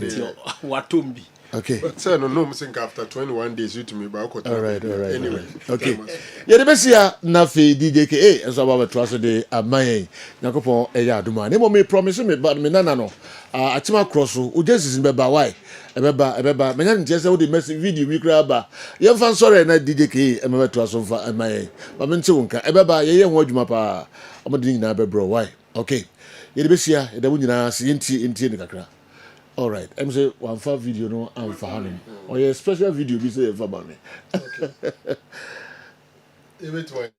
Watumbi. Okay. But sir, no, think after 21 days, you to me, but all right. Anyway, okay. Yeah, the best year, Nafi DJK, and so about trust the Amay, Nakopo, Duma. Nemo me promise me, but me no. Atima Crosso, who just is in Beba, why? Beba, Menan just the message video we grab. You fan sorry, and I DJK, and my trust of Amay. But Mensunka, Beba, ye word mapa. I'm doing now, bro. Why? Okay. Yeah, the best year, the winner, see in Kakra. All right. I'm say one for video no and for him. Or a special video be say for me. Okay.